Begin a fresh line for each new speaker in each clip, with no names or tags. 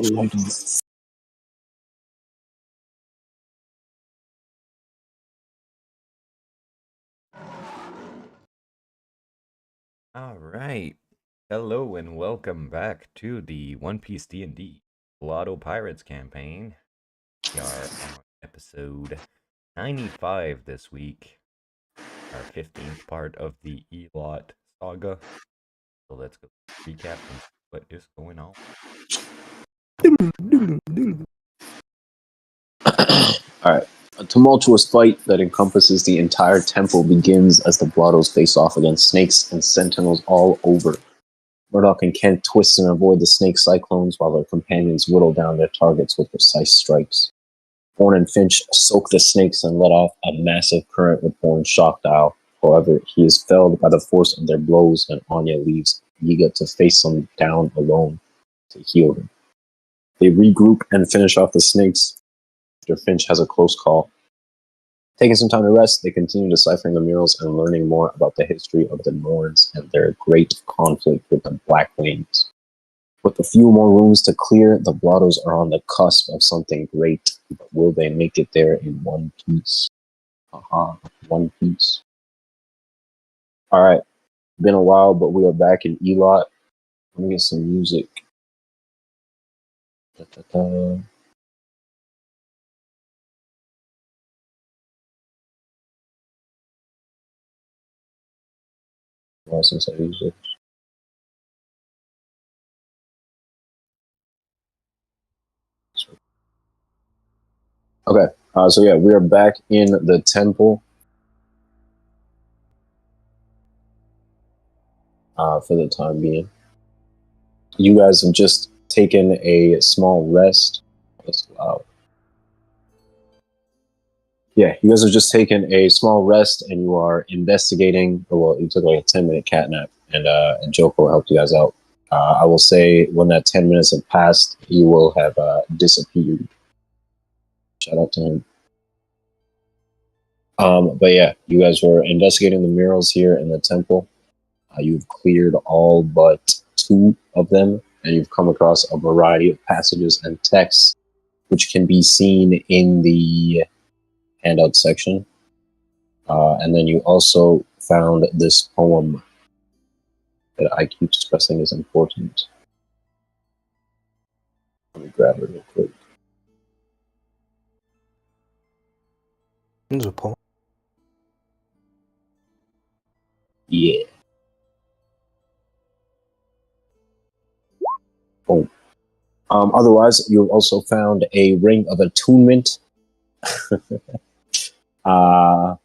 All right. Hello and welcome back to the One Piece D&D Blotto Pirates campaign. We are on episode 95 this week, our 15th part of the Elat saga. So let's go recap and see what is going on.
Alright. A tumultuous fight that encompasses the entire temple begins as the Blottos face off against snakes and sentinels all over. Murdoch and Kent twist and avoid the snake cyclones while their companions whittle down their targets with precise strikes. Borne and Finch soak the snakes and let off a massive current with Borne's shock dial. However, he is felled by the force of their blows, and Onya leaves Yiga to face them down alone to heal them. They regroup and finish off the snakes after Finch has a close call. Taking some time to rest, they continue deciphering the murals and learning more about the history of the Norns and their great conflict with the Black Wings. With a few more rooms to clear, the Blottos are on the cusp of something great, but will they make it there in one piece? One piece. Alright, been a while, but we are back in Elat. Let me get some music. Since I use it. Okay, so yeah, we are back in the temple for the time being. You guys have just taken a small rest. That's loud. Yeah, you guys have just taken a small rest and you are investigating. Well, you took like a 10-minute cat nap and Joko helped you guys out. I will say when that 10 minutes have passed, you will have disappeared. Shout out to him. But yeah, you guys were investigating the murals here in the temple. You've cleared all but 2 of them, and you've come across a variety of passages and texts, which can be seen in the handout section. And then you also found this poem that I keep stressing is important. Let me grab it real quick.
There's a poem.
Yeah. Boom. Otherwise, you also found a ring of attunement. I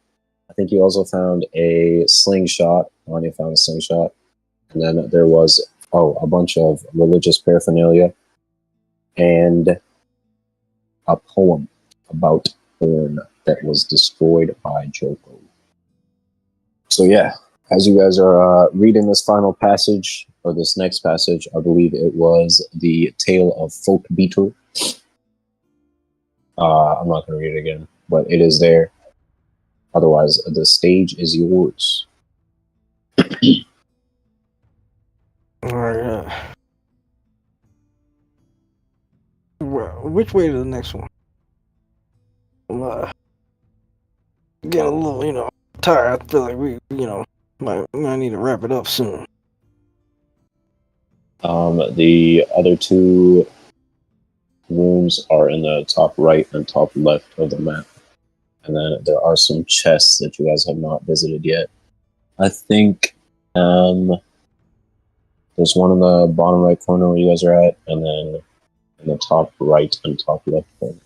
think you also found a slingshot. Anya found a slingshot. And then there was, a bunch of religious paraphernalia and a poem about Borne that was destroyed by Joko. So yeah, as you guys are reading this final passage, or this next passage, I believe it was the Tale of Folk Beater. I'm not going to read it again, but it is there. Otherwise, the stage is yours.
Alright, well, which way to the next one? I'm getting a little, tired. I feel like we, might need to wrap it up soon.
The other 2 rooms are in the top right and top left of the map. And then there are some chests that you guys have not visited yet. I think there's one in the bottom right corner where you guys are at, and then in the top right and top left corner.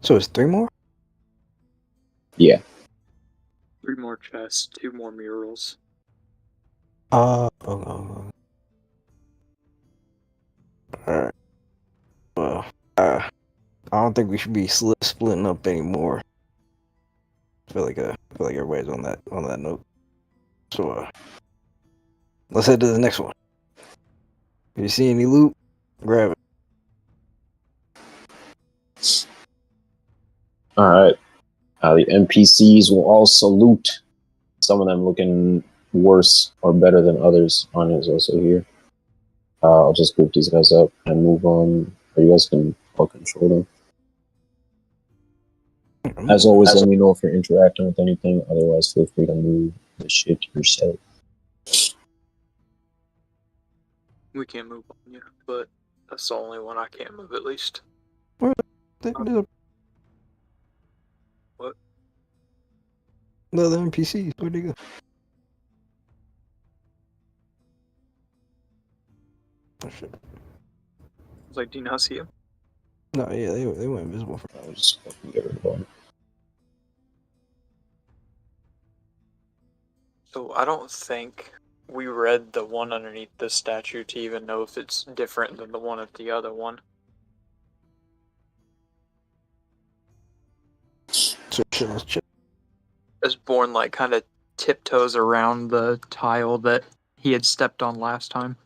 So it's 3 more?
Yeah.
3 more chests, 2 more murals.
Alright. Well, I don't think we should be splitting up anymore. I feel like everybody's on that note. So let's head to the next one. If you see any loot, grab it.
Alright. The NPCs will all salute. Some of them looking worse or better than others. Onya is also here. I'll just group these guys up and move on. Or you guys can fucking control them. As always, let me know if you're interacting with anything. Otherwise, feel free to move the shit yourself.
We can't move on yet, but that's the only one I can't move at least.
What?
What?
The other NPCs, where'd they go? Oh shit.
I was like, do you not see him?
No, yeah, they went invisible for
I'll just fucking get rid of them.
So I don't think we read the one underneath the statue to even know if it's different than the one at the other one.
so let's check.
As Borne like kind of tiptoes around the tile that he had stepped on last time.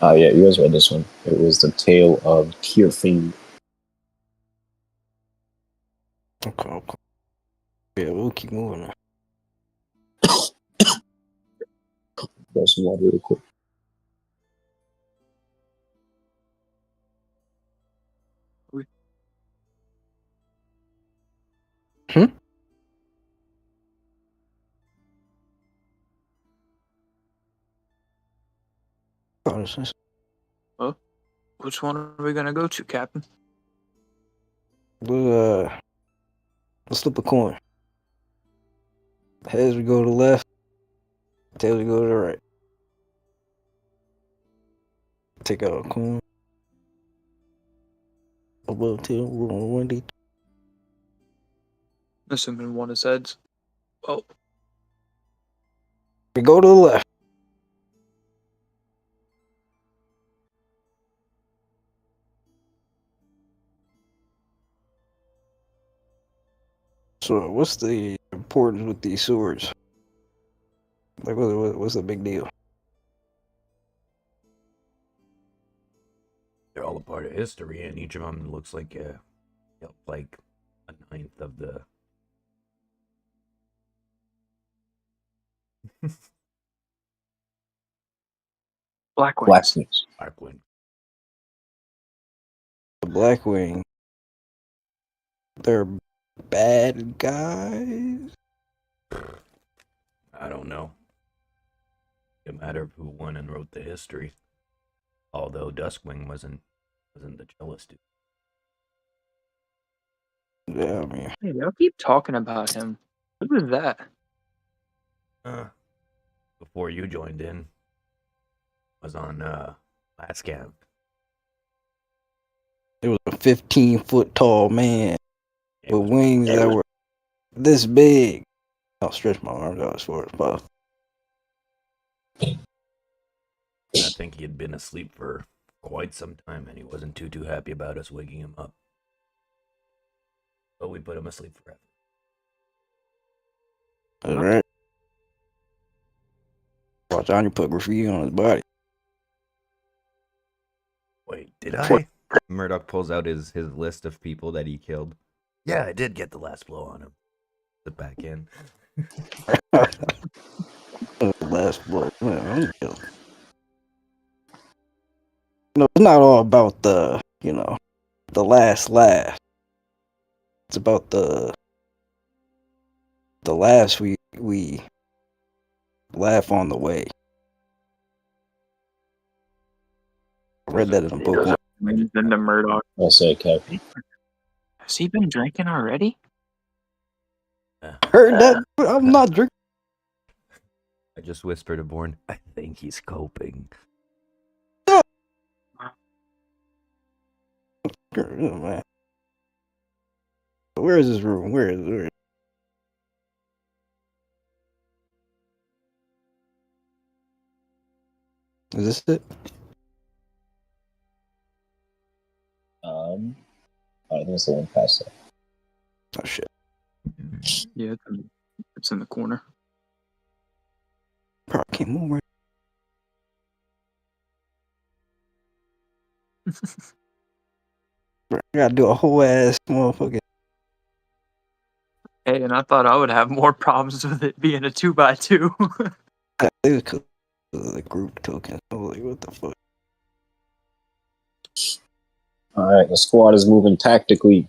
Yeah, you guys read this one. It was the tale of Kirfing.
Okay. Yeah, we'll keep moving now.
Grab some water real quick.
Oh, this is-
Well, which one are we gonna go to, Captain?
Let's flip a coin. Heads we go to the left, tails we go to the right. Take out a coin. Above tail, roll on 1D.
Assuming one is heads. Oh,
We go to the left. So, what's the importance with these swords? Like, what's the big deal?
They're all a part of history, and each of them looks like like a ninth of the.
Black Wings.
Blacksmiths.
Arkwing.
The Blackwing. They're bad guys?
I don't know. It matter of who won and wrote the history. Although Duskwing wasn't the jealous dude.
Yeah, I mean,
Hey, y'all keep talking about him. Who was that?
Before you joined in, was on last camp.
it was a 15-foot tall man
It
with
was,
wings that were this big. I'll stretch my arms out as far as possible.
I think he had been asleep for quite some time, and he wasn't too happy about us waking him up. But we put him asleep forever.
All right. Watch Onya put graffiti on his body.
Wait, did I? Murdoch pulls out his list of people that he killed. Yeah, I did get the last blow on him. Sit back in.
Last blow. Man, no, it's not all about the last laugh. It's about the laughs we laugh on the way. I read that in a book.
Then the Murdoch.
I'll say, Captain.
Has he been drinking already?
I heard that. I'm not drinking.
I just whispered to Borne, I think he's coping.
Oh, man. Where is this room? Where is it? Is this it?
I think it's the one past that.
Oh shit.
Yeah, it's in the corner.
Probably can't move right. I gotta do a whole ass motherfucking.
Hey, and I thought I would have more problems with it being a 2x2.
It was 'cause of the group token. I was like, what the fuck?
Alright, the squad is moving tactically.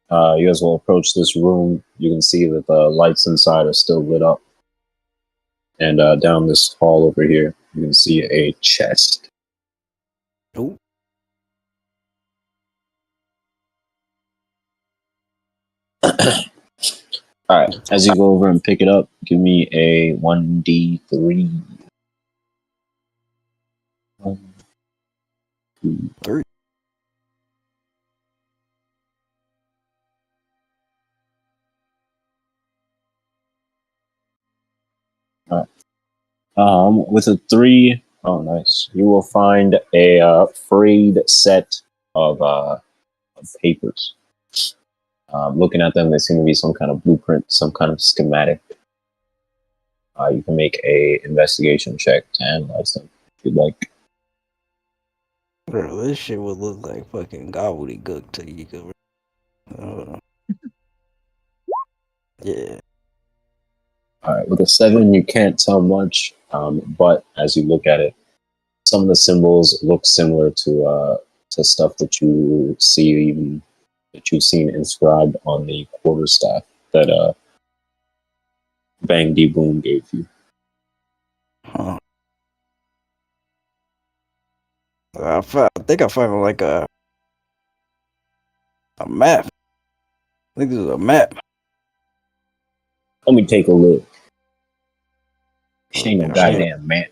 You guys will approach this room. You can see that the lights inside are still lit up. And down this hall over here, you can see a chest.
Nope.
Alright, as you go over and pick it up, give me a 1d3. 1, 2,
3.
With a 3, oh nice, you will find a frayed set of papers. Looking at them, they seem to be some kind of blueprint, some kind of schematic. You can make a investigation check to analyze them if you'd like.
Bro, this shit would look like fucking gobbledygook to you. Yeah.
Alright, with a 7, you can't tell much, but as you look at it, some of the symbols look similar to stuff that you see, even that you've seen inscribed on the quarterstaff that Bang D Boom gave you.
Huh. I think I found like a map. I think this is a map.
Let me take a look. This ain't no
Yeah.
goddamn map.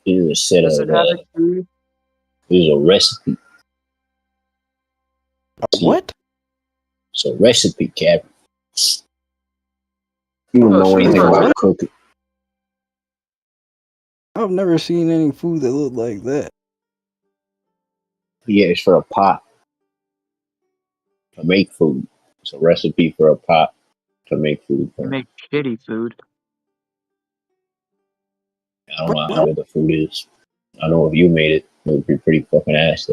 This is a set
Does
of
it have a key?
this is a recipe.
What?
It's a recipe, Captain. You don't
Oh,
know
sweet.
anything
What?
about cooking.
I've never seen any food that looked like that.
Yeah, it's for a pot to make food. It's a recipe for a pot to make food.
You make shitty food.
I don't know how good the food is. I know if you made it, it would be pretty fucking ass.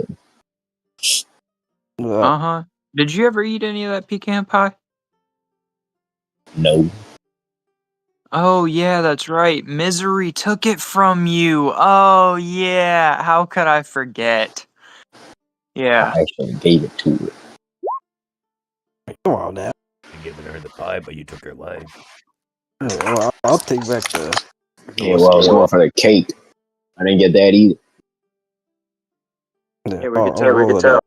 Uh-huh. Did you ever eat any of that pecan pie?
No.
Oh, yeah, that's right. Misery took it from you. Oh, yeah. How could I forget? Yeah.
I actually gave it to her.
Come on now.
You giving her the pie, but you took her life.
Yeah, well, I'll take back the.
Yeah, well, I was going for the cake. I didn't get that either.
Yeah,
Yeah, we could
I'll
tell.
roll it up.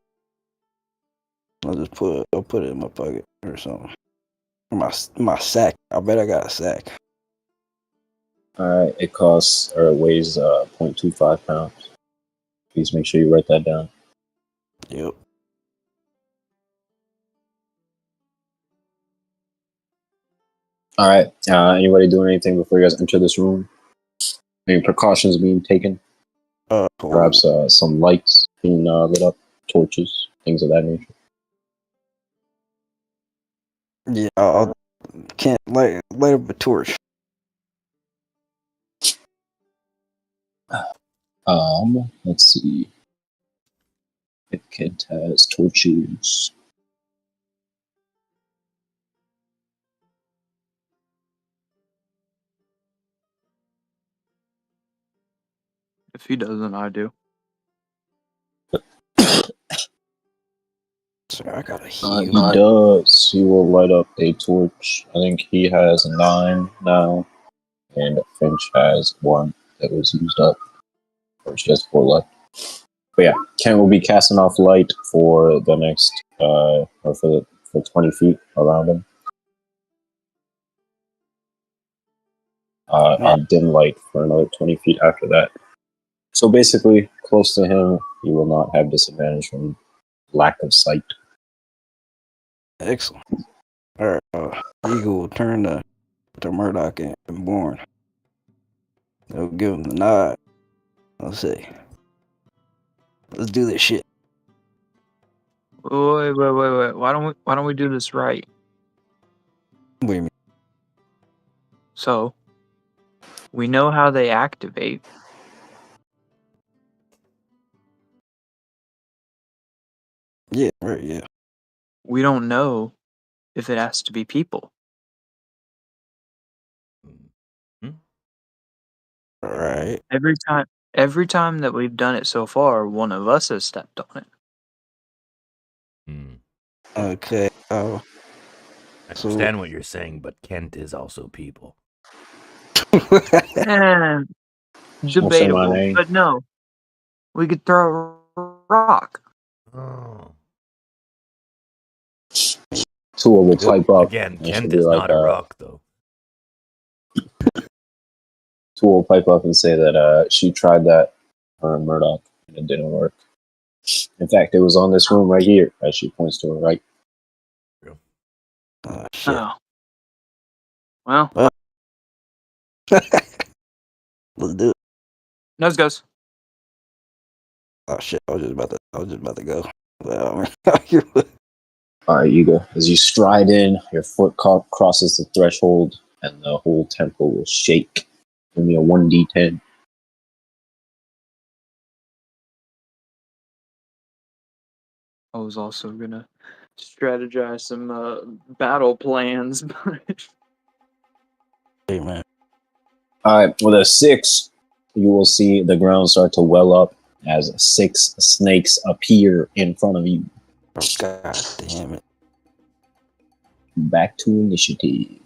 I'll put it in my pocket or something. My sack. I bet I got a sack.
Alright, it costs, or it weighs 0.25 pounds. Please make sure you write that down.
Yep.
Alright, anybody doing anything before you guys enter this room? Any precautions being taken? Perhaps some lights being lit up, torches, things of that nature.
Yeah, I can't light up a torch.
Let's see. If Kent has torches.
If he doesn't, I do.
Sorry, I gotta
He
heal.
does. He will light up a torch. I think he has 9 now, and Finch has 1 that was used up. Or she has 4 left. But yeah, Kent will be casting off light for the next, or for 20 feet around him. And dim light for another 20 feet after that. So basically, close to him, you will not have disadvantage from lack of sight.
Excellent. Alright, Yiga will turn to Murdoch and Borne. They'll give him the nod. I'll say, let's do this shit.
Wait. Why don't we do this right?
What do you mean?
So, we know how they activate.
Yeah, right, yeah.
We don't know if it has to be people.
Alright.
Every time that we've done it so far, one of us has stepped on it.
Okay.
I understand what you're saying, but Kent is also people.
Don't say my
Debatable,
name.
but no. We could throw a rock.
Oh.
Tua will pipe up.
Again,
and she'll
Kent
be
is
like,
not a rock, though.
Tua will pipe up and say that she tried that for Murdoch and it didn't work. In fact, it was on this room right here, as she points to her right.
Oh, shit.
Oh. Well,
Let's do it.
nose goes.
Oh shit! I was just about to go.
Alright, Yiga. As you stride in, your foot crosses the threshold, and the whole temple will shake. Give me a 1d10.
I was also gonna strategize some battle plans, but
Hey man.
Alright, with a 6, you will see the ground start to well up as 6 snakes appear in front of you.
Oh, God damn it.
Back to initiative.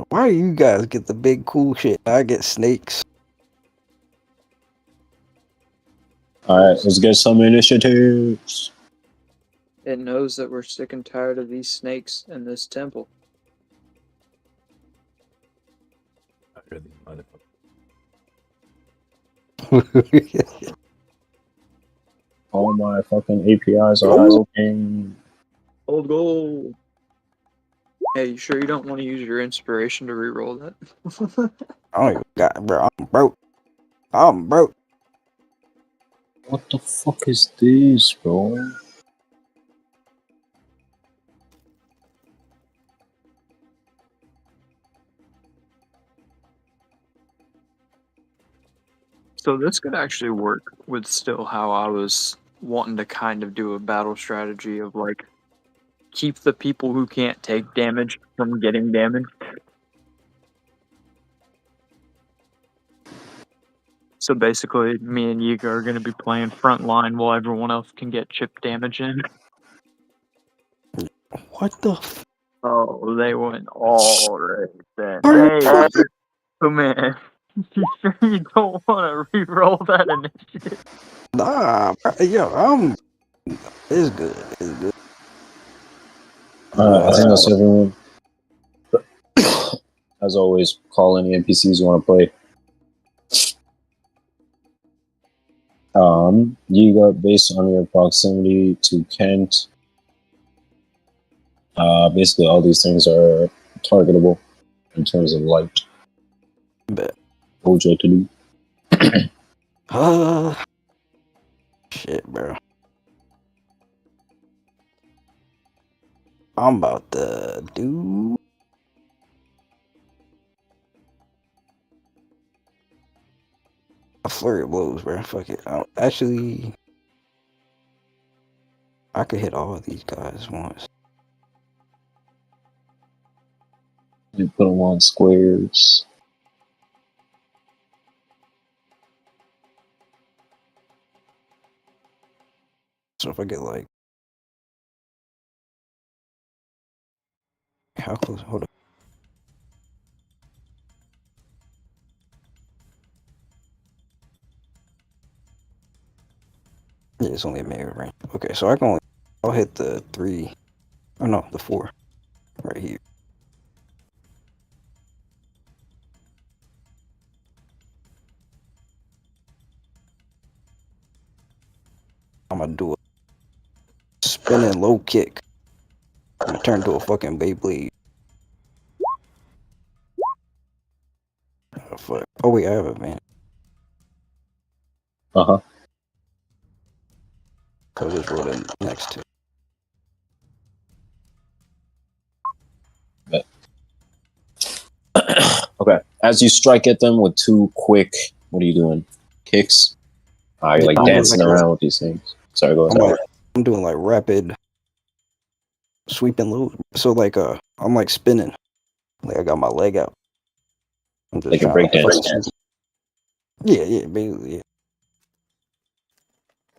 Why do you guys get the big cool shit? I get snakes.
Alright, let's get some initiatives.
it knows that we're sick and tired of these snakes in this temple.
All my fucking APIs are open.
Old goal. Hey, you sure you don't want to use your inspiration to reroll that?
I don't even got, bro. I'm broke.
What the fuck is this, bro?
So this could actually work with still how I was wanting to kind of do a battle strategy of like keep the people who can't take damage from getting damaged. So basically, me and Yiga are going to be playing front line while everyone else can get chip damage in.
What the f-
Oh, they went all right then.
Are you
Hey, so man, you sure you don't want to re-roll that initiative?
Nah, bro. Yo, it's good. It's good.
I think that's everyone. As always, call any NPCs you want to play. Yiga, based on your proximity to Kent, basically all these things are targetable in terms of light.
Bet.
OJ to do.
Shit, bro. I'm about to do. A flurry of blows, bro. Fuck it. Actually, I could hit all of these guys once.
You put them on squares.
So if I get like, how close? Hold up. Yeah, it's only a melee range. Okay, so I can only. I'll hit the 3. Oh no, the 4. Right here. I'm gonna do a spinning low kick. I'm gonna turn to a fucking Beyblade. Oh, fuck. Oh wait, I have a man.
Uh-huh.
Cause it's rolled in next to.
Okay. As you strike at them with 2 quick, what are you doing? Kicks? You're like
I'm
dancing
like,
around with these things. Sorry, go ahead.
I'm doing like rapid sweep and load. So like I'm like spinning. Like I got my leg out. I'm just
Like a
trying to
breakdance.
Yeah, basically, yeah.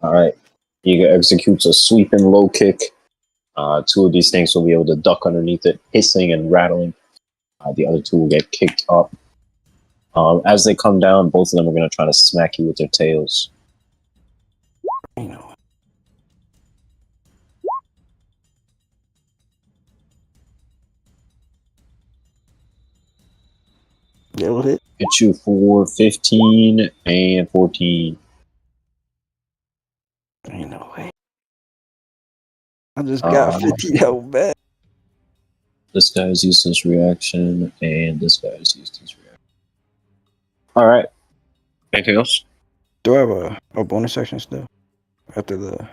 Alright. Yiga executes a sweeping low kick. Two of these things will be able to duck underneath it, hissing and rattling. The other two will get kicked up. As they come down, both of them are going to try to smack you with their tails.
You know. Yeah, what hit?
Hit you for 15 and 14.
Ain't no way. I just got 50 out bad.
This guy's used his reaction, and this guy's used his reaction. Alright. Anything else?
Do I have a bonus section still? After the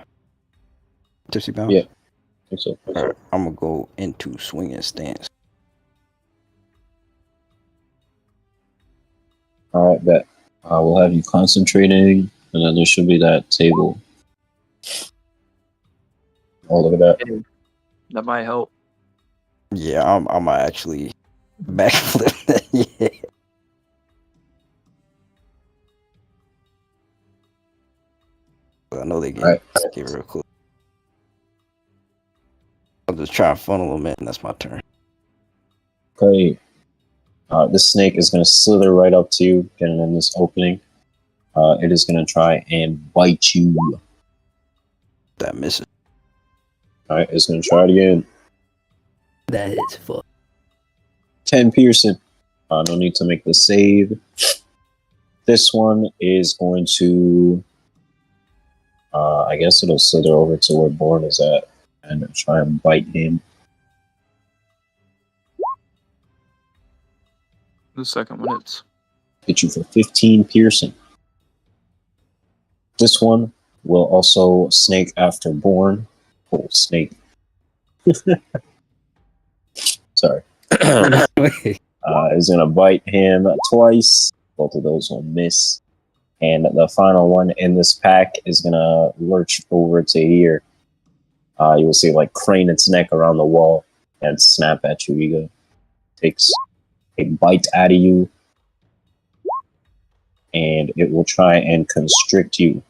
tipsy bounce?
Yeah. I think so.
Alright, I'm gonna go into swinging stance.
Alright, bet. We'll have you concentrating, and then there should be that table. Oh, look at that.
Hey, that might help.
Yeah, I'm actually backflip. Yeah. I know they get
Alright.
real close. I'm just trying to funnel them in, and that's my turn.
Okay. This snake is going to slither right up to you, getting in this opening. It is going to try and bite you.
That misses.
Alright, it's going to try it again.
That hits fuck.
10 piercing. No need to make the save. This one is going to... I guess it'll slither over to where Borne is at and try and bite him.
The second one hits.
Hit you for 15 piercing. This one will also snake after Borne. Oh, snake. Sorry. Is going to bite him twice. Both of those will miss. And the final one in this pack is going to lurch over to here. You will see like crane its neck around the wall and snap at you. Yiga takes a bite out of you. And it will try and constrict you.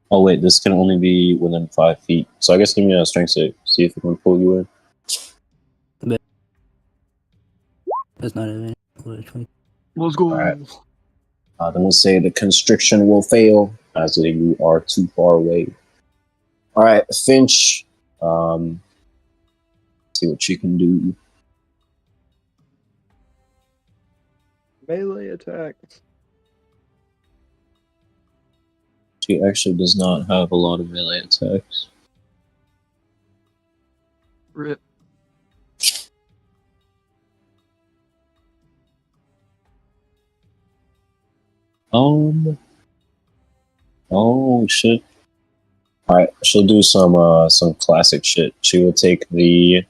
Oh wait, this can only be within 5 feet. So I guess give me a strength save. See if it can pull you in.
That's not it.
Let's go.
Alright. Then we'll say the constriction will fail, as you are too far away. Alright, Finch. See what she can do.
Melee attack.
She actually does not have a lot of melee attacks.
Rip.
Oh shit. Alright, she'll do some classic shit. She will take the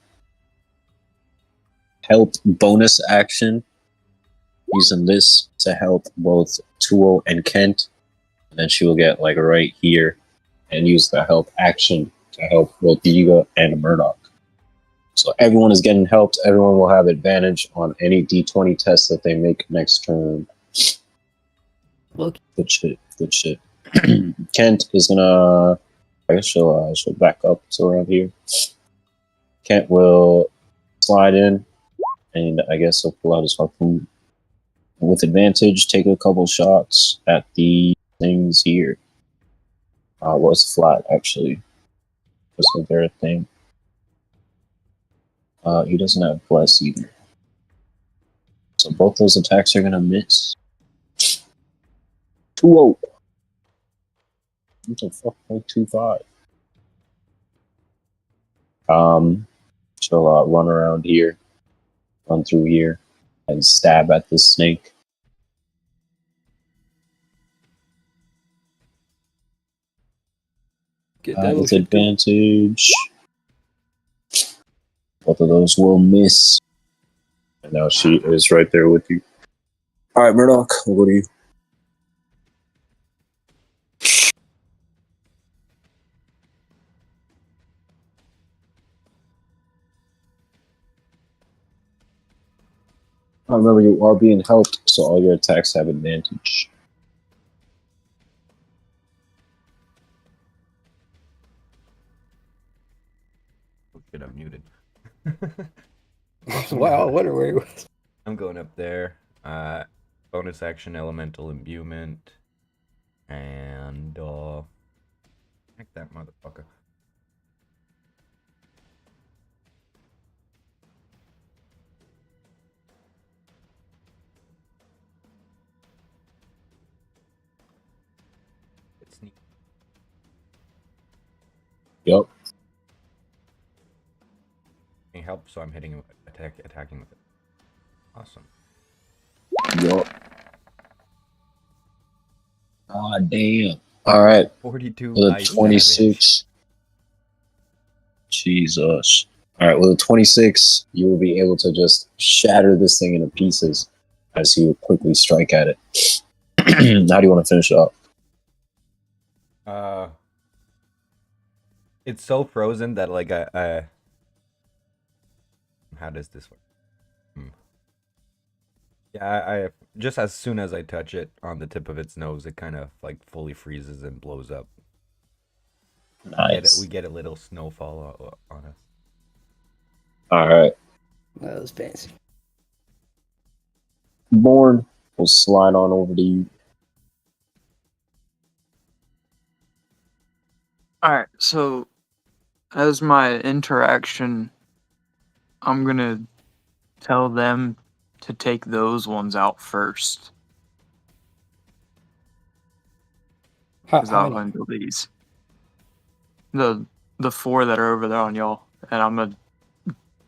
help bonus action, using this to help both Tuo and Kent. And then she will get like right here and use the help action to help both Yiga and Murdoch. So everyone is getting helped. Everyone will have advantage on any D20 test that they make next turn.
Look.
Good shit. Good shit. Kent is gonna... I guess she'll back up to around here. Kent will slide in, and I guess he'll pull out his harpoon. With advantage, take a couple shots at the things here. Was flat, actually. Wasn't there a thing? He doesn't have bless either. So both those attacks are gonna miss. 2-0. What the fuck? 0.25. She'll run around here, run through here, and stab at this snake.
Get that
With advantage. Both of those will miss. And now she is right there with you. Alright, Murdoch, we'll go to you. Remember, you are being helped, so all your attacks have advantage.
Oh shit, I'm muted.
Wow, I wonder where he was.
I'm going up there. Bonus action, elemental imbuement, and heck that motherfucker. It's sneak.
Yep.
Any help? So I'm hitting attacking with it. Awesome.
Yup. Ah, damn. All right.
42
With a
ice
26. Jesus. All right. With a 26, you will be able to just shatter this thing into pieces as you quickly strike at it. How do you want to finish it up?
It's so frozen that like how does this work? Yeah, I just as soon as I touch it on the tip of its nose, it kind of like fully freezes and blows up.
Nice.
We get a little snowfall on us.
All right.
That was fancy.
Borne will slide on over to you.
Alright, so as my interaction, I'm gonna tell them to take those ones out first. Because I'll handle these. The 4 that are over there on y'all. And I'm gonna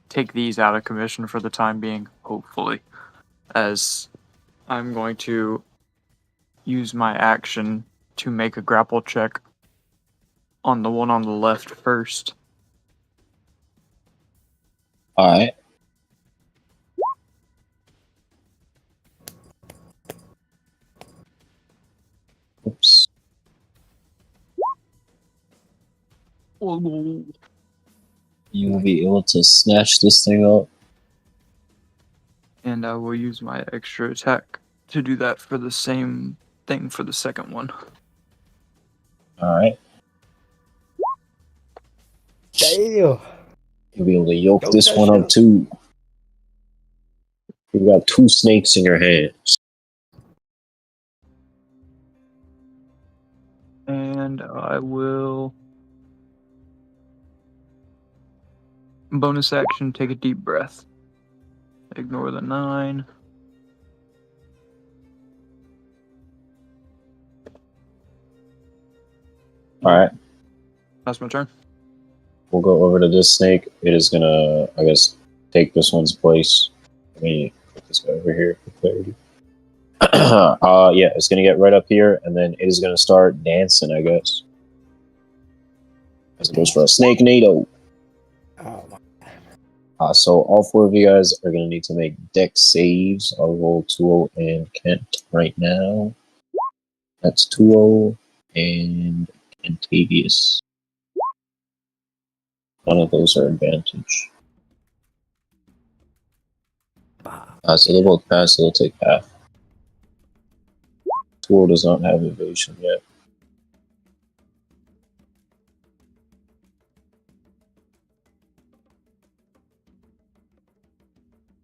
take these out of commission for the time being, hopefully. As I'm going to use my action to make a grapple check on the one on the left first.
All right. Oops.
Oh.
You will be able to snatch this thing up.
And I will use my extra attack to do that for the same thing for the second one.
All right.
Damn.
You'll be able to yoke
Yoke
this
that
one
shit
up
up.
too. You got 2 snakes in your hands.
And I will bonus action, take a deep breath. Ignore the 9.
All right.
That's my turn.
We'll go over to this snake. It is gonna, I guess, take this one's place. Let me put this guy over here for clarity. Yeah, it's gonna get right up here, and then it is gonna start dancing, I guess. As it goes for a snake NATO.
Oh my.
So all 4 of you guys are gonna need to make dex saves. I'll roll 2-0 and Kent right now. That's 2-0 and Kentavious. None of those are advantage. So they both pass, so they'll take half. 2-0 does not have evasion yet.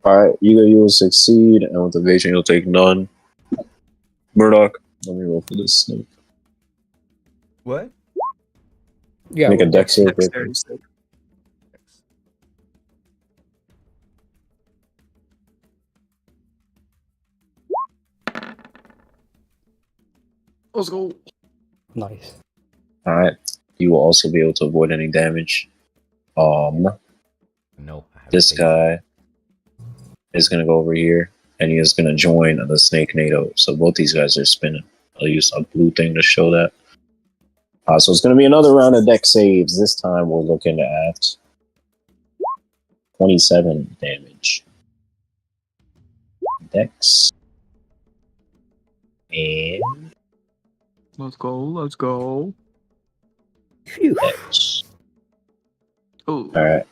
Alright, Yiga, you will succeed, and with evasion you'll take none. Murdoch, let me roll for this snake.
What?
Yeah,
Make a
well,
dex save.
Dexterity save. Let's go.
Nice.
Alright, you will also be able to avoid any damage.
No. I have
This
faith.
guy is going to go over here, and he is going to join the snake NATO. So both these guys are spinning. I'll use a blue thing to show that. So it's going to be another round of dex saves. This time we're looking at 27 damage. Dex. And
Let's go. Let's go.
Phew.
Dex.
Oh.
Alright.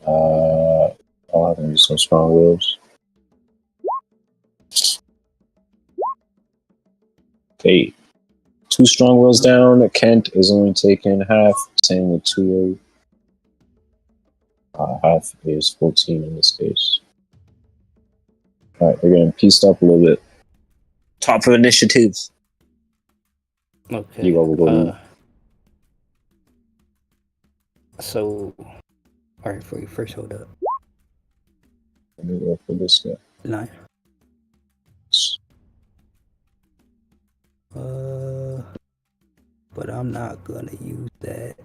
I'll have to use some strong wills. Hey, 2 strong wills down. Kent is only taking half. Same with 2. Half is 14 in this case. Alright, they're getting pieced up a little bit. Top of initiative.
Okay.
Yiga will go
So, alright, for you first, hold up.
Let me go for this guy.
9. But I'm not gonna use that.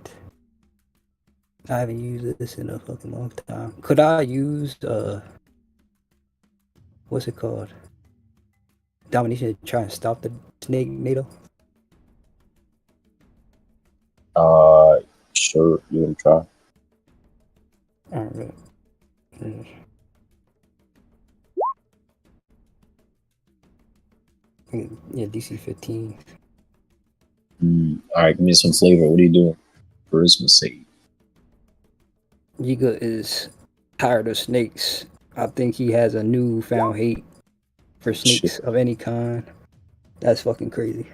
I haven't used this in a fucking long time. Could I use what's it called? Domination to try and stop the snake NATO?
Sure, you can try.
Alright. Yeah, DC 15.
Alright, give me some flavor. What are you doing? Charisma save.
Yiga is tired of snakes. I think he has a newfound hate for snakes of any kind. That's fucking crazy.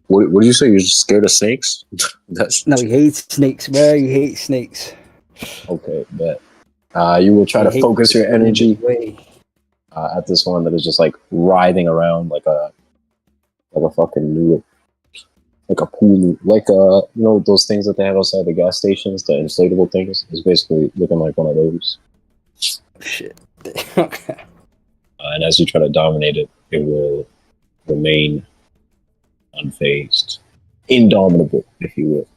What did you say? You're just scared of snakes?
No, he hates snakes, bro. He hates snakes.
Okay, bet. You will try to focus your energy at this one that is just like writhing around like a fucking noodle, like a pool, like you know those things that they have outside the gas stations, the inflatable things. It's basically looking like one of those.
Shit. Okay.
And as you try to dominate it, it will remain unfazed, indomitable, if you will.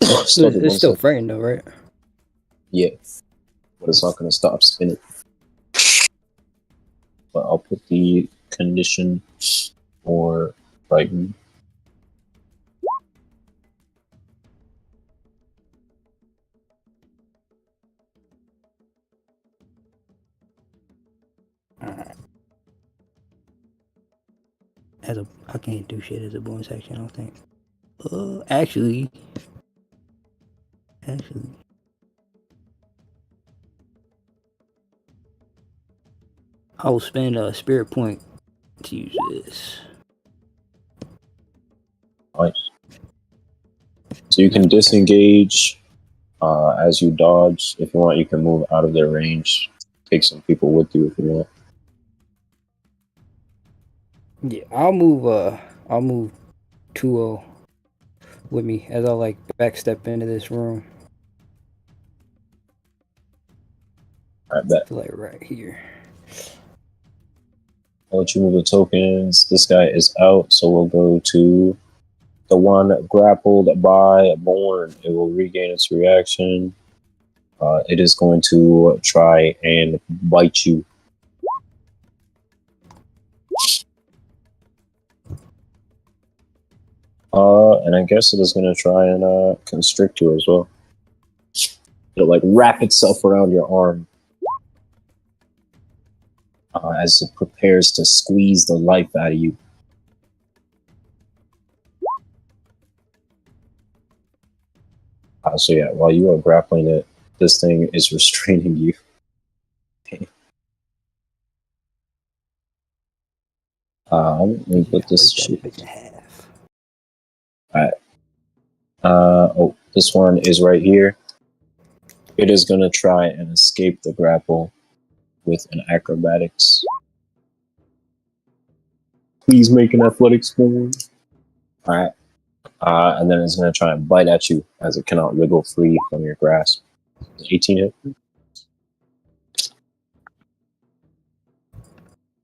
It's still frightened though, right?
Yeah, but it's not going to stop spinning. But I'll put the condition for frightened.
I can't do shit as a bonus action, I don't think. Actually, I will spend a spirit point to use this.
Nice. So you can disengage as you dodge. If you want, you can move out of their range. Take some people with you if you want.
Yeah, I'll move 2-0 with me as I like backstep into this room.
I bet.
Like right here.
I'll let you move the tokens. This guy is out, so we'll go to the one grappled by Borne. It will regain its reaction. It is going to try and bite you. And I guess it is going to try and constrict you as well. It'll like wrap itself around your arm as it prepares to squeeze the life out of you. So yeah, while you are grappling it, this thing is restraining you. Let me put this shit. Alright. Oh, this one is right here. It is going to try and escape the grapple with an acrobatics. Please make an athletics score. Alright. And then it's going to try and bite at you as it cannot wriggle free from your grasp. 18 hit. It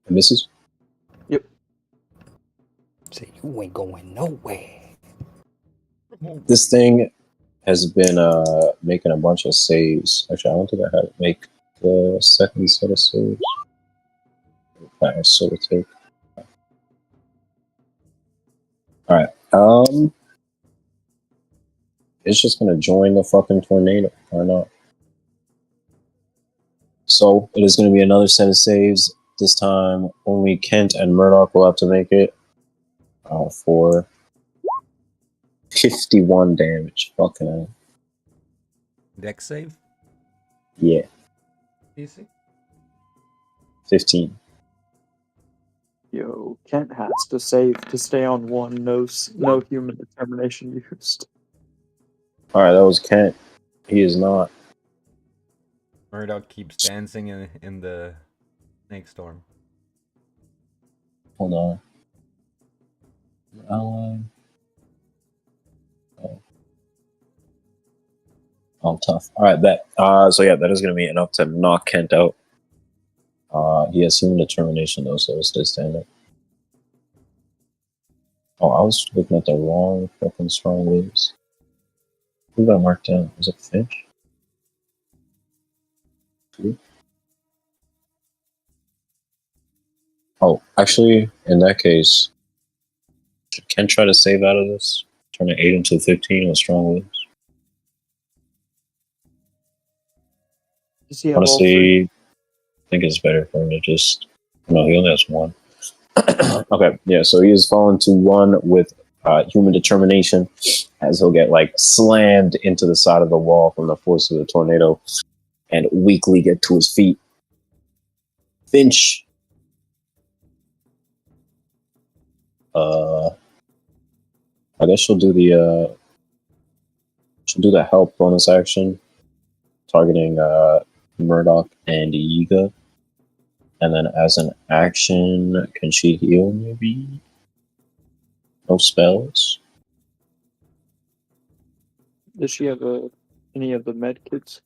misses.
Yep. So you ain't going nowhere.
This thing has been making a bunch of saves. Actually, I don't think I had it make the second set of saves. I sort of take. Alright. It's just gonna join the fucking tornado. Why not? So it is gonna be another set of saves. This time only Kent and Murdoch will have to make it. For 51 damage. Fucking hell.
Dex save?
Yeah,
DC?
15.
Yo, Kent has to save to stay on one. No human determination used.
Alright, that was Kent. He is not.
Murdoch keeps dancing in the snake storm.
Hold on. Ally. Oh, tough. Alright, bet. So yeah, that is going to be enough to knock Kent out. He has human determination though, so it's just stand up. Oh, I was looking at the wrong fucking strong waves. Who got marked down? Was it Finch? Who? Oh, actually, in that case, should Kent try to save out of this? Turn an 8 into 15 with strong waves.
Does he have all three?
Honestly, I think it's better for him to just... No, he only has one. Okay, yeah, so he has fallen to 1 with human determination, as he'll get, like, slammed into the side of the wall from the force of the tornado and weakly get to his feet. Finch. I guess she'll do the help bonus action, targeting Murdoch and Yiga. And then as an action, can she heal maybe? No spells?
Does she have any of the med kits?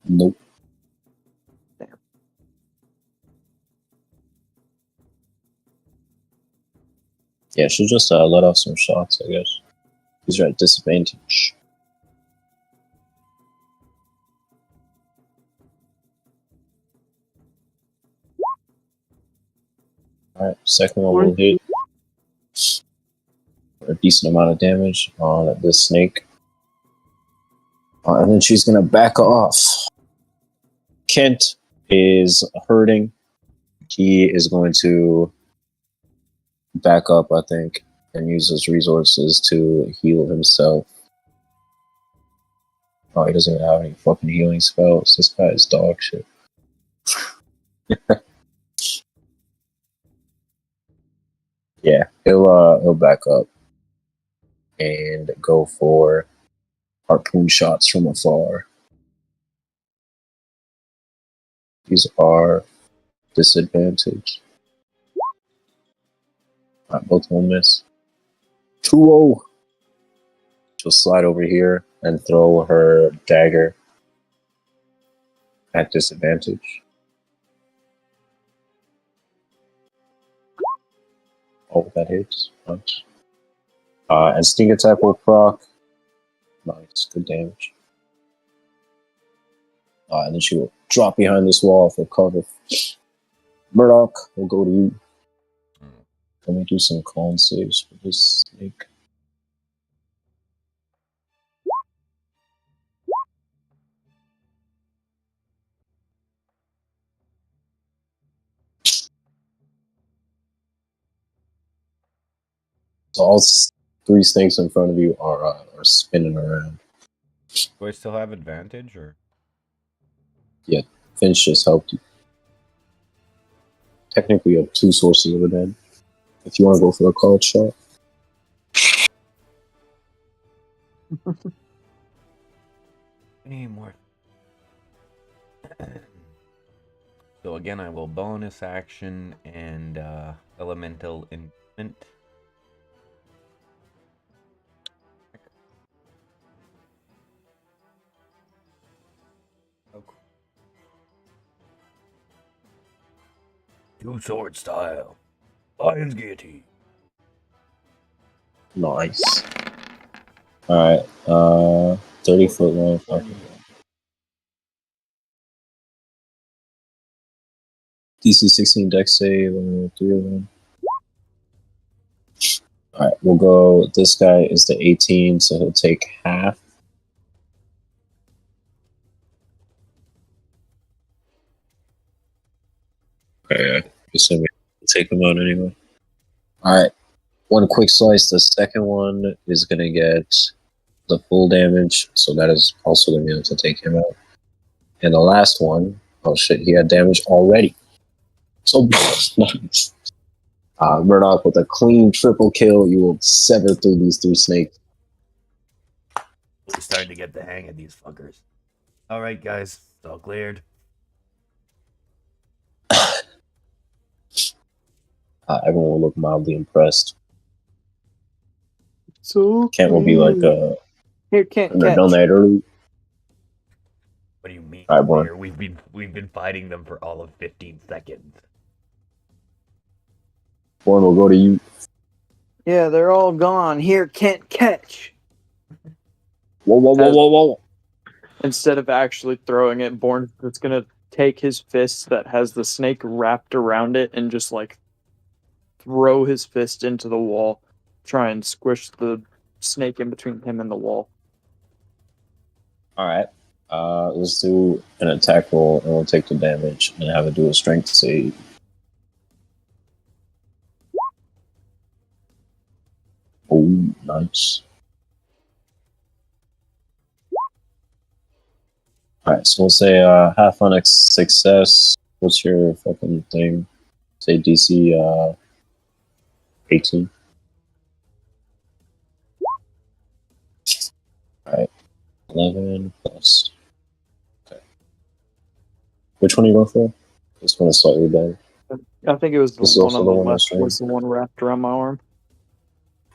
Nope.
Damn.
Yeah, she'll just let off some shots, I guess. These are at disadvantage. Alright, second one will hit for a decent amount of damage on this snake. And then she's going to back off. Kent is hurting. He is going to back up, I think, and use his resources to heal himself. Oh, he doesn't even have any fucking healing spells. This guy is dog shit. Yeah, he'll back up and go for harpoon shots from afar. These are disadvantage. Both will miss. 2-0. She'll slide over here and throw her dagger at disadvantage. Oh, that hits. Nice. And sneak attack will proc. Nice, good damage. And then she will drop behind this wall for cover. Murdoch, we'll go to you. Let me do some con saves for this snake. So all 3 snakes in front of you are spinning around.
Do I still have advantage, or?
Yeah, Finch just helped you. Technically, you have 2 sources of advantage. If you want to go for a called shot.
Any more? So again, I will bonus action and elemental infant. Oh, cool. 2-sword style. Lion's guillotine.
Nice. Alright, 30-foot long fucking. DC 16 dex save, 3 of them. Alright, we'll go. This guy is the 18, so he'll take half. Okay, I assume we'll take him out anyway. Alright, one quick slice. The second one is going to get the full damage, so that is also going to be able to take him out. And the last one, oh shit, he had damage already. So nice. Murdoch with a clean triple kill. You will sever through these 3 snakes.
We're starting to get the hang of these fuckers. All right, guys, it's all cleared.
Everyone will look mildly impressed.
So
Kent will be like,
here, can't
they're
catch.
done that early.
What do you mean?
All right, Borne.
Here? We've been fighting them for all of 15 seconds.
Borne will go to you.
Yeah, they're all gone. Here, can't catch.
Whoa.
Instead of actually throwing it, Borne is gonna take his fist that has the snake wrapped around it and just like throw his fist into the wall, try and squish the snake in between him and the wall.
All right. Let's do an attack roll, and we'll take the damage and have it do a strength save. Oh, nice. All right, so we'll say half on success. What's your fucking thing? Say DC 18. All right, 11 plus. Okay. Which one are you going for? This one is slightly better.
I think it was the
This is
one
also
on
the
the
one
left
that's
was the one wrapped around my arm.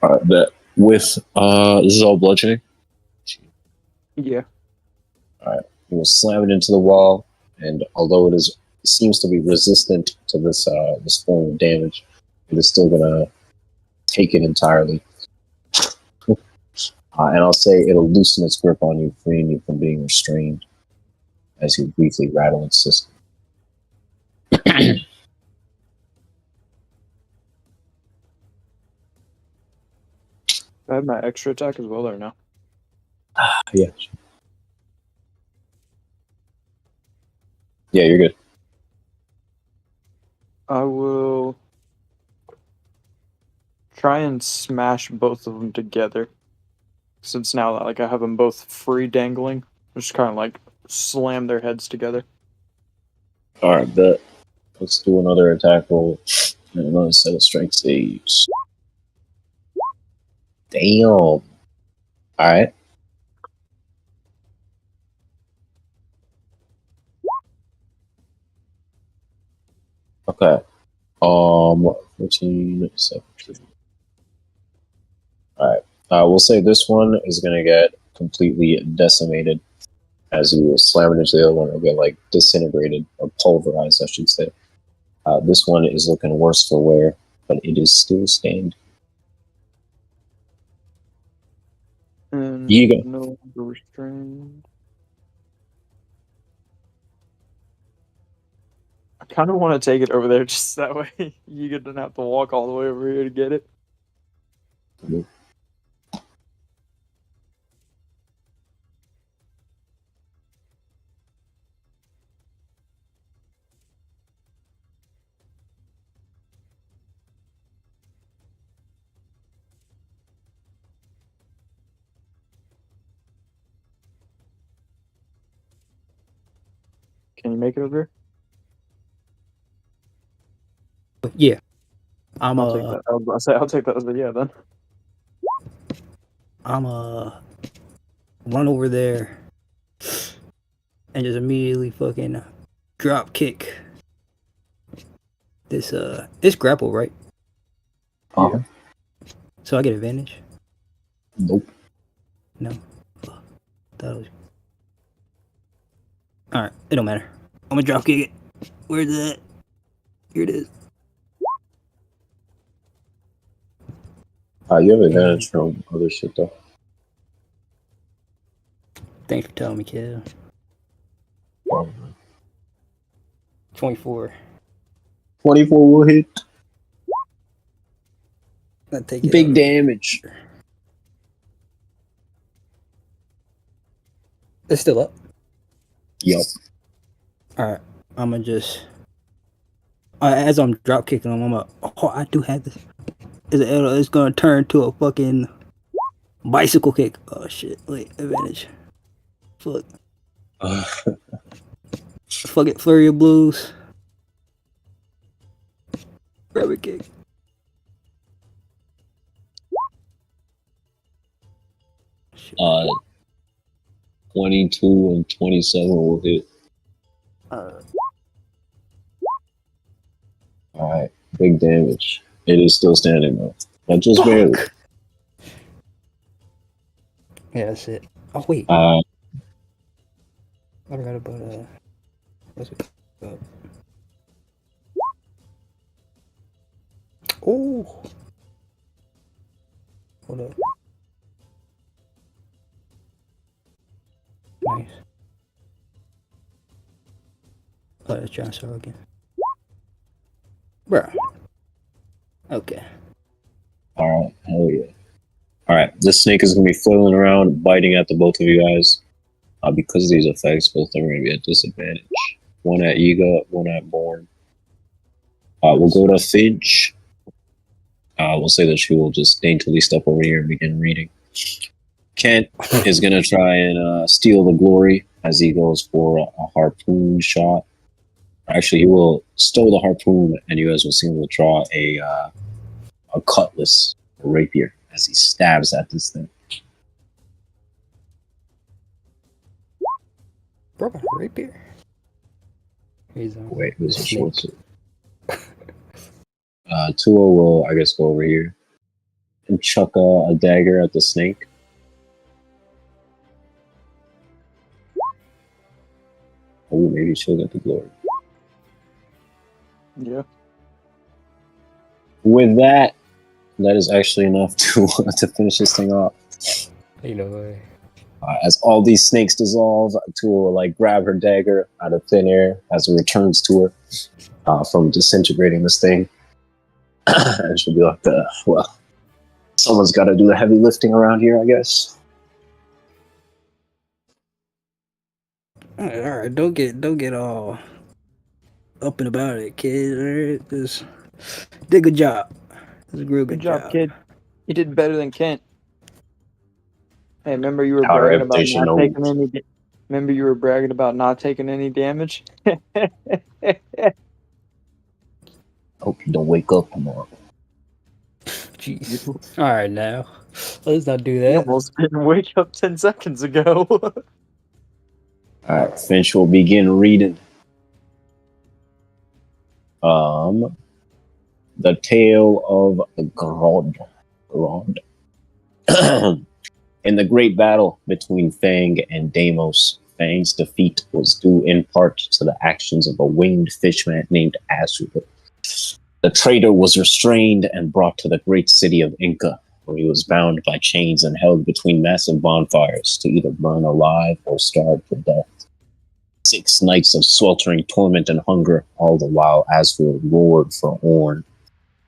All right, bet. With this is all bludgeoning.
Yeah.
You will slam it into the wall, and although it seems to be resistant to this this form of damage, it is still gonna take it entirely. And I'll say it'll loosen its grip on you, freeing you from being restrained as you briefly rattle its system.
I have my extra attack as well there now.
Yeah. Yeah, you're good.
I will try and smash both of them together. Since now, like, I have them both free dangling, just kind of like slam their heads together.
All right, bet. Let's do another attack roll and another set of strength saves. Damn. All right. Okay. 14, 17. All right. We'll say this one is going to get completely decimated as you slam it into the other one. It'll get like disintegrated or pulverized, I should say. This one is looking worse for wear, but it is still standing.
And
Yiga.
no longer restrained. I kind of want to take it over there just that way Yiga doesn't have to walk all the way over here to get it.
Mhm.
Can you make it over here?
Yeah. I'm
I'll take that. I'll take that as a yeah then.
I'm run over there and just immediately fucking drop kick this it's grapple, right?
Uh-huh.
So I get advantage?
Nope.
No. That was alright, it don't matter. I'm gonna drop kick it. Where's that? Here it is.
You have advantage from other shit though.
Thanks for telling me, kid. 24.
24 will hit.
That take it
Big
out.
damage.
It's still up.
Yup.
Alright, I'm gonna just as I'm drop kicking him, I'm like, oh, I do have this. It's gonna turn to a fucking bicycle kick. Oh shit! Wait, advantage. Fuck. Fuck it, flurry of blues. Rabbit kick. Shit.
22 and 27 will hit. Alright, big damage. It is still standing though. But just barely.
Yeah, that's it. Oh wait.
Uh,
I forgot about what's it called? Oh. Hold up. Nice. Oh, let's try and start again. Bruh. Okay.
Alright, hell yeah. Alright, this snake is going to be flailing around, biting at the both of you guys. Because of these effects, both of them are going to be at disadvantage. One at Yiga, one at Borne. We'll go to Finch. We'll say that she will just daintily step over here and begin reading. Kent is going to try and steal the glory as he goes for a harpoon shot. Actually, he will stow the harpoon, and you guys will see him will draw a cutlass, a rapier, as he stabs at this thing.
Bro, a rapier? He's
Wait, this is a short sword. 2-0 will, I guess, go over here and chuck a dagger at the snake. Oh, maybe she'll get the glory.
Yeah.
With that, that is actually enough to finish this thing off.
You know,
As all these snakes dissolve, Tua will like grab her dagger out of thin air as it returns to her from disintegrating this thing. And she'll be like, well, someone's got to do the heavy lifting around here, I guess.
all right, don't get all up and about it, kid. All right, just did a good job. It was a real
Good job, kid. You did better than Kent. Hey, remember you were
Our
bragging about
reputation
not
knows.
taking any. Remember you were bragging about not taking any damage.
Hope you don't wake up tomorrow.
Jeez. All right, now let's not do
You
that.
almost didn't wake up 10 seconds ago.
Alright, Finch will begin reading. The Tale of Grod. In the great battle between Fang and Deimos, Fang's defeat was due in part to the actions of a winged fishman named Azrael. The traitor was restrained and brought to the great city of Inca, where he was bound by chains and held between massive bonfires to either burn alive or starve to death. 6 nights of sweltering torment and hunger, all the while Azrael roared for Orn.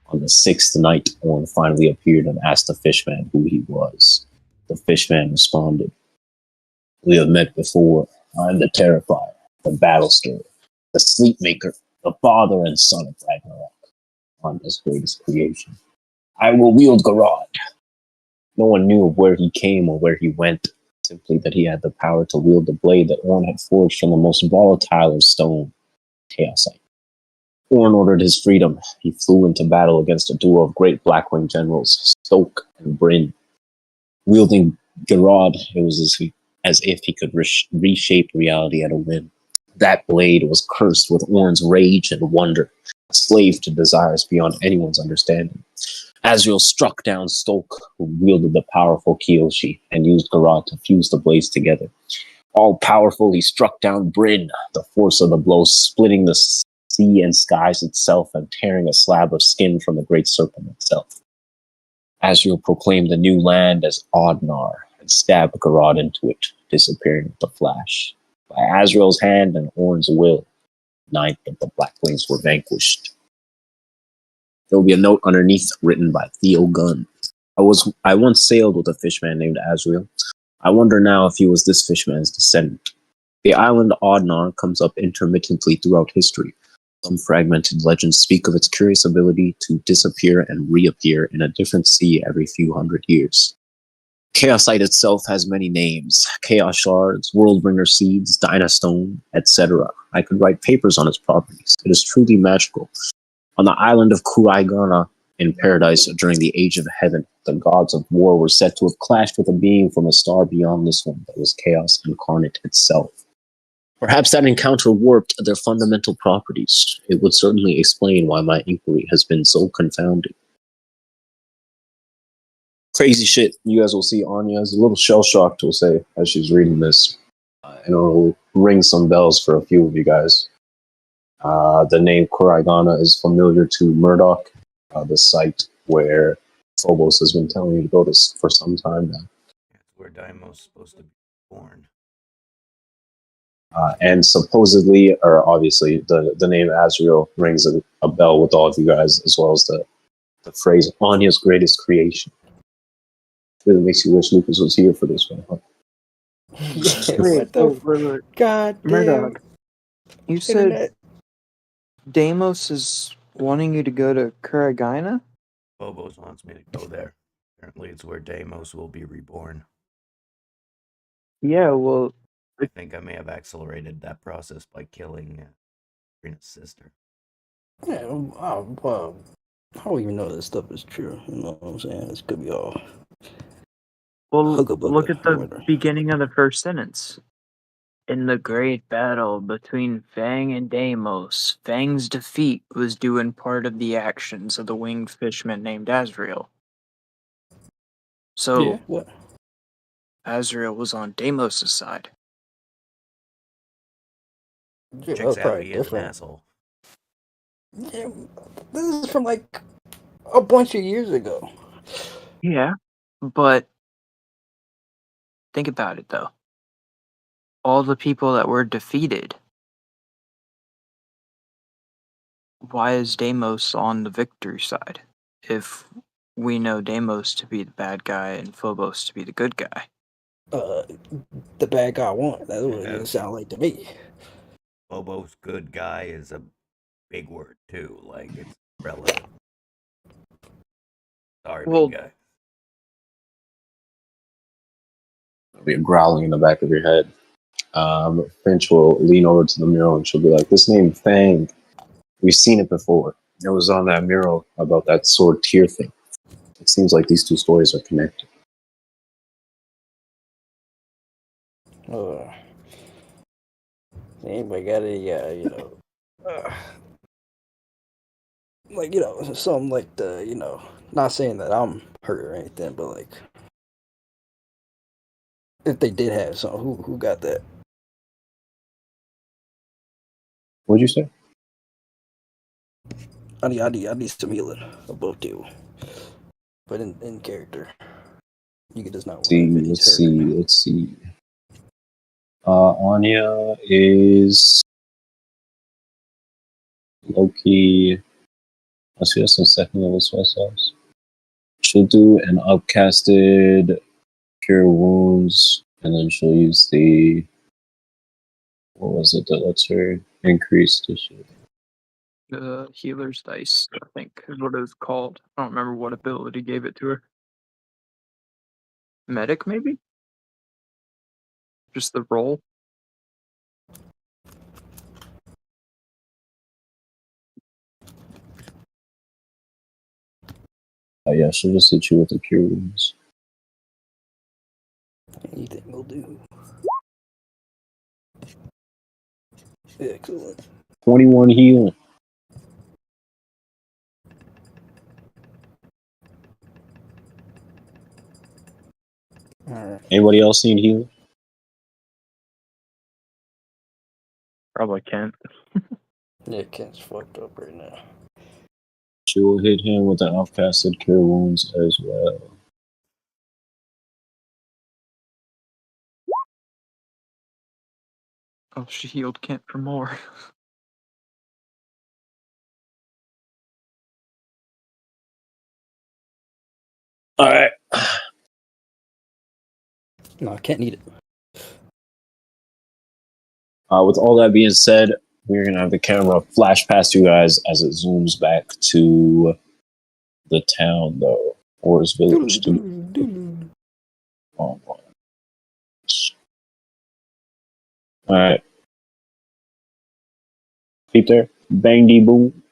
On the 6th night, Orn finally appeared and asked the fishman who he was. The fishman responded, "We have met before. I am the Terrifier, the Battle Stirrer, the Sleepmaker, the father and son of Ragnarok. On his greatest creation. I will wield Garrod." No one knew of where he came or where he went, simply that he had the power to wield the blade that Orn had forged from the most volatile of stone, Chaosite. Orn ordered his freedom. He flew into battle against a duo of great Blackwing generals, Stoke and Bryn. Wielding Garrod, it was as if he could reshape reality at a whim. That blade was cursed with Orn's rage and wonder, a slave to desires beyond anyone's understanding. Azrael struck down Stoke, who wielded the powerful Kiyoshi, and used Garrod to fuse the blades together. All powerful, he struck down Bryn, the force of the blow splitting the sea and skies itself and tearing a slab of skin from the great serpent itself. Azrael proclaimed the new land as Odnar and stabbed Garrod into it, disappearing with a flash. By Azrael's hand and Orn's will, 9th of the Blackwings were vanquished. There will be a note underneath written by Theo Gunn. I once sailed with a fishman named Azrael. I wonder now if he was this fishman's descendant. The island Odnar comes up intermittently throughout history. Some fragmented legends speak of its curious ability to disappear and reappear in a different sea every few hundred years. Chaosite itself has many names: Chaos Shards, Worldbringer Seeds, Dynastone, etc. I could write papers on its properties. It is truly magical. On the island of Kuraigana in paradise during the Age of Heaven, the gods of war were said to have clashed with a being from a star beyond this one that was Chaos incarnate itself. Perhaps that encounter warped their fundamental properties. It would certainly explain why my inquiry has been so confounding. Crazy shit. You guys will see Onya is a little shell-shocked, we'll say, as she's reading this. And it'll ring some bells for a few of you guys. The name Kuraigana is familiar to Murdoch, the site where Phobos has been telling you to go to for some time now.
That's where Daimo's supposed to be born.
And supposedly, or obviously, the name Azrael rings a bell with all of you guys, as well as the phrase Anya's greatest creation. Really makes you wish Lucas was here for this one, huh?
What the God damn.
Murdoch, you said
Internet.
Deimos is wanting you to go to Kuragina?
Phobos wants me to go there. Apparently it's where Deimos will be reborn.
Yeah, well,
I think I may have accelerated that process by killing Rina's sister.
Yeah, well, I don't even know this stuff is true. You know what I'm saying? This could be all.
look at the
Whatever.
beginning of the first sentence. In the great battle between Fang and Deimos, Fang's defeat was due in part of the actions of the winged fishman named Azrael. So,
Yeah, what?
Azrael was on Deimos' side.
Yeah, that was
Checks out,
probably
he is an
different.
asshole.
Yeah, this is from like a bunch of years ago.
Yeah, but think about it though. All the people that were defeated, why is Deimos on the victory side? If we know Deimos to be the bad guy and Phobos to be the good guy.
The bad guy won. That's what it sound like to me.
Phobos good guy is a big word too. Like, it's relative. Sorry,
Well,
big guy.
There'll be a growling in the back of your head. Finch will lean over to the mural and she'll be like, "This name Fang, we've seen it before. It was on that mural about that sword tier thing. It seems like these two stories are connected."
Anybody got any, like, something like the, not saying that I'm hurt or anything, but like, if they did have something, who got that?
What'd you say?
I need some healing above two, but in character, you could just not worry if he's
Let's see. Anya is low-key. Let's see, that's some second level spell slots. She'll do an upcasted cure wounds, and then she'll use the, what was it that lets her increase the shit?
the healer's dice, I think, is what it was called. I don't remember what ability gave it to her. Medic, maybe? Just the roll?
Yeah, she'll just hit you with the cure wounds.
Anything will do. Excellent.
21 healing.
Alright.
Anybody else need healing?
Probably can't.
Yeah, Kent's fucked up right now.
She will hit him with the outcasted cure wounds as well.
Oh, she healed Kent for more.
Alright.
No, I can't need it.
With all that being said, we're gonna have the camera flash past you guys as it zooms back to the town, though, or his village. All right, keep there. Bang dee boom.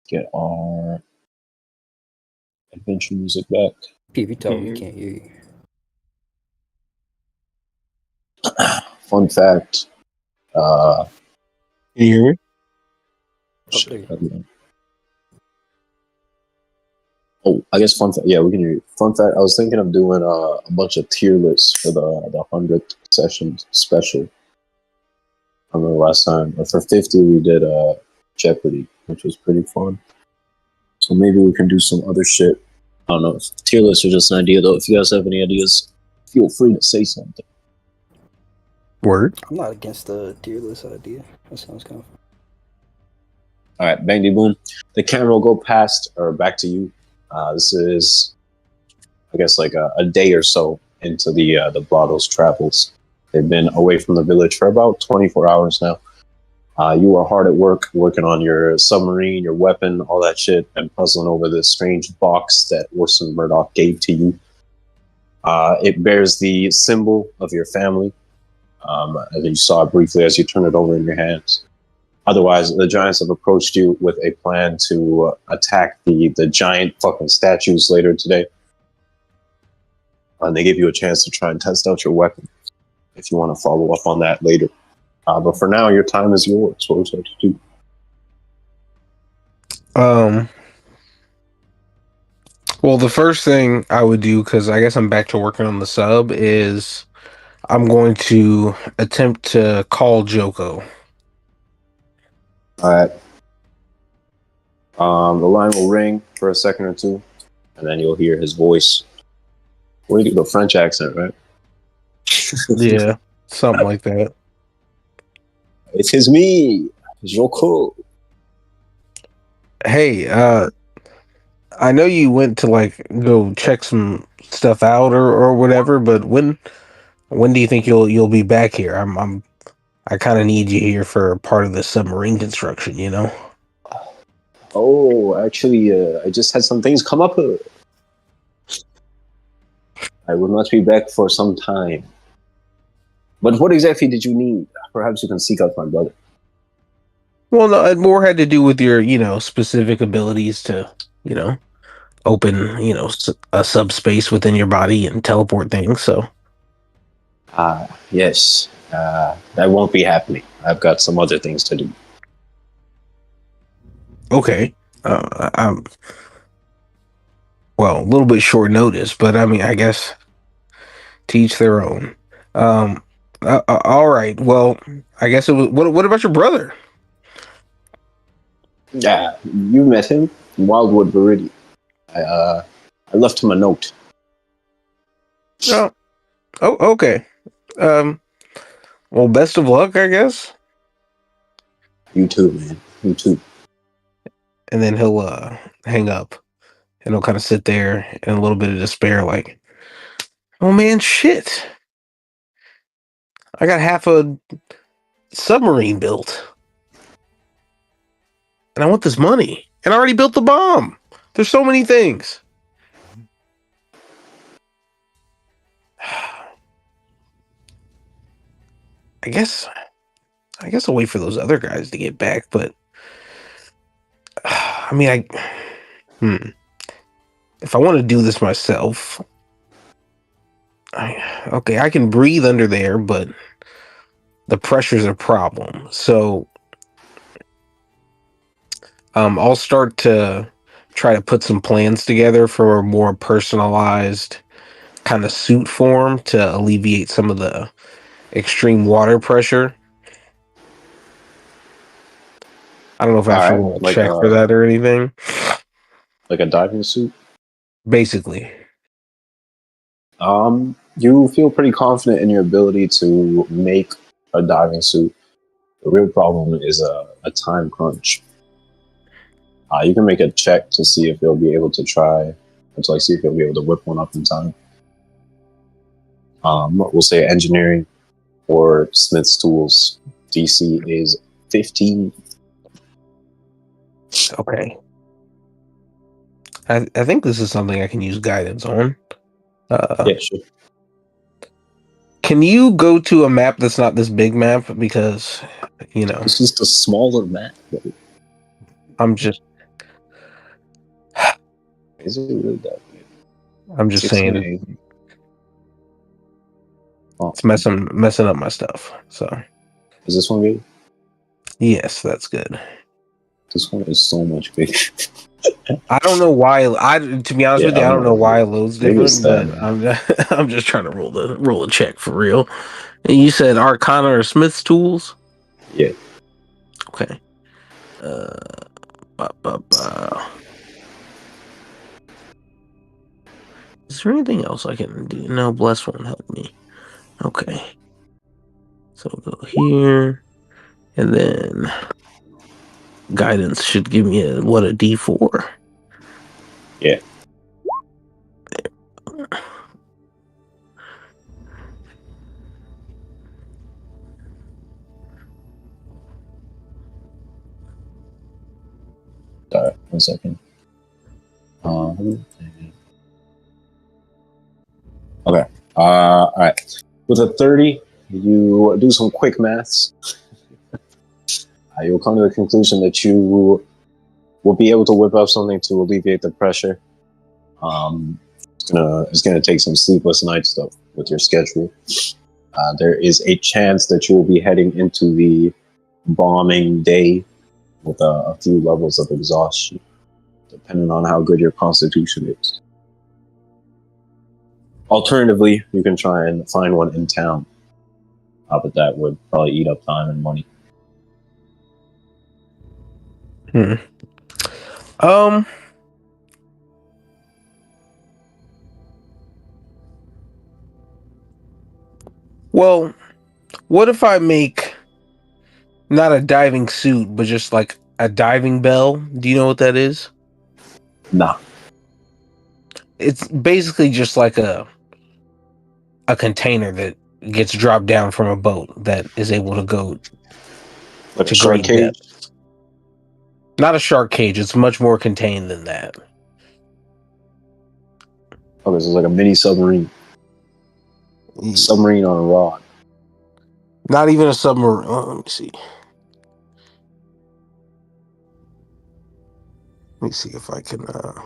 Get our adventure music back.
If you talk, we can't hear you.
Fun fact.
Can you hear me?
Shit, I guess fun fact. Yeah, we can hear you. Fun fact. I was thinking of doing a bunch of tier lists for the 100th session special. I remember last time. But for 50, we did Jeopardy, which was pretty fun. So maybe we can do some other shit. I don't know. Tier lists are just an idea, though. If you guys have any ideas, feel free to say something.
Word.
I'm not against the tier list idea. That sounds kind of fun.
All right, bang, boom. The camera will go past or back to you. This is, I guess, like a day or so into the Blotto's travels. They've been away from the village for about 24 hours now. You are hard at work, working on your submarine, your weapon, all that shit, and puzzling over this strange box that Orson Murdoch gave to you. It bears the symbol of your family. And then you saw it briefly as you turn it over in your hands. Otherwise, the giants have approached you with a plan to attack the giant fucking statues later today. And they give you a chance to try and test out your weapon if you want to follow up on that later. But for now, your time is yours. What would you like to do?
Well, the first thing I would do, because I guess I'm back to working on the sub, is I'm going to attempt to call Joko.
All right. The line will ring for a second or two, and then you'll hear his voice. What do you do? The French accent, right?
Yeah, something like that.
It is me, Joko.
Hey, I know you went to like go check some stuff out or whatever, but when do you think you'll be back here? I kind of need you here for part of the submarine construction, you know?
Oh, actually, I just had some things come up. I will not be back for some time. But what exactly did you need? Perhaps you can seek out my brother.
Well, no, it more had to do with your, specific abilities to, open, a subspace within your body and teleport things, so.
Yes. That won't be happening. I've got some other things to do.
Okay. I'm well, a little bit short notice, but I mean, I guess to each their own. All right. Well, I guess it was. What about your brother?
Yeah, you met him in Wildwood, Viridian. I left him a note.
Oh, okay. Well, best of luck, I guess.
You too, man. You too.
And then he'll hang up, and he'll kind of sit there in a little bit of despair, like, "Oh man, shit! I got half a submarine built, and I want this money, and I already built the bomb. There's so many things." I guess I'll wait for those other guys to get back, but I mean, if I want to do this myself, I can breathe under there, but the pressure's a problem. So, I'll start to try to put some plans together for a more personalized kind of suit form to alleviate some of the extreme water pressure. I don't know if I have to roll a check for that or anything.
Like a diving suit?
Basically.
You feel pretty confident in your ability to make a diving suit. The real problem is a time crunch. You can make a check to see if you'll be able to see if you'll be able to whip one up in time. We'll say engineering or Smith's tools. DC is 15.
Okay. I think this is something I can use guidance on.
Yeah, sure.
Can you go to a map that's not this big map? Because,
This is the smaller map.
I'm just
Is it really that big?
I'm just saying
16.
it's messing up my stuff. So
Is this one big?
yes, that's good.
This one is so much bigger.
I don't know why. To be honest with you, I don't know why it loads
Maybe
different,
it's
but
that.
I'm just trying to roll a check for real. And you said Arcana or Smith's tools?
Yeah.
Okay. Is there anything else I can do? No, Bless won't help me. Okay. So we'll go here, and then guidance should give me a D4.
Yeah. Sorry, 1 second. Okay. All right. With a 30, you do some quick maths. You'll come to the conclusion that you will be able to whip up something to alleviate the pressure. It's gonna take some sleepless nights though with your schedule. There is a chance that you will be heading into the bombing day with a few levels of exhaustion, depending on how good your constitution is. Alternatively, you can try and find one in town, but that would probably eat up time and money.
Well, what if I make not a diving suit, but just like a diving bell? Do you know what that is?
Nah.
It's basically just like a container that gets dropped down from a boat that is able to go
Like
to
a shark
great
cage?
depths. Not a shark cage. It's much more contained than that.
Okay, so it's like a mini submarine. Submarine on a rod.
Not even a submarine. Let me see. Let me see if I can. Let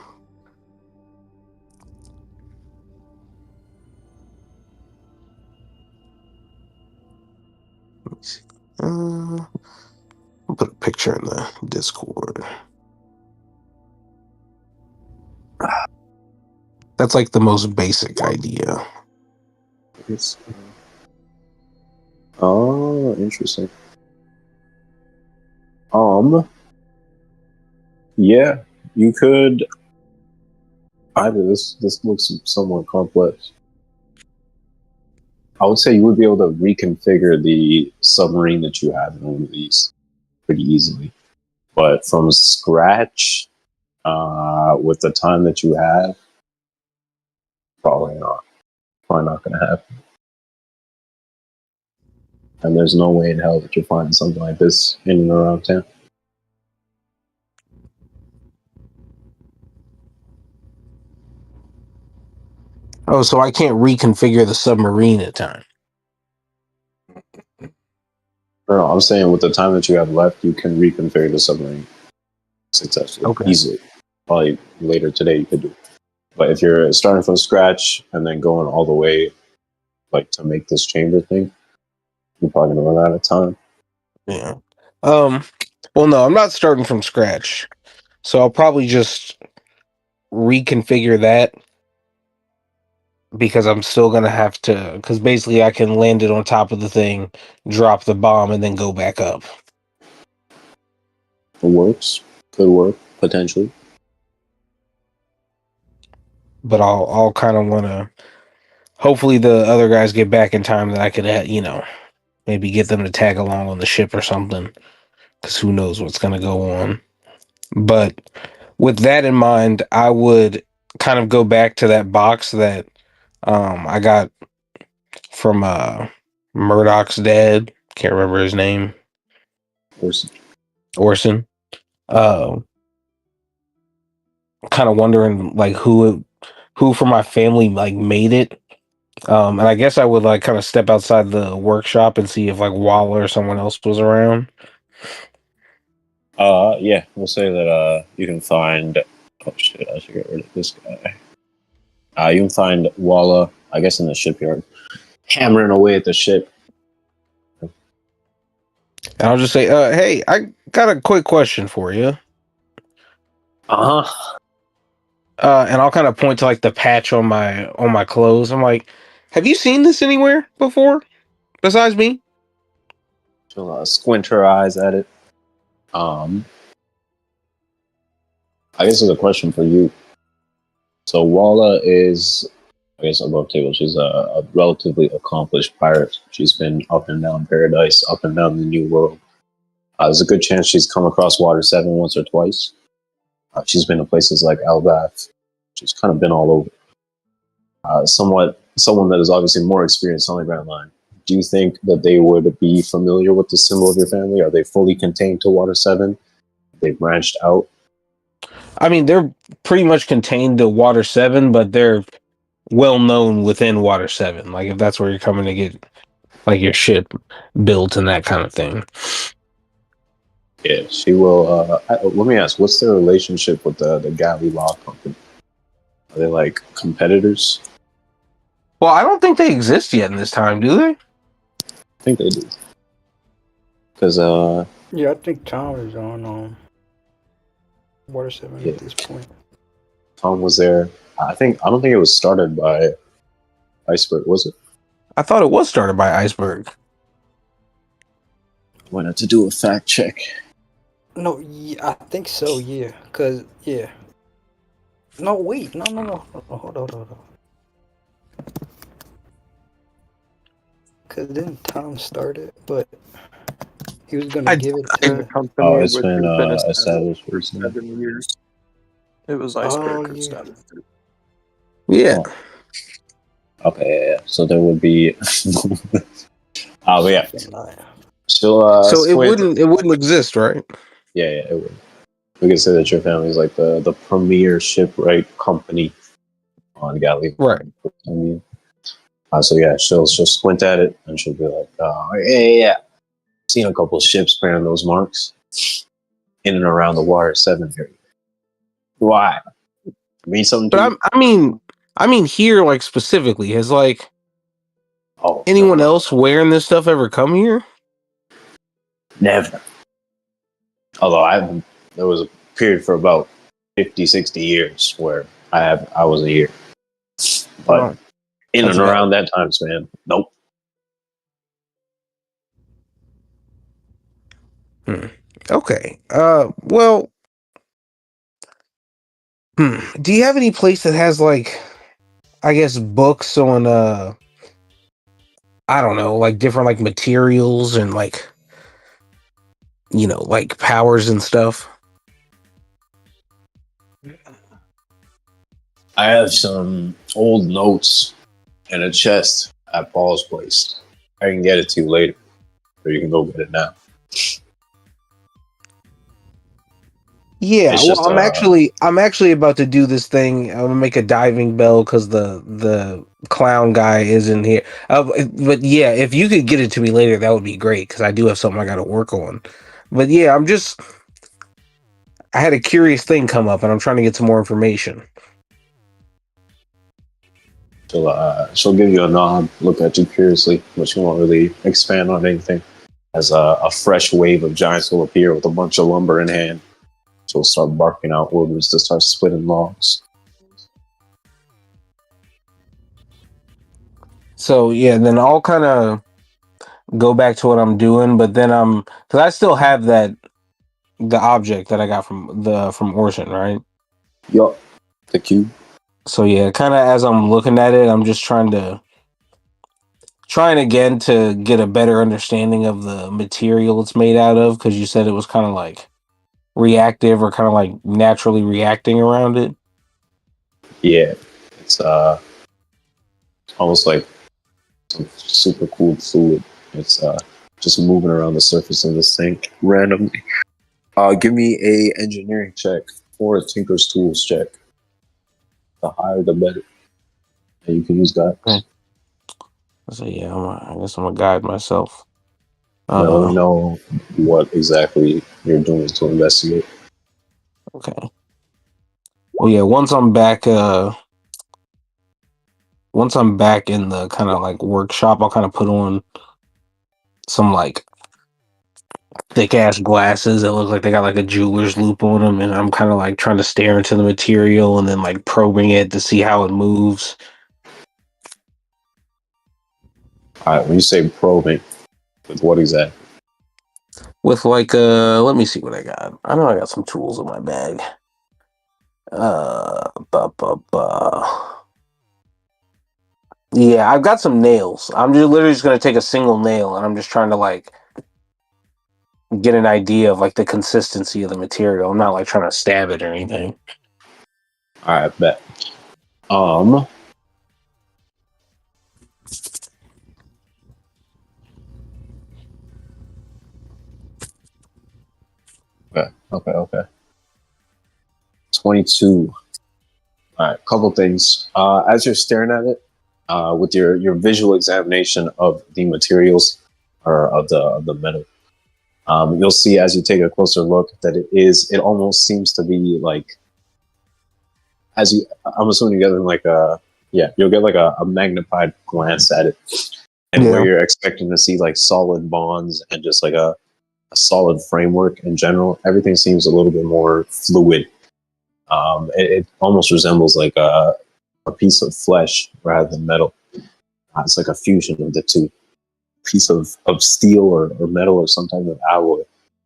me see. I'll put a picture in the Discord. That's like the most basic idea.
Oh, interesting. Yeah, you could. Either this looks somewhat complex. I would say you would be able to reconfigure the submarine that you have in one of these pretty easily, but from scratch, with the time that you have, probably not. Probably not going to happen. And there's no way in hell that you're finding something like this in and around town.
Oh, so I can't reconfigure the submarine at time.
No, I'm saying with the time that you have left, you can reconfigure the submarine successfully, easily. Probably later today you could do it. But if you're starting from scratch and then going all the way, like to make this chamber thing, you're probably gonna run out of time.
Yeah. Well, no, I'm not starting from scratch, so I'll probably just reconfigure that because I'm still gonna have to. Because basically, I can land it on top of the thing, drop the bomb, and then go back up.
It works. Could work potentially.
But I'll kind of want to. Hopefully, the other guys get back in time that I could, maybe get them to tag along on the ship or something. Because who knows what's gonna go on. But with that in mind, I would kind of go back to that box that I got. from Murdoch's dad. Can't remember his name. Orson. Kind of wondering like who from my family like made it. And I guess I would like kind of step outside the workshop and see if like Waller or someone else was around.
Yeah, we'll say that you can find. Oh shit! I should get rid of this guy. You can find Walla, I guess, in the shipyard, hammering away at the ship.
And I'll just say, hey, I got a quick question for you.
Uh-huh.
And I'll kind of point to like the patch on my clothes. I'm like, have you seen this anywhere before besides me?
She'll squint her eyes at it. I guess it's a question for you. So Walla is, I guess, above table. She's a relatively accomplished pirate. She's been up and down Paradise, up and down the New World. There's a good chance she's come across Water 7 once or twice. She's been to places like Elbath. She's kind of been all over. Someone that is obviously more experienced on the Grand Line. Do you think that they would be familiar with the symbol of your family? Are they fully contained to Water 7? They branched out?
I mean, they're pretty much contained to Water 7, but they're well known within Water 7. Like if that's where you're coming to get like your ship built and that kind of thing.
Yeah, she will. Let me ask, what's their relationship with the Galley Law Company? Are they like competitors?
Well, I don't think they exist yet in this time, do they?
I think they do. Because
yeah, I think Tom is on Water 7 at this point.
Tom was there. I don't think it was started by Iceberg, was it?
I thought it was started by Iceberg.
Why not to do a fact check?
No, yeah, I think so. Yeah, cause yeah. No, wait, no. Hold on. Cause then Tom started, but he was gonna give it
The
to.
company
It's
which
been
has
established
for
recently.
7 years. It was Iceberg who
yeah.
started it.
Yeah.
Okay, yeah. So there would be. But yeah. She'll.
So it wouldn't exist, right?
Yeah, it would. We could say that your family is like the premier shipwright company on Galley.
Right.
I mean, so yeah, she'll squint at it and she'll be like, yeah. Seen a couple of ships bearing those marks in and around the Water 7 area. Why? Mean something to
But I mean here like specifically has like anyone else wearing this stuff ever come here?
Never. Although there was a period for about 50, 60 years where I wasn't here. But in and around that time span, nope.
Okay. Well. Do you have any place that has like, I guess, books on I don't know, like different like materials and like, you know, like powers and stuff?
I have some old notes in a chest at Paul's place. I can get it to you later, or you can go get it now.
Yeah, well, I'm actually about to do this thing. I'm gonna make a diving bell because the clown guy isn't here. But yeah, if you could get it to me later, that would be great because I do have something I got to work on. But yeah, I had a curious thing come up, and I'm trying to get some more information.
She'll give you a nod, look at you curiously, but she won't really expand on anything. As a fresh wave of giants will appear with a bunch of lumber in hand. She'll start barking out orders to start splitting logs.
So yeah, then I'll kind of go back to what I'm doing, but then because I still have the object that I got from Orson, right?
Yup, the cube.
So yeah, kind of as I'm looking at it, I'm just trying again to get a better understanding of the material it's made out of, because you said it was kind of like reactive or kind of like naturally reacting around it.
Yeah, it's almost like some super cool fluid. It's just moving around the surface of this tank randomly. Give me a engineering check or a Tinker's Tools check. The higher, the better. And you can use that.
Okay. So yeah, I guess I'm gonna guide myself.
Let me know what exactly you're doing to investigate.
Okay. Well, yeah. Once I'm back in the kind of like workshop, I'll kind of put on some like thick ass glasses that look like they got like a jeweler's loop on them, and I'm kind of like trying to stare into the material and then like probing it to see how it moves.
All right, when you say probing, with what exactly?
With like let me see what I got. I know I got some tools in my bag. Yeah, I've got some nails. I'm just literally just gonna take a single nail and I'm just trying to like get an idea of like the consistency of the material. I'm not like trying to stab it or anything.
All right, bet. Okay. 22. All right, couple things. As you're staring at it, with your visual examination of the materials or of the metal, you'll see as you take a closer look that it almost seems to be like, I'm assuming you'll get like a magnified glance at it, and where you're expecting to see like solid bonds and just like a solid framework in general, everything seems a little bit more fluid. It almost resembles like a piece of flesh rather than metal. It's like a fusion of the two. Piece of steel or metal or some type of alloy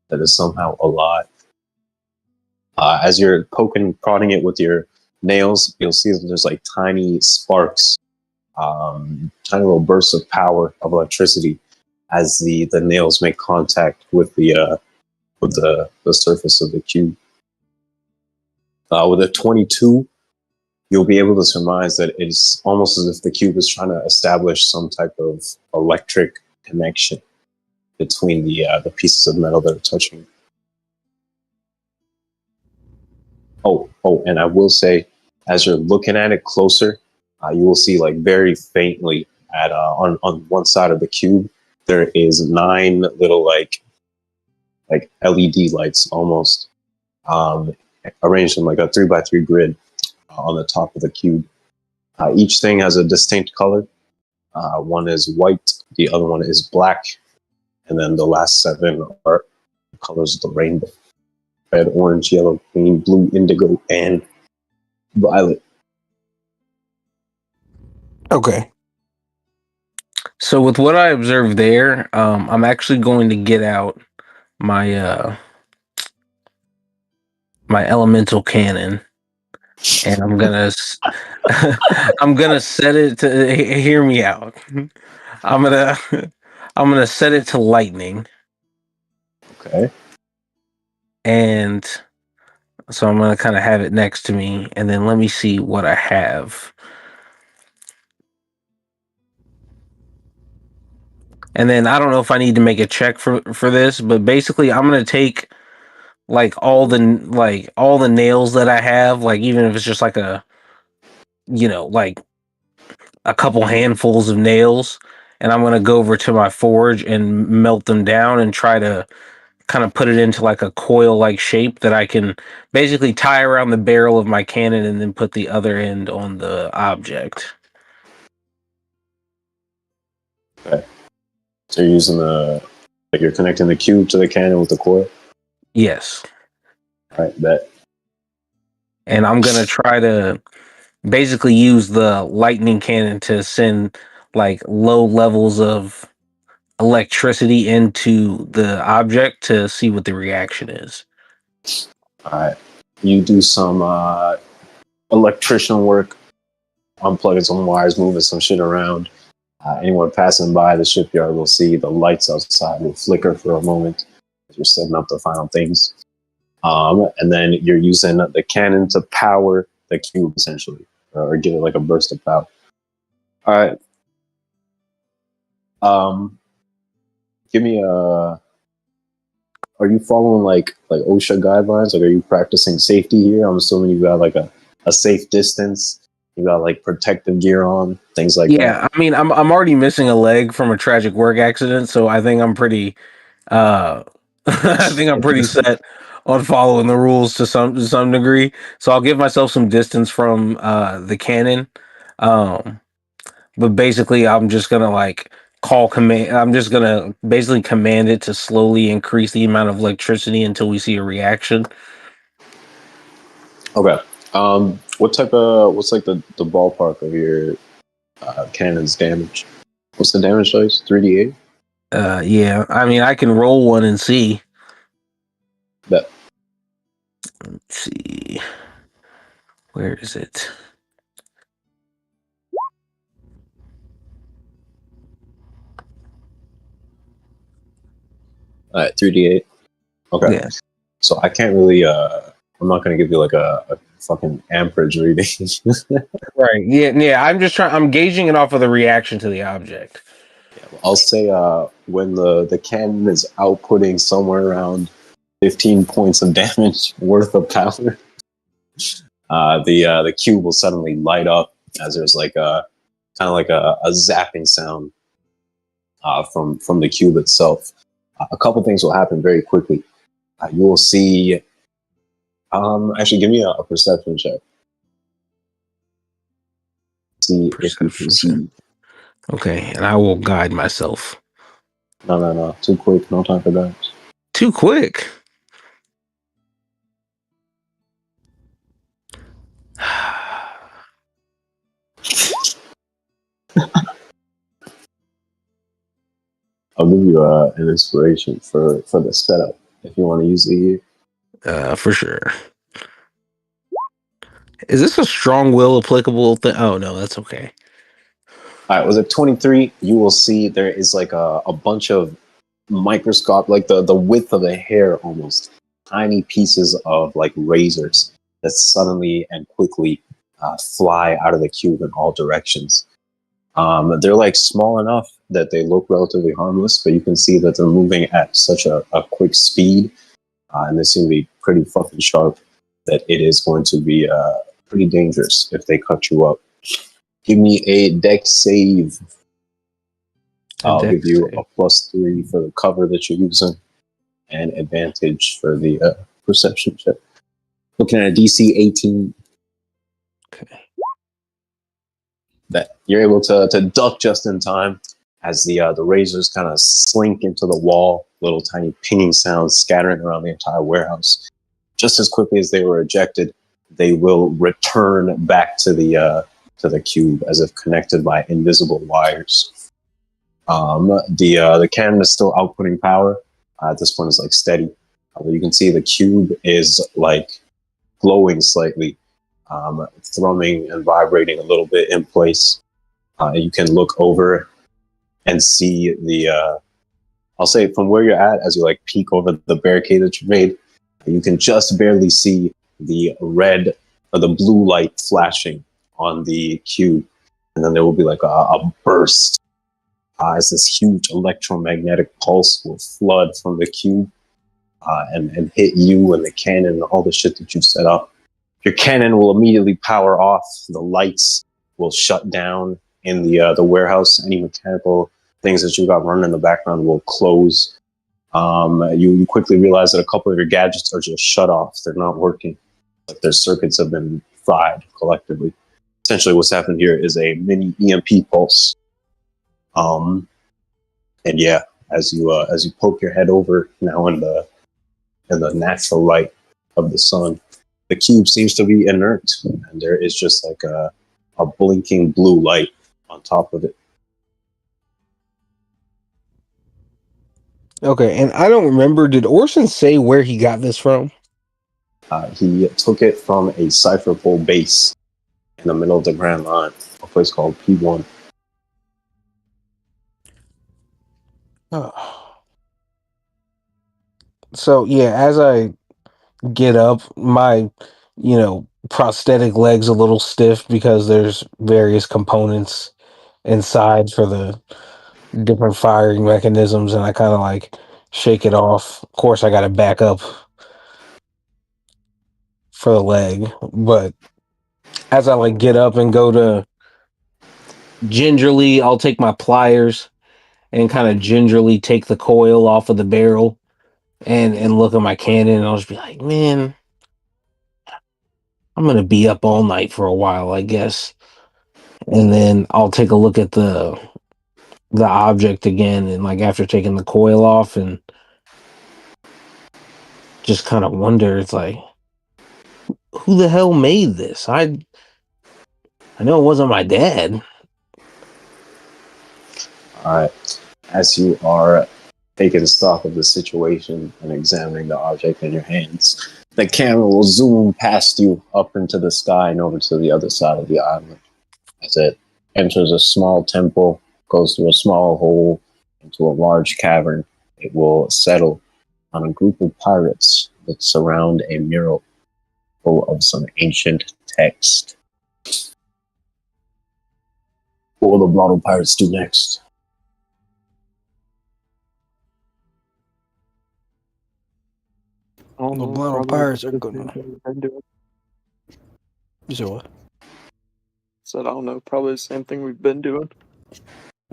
that is somehow alive. As you're prodding it with your nails, you'll see that there's like tiny sparks, tiny little bursts of power of electricity as the nails make contact with the surface of the cube. With a 22, you'll be able to surmise that it's almost as if the cube is trying to establish some type of electric connection between the pieces of metal that are touching. Oh, and I will say, as you're looking at it closer, you will see like very faintly on one side of the cube, there is 9 little like LED lights almost, arranged in like a 3x3 grid on the top of the cube. Each thing has a distinct color. One is white, the other one is black, and then the last 7 are the colors of the rainbow: red, orange, yellow, green, blue, indigo, and violet.
Okay. So with what I observed there, I'm actually going to get out my my elemental cannon, and I'm gonna I'm gonna set it to hear me out. I'm gonna set it to lightning.
Okay.
And so I'm gonna kind of have it next to me, and then let me see what I have. And then I don't know if I need to make a check for this, but basically I'm gonna take like all the nails that I have, like even if it's just like like a couple handfuls of nails, and I'm gonna go over to my forge and melt them down and try to kind of put it into like a coil like shape that I can basically tie around the barrel of my cannon and then put the other end on the object.
Okay. So you're using you're connecting the cube to the cannon with the coil?
Yes.
All right, bet.
And I'm going to try to basically use the lightning cannon to send like low levels of electricity into the object to see what the reaction is.
All right. You do some electrician work, unplugging some wires, moving some shit around. Anyone passing by the shipyard will see the lights outside will flicker for a moment as you're setting up the final things. And then you're using the cannon to power the cube, essentially, or give it like a burst of power. All right. Give me a. Are you following like OSHA guidelines? Like, are you practicing safety here? I'm assuming you got like a safe distance. You got like protective gear on, things like that.
Yeah, I mean, I'm already missing a leg from a tragic work accident, so I think I'm pretty. I think I'm pretty set on following the rules to some degree. So I'll give myself some distance from the cannon. But basically, I'm just gonna like call command. I'm just gonna basically command it to slowly increase the amount of electricity until we see a reaction.
Okay. What's like the ballpark of your cannon's damage? What's the damage dice? 3d8?
Yeah. I mean, I can roll one and see.
That.
Let's see. Where is it?
All right, 3d8. Okay.
Yeah.
So I can't really. I'm not gonna give you like a fucking amperage reading.
Right. Yeah. I'm gauging it off of the reaction to the object.
I'll say when the cannon is outputting somewhere around 15 points of damage worth of power, the cube will suddenly light up as there's like a kind of like a zapping sound from the cube itself. A couple things will happen very quickly. You will see. Actually, give me a perception check. See if you can see.
Okay, and I will guide myself.
No. Too quick. No time for that.
Too quick.
I'll give you an inspiration for the setup if you want to use it here.
For sure. Is this a strong will applicable thing? Oh no, that's okay.
All right, was it 23? You will see there is like a bunch of microscope, like the width of a hair almost, tiny pieces of like razors that suddenly and quickly fly out of the cube in all directions. They're like small enough that they look relatively harmless, but you can see that they're moving at such a quick speed, and they seem to be pretty fucking sharp, that it is going to be pretty dangerous if they cut you up. Give me a dex save. I'll give you a +3 for the cover that you're using, and advantage for the perception check. Looking at a DC 18.
Okay.
That you're able to duck just in time as the razors kind of slink into the wall, little tiny pinging sounds scattering around the entire warehouse. Just as quickly as they were ejected, they will return back to the cube as if connected by invisible wires. The cannon is still outputting power. At this point, it's like steady. But you can see the cube is like glowing slightly, thrumming and vibrating a little bit in place. You can look over and see the. I'll say from where you're at, as you like peek over the barricade that you made, you can just barely see the red or the blue light flashing on the cube, and then there will be like a burst as this huge electromagnetic pulse will flood from the cube and hit you and the cannon and all the shit that you've set up. Your cannon will immediately power off. The lights will shut down in the warehouse. Any mechanical things that you got running in the background will close. You quickly realize that a couple of your gadgets are just shut off. They're not working. Like their circuits have been fried collectively. Essentially, what's happened here is a mini EMP pulse. And yeah, as you poke your head over now in the natural light of the sun, the cube seems to be inert, and there is just like a blinking blue light on top of it.
Okay, and I don't remember. Did Orson say where he got this from?
He took it from a Cypherpole base in the middle of the Grand Line, a place called P1.
Oh. So yeah, as I get up, my prosthetic leg's a little stiff because there's various components inside for the different firing mechanisms, and I kind of like shake it off. Of course, I got to back up for the leg, but as I like get up and go to gingerly, I'll take my pliers and kind of gingerly take the coil off of the barrel and look at my cannon, and I'll just be like, man, I'm gonna be up all night for a while, I guess. And then I'll take a look at the object again, and like after taking the coil off, and just kind of wonder, it's like, who the hell made this? I know it wasn't my dad.
All right. As you are taking stock of the situation and examining the object in your hands, the camera will zoom past you up into the sky and over to the other side of the island. As it enters a small temple, goes through a small hole into a large cavern, it will settle on a group of pirates that surround a mural full of some ancient text. What will the Blotto Pirates do next?
Oh,
The
no,
Blotto
probably
Pirates are
the
gonna.
same thing we've been doing.
You said what?
Said, I don't know, probably the same thing we've been doing.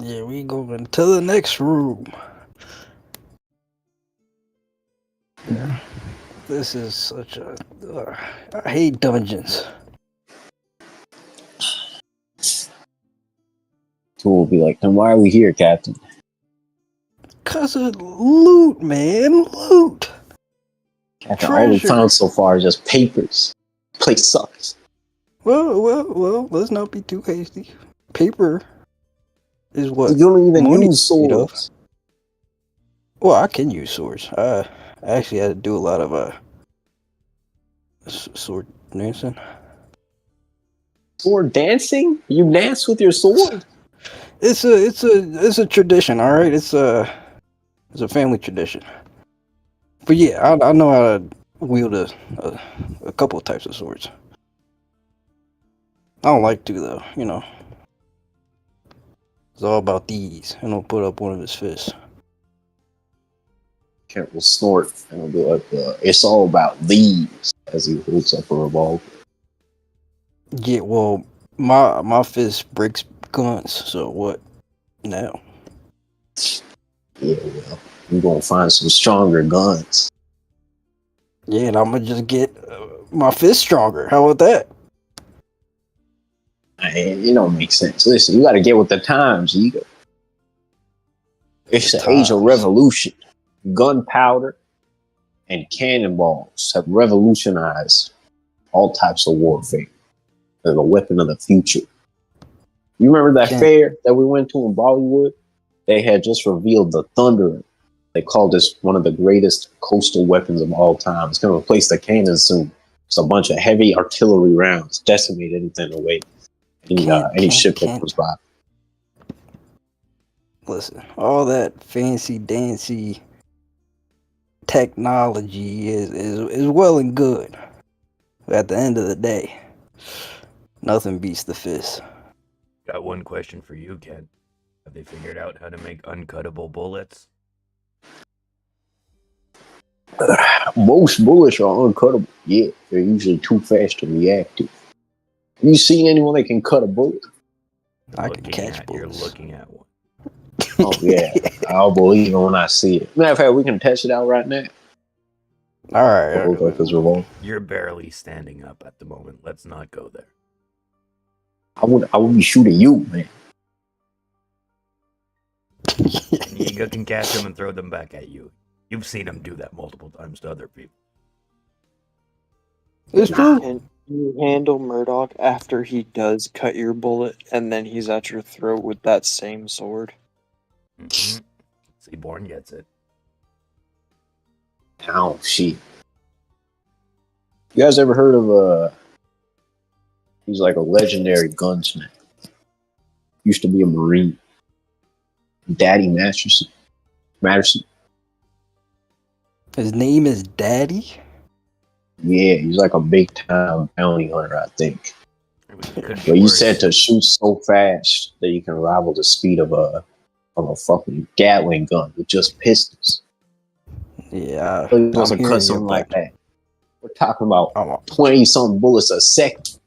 Yeah, we going to the next room. Yeah. This is such a. I hate dungeons.
Two will be like, then why are we here, Captain?
Cause of loot, man. Loot.
Captain, all we
Treasure.
found so far is just papers. Place sucks.
Well, let's not be too hasty. Paper is what
You don't even
money
use
is made of.
swords.
Well, I can use swords. I actually had to do a lot of sword dancing.
Sword dancing? You dance with your sword?
It's a tradition, all right. It's a family tradition. But yeah, I know how to wield a couple of types of swords. I don't like to though, you know. It's all about these. And he'll put up one of his fists.
Kent will snort and he'll be like, it's all about these, as he holds up a revolver.
Yeah, well, my fist breaks guns. So what now?
Yeah, well, we're gonna find some stronger guns.
Yeah, and I'm gonna just get my fist stronger. How about that?
It don't make sense. Listen, you gotta get with the times, Yiga. It's the age of revolution. Gunpowder and cannonballs have revolutionized all types of warfare. They're the weapon of the future. You remember that fair that we went to in Bollywood? They had just revealed the Thunderer. They called this one of the greatest coastal weapons of all time. It's going to replace the cannon soon. It's a bunch of heavy artillery rounds, decimate anything away. Any ship that comes by.
Listen, all that fancy dancy technology is well and good. But at the end of the day, nothing beats the fist.
Got one question for you, Ken. Have they figured out how to make uncuttable bullets?
Most bullets are uncuttable. Yeah, they're usually too fast to react to. Have you seen anyone that can cut a bullet?
I can catch bullets.
You're looking at one.
Oh, yeah. I'll believe it when I see it. Matter of fact, we can test it out right now.
All right.
You're barely standing up at the moment. Let's not go there.
I would be shooting you, man.
Yiga can catch them and throw them back at you. You've seen him do that multiple times to other people.
It's true.
Can you handle Murdoch after he does cut your bullet and then he's at your throat with that same sword?
Mm-hmm. See, Borne gets it.
Oh, shit. You guys ever heard of he's like a legendary gunsmith. Used to be a Marine. Daddy Masterson.
His name is Daddy?
Yeah, he's like a big time bounty hunter, I think.
But
he's said to shoot so fast that you can rival the speed of of a fucking Gatling gun with just pistols.
Yeah,
So you supposed
I'm
to cut
hearing you,
something like
but
that. We're talking about
I'm,
20-something bullets a second.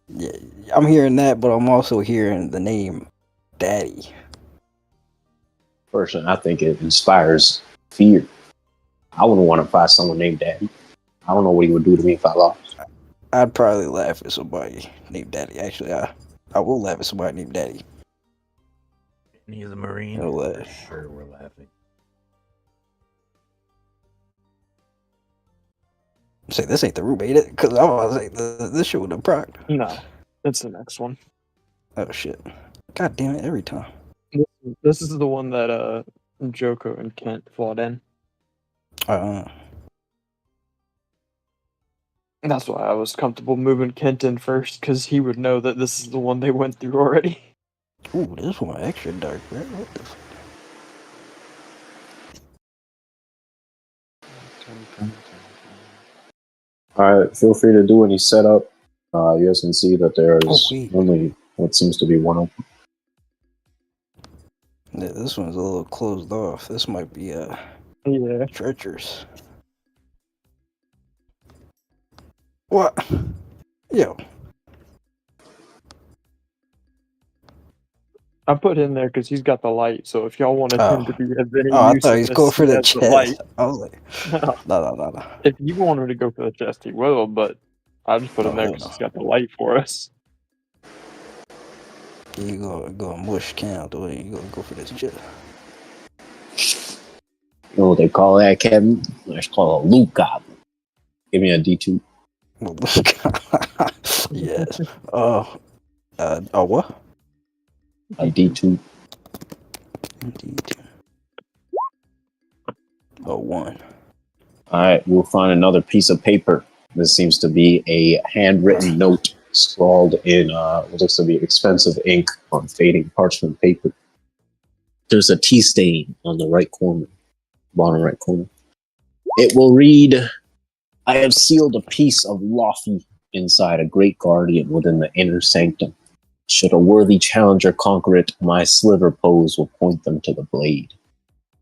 yeah, I'm hearing that, but I'm also hearing the name Daddy.
Personally, I think it inspires fear. I wouldn't want to fight someone named Daddy. I don't know what he would do to me if I lost.
I'd probably laugh at somebody named Daddy. Actually, I will laugh at somebody named Daddy.
And he's a Marine.
I'll
For
laugh.
sure, we're laughing.
Say this ain't the room, ain't it? Because I was say this shit would have procced.
No, that's the next one.
Oh shit! God damn it! Every time.
This is the one that Joko and Kent fought in. That's why I was comfortable moving Kent in first, because he would know that this is the one they went through already.
Ooh, this one extra dark, bro. What the fuck?
Alright, feel free to do any setup. You guys can see that there's
wait.
only what seems to be one open.
Yeah, this one's a little closed off. This might be
Yeah.
treacherous. What? Yo.
I put him there because he's got the light, so if y'all wanted him to be of any
I
use
thought
in
he was
this,
going for the
has
chest.
light.
I was like, no.
If you want him to go for the chest, he will, but I just put him there
hell
because
no.
he's got the light for us.
You go mush count the way you gonna go for this chest.
You know what they call that, Kevin? It's called a loot goblin. Give me a D2.
Yes. What?
A D2.
D2. Oh, 1.
Alright, we'll find another piece of paper. This seems to be a handwritten note scrawled in what looks to be expensive ink on fading parchment paper. There's a tea stain on the right corner, bottom right corner. It will read, I have sealed a piece of Lofty inside a great guardian within the inner sanctum. Should a worthy challenger conquer it, my sliver pose will point them to the blade.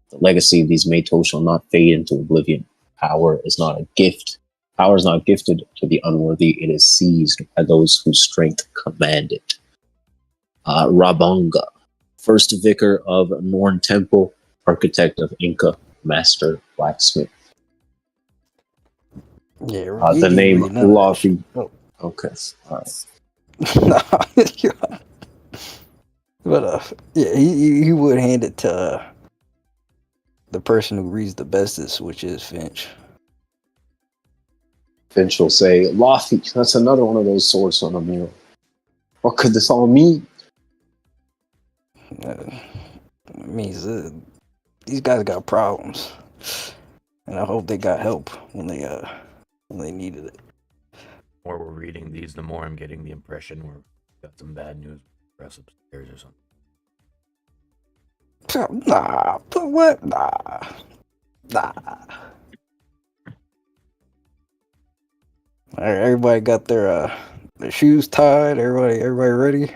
The legacy of these Matos shall not fade into oblivion. Power is not a gift. Power is not gifted to the unworthy. It is seized by those whose strength command it. Rabanga, first vicar of Norn Temple, architect of Inca, master blacksmith.
Yeah,
The name Lofty.
Oh.
Okay, all right.
But yeah, he would hand it to the person who reads the bestest, which is Finch.
Finch will say, Lofty, that's another one of those swords on the mirror. What could this all mean?
It means these guys got problems, and I hope they got help when they needed it.
The more we're reading these, the more I'm getting the impression we've got some bad news for us upstairs or something.
Nah, but what? Nah. All right, everybody got their shoes tied. Everybody ready?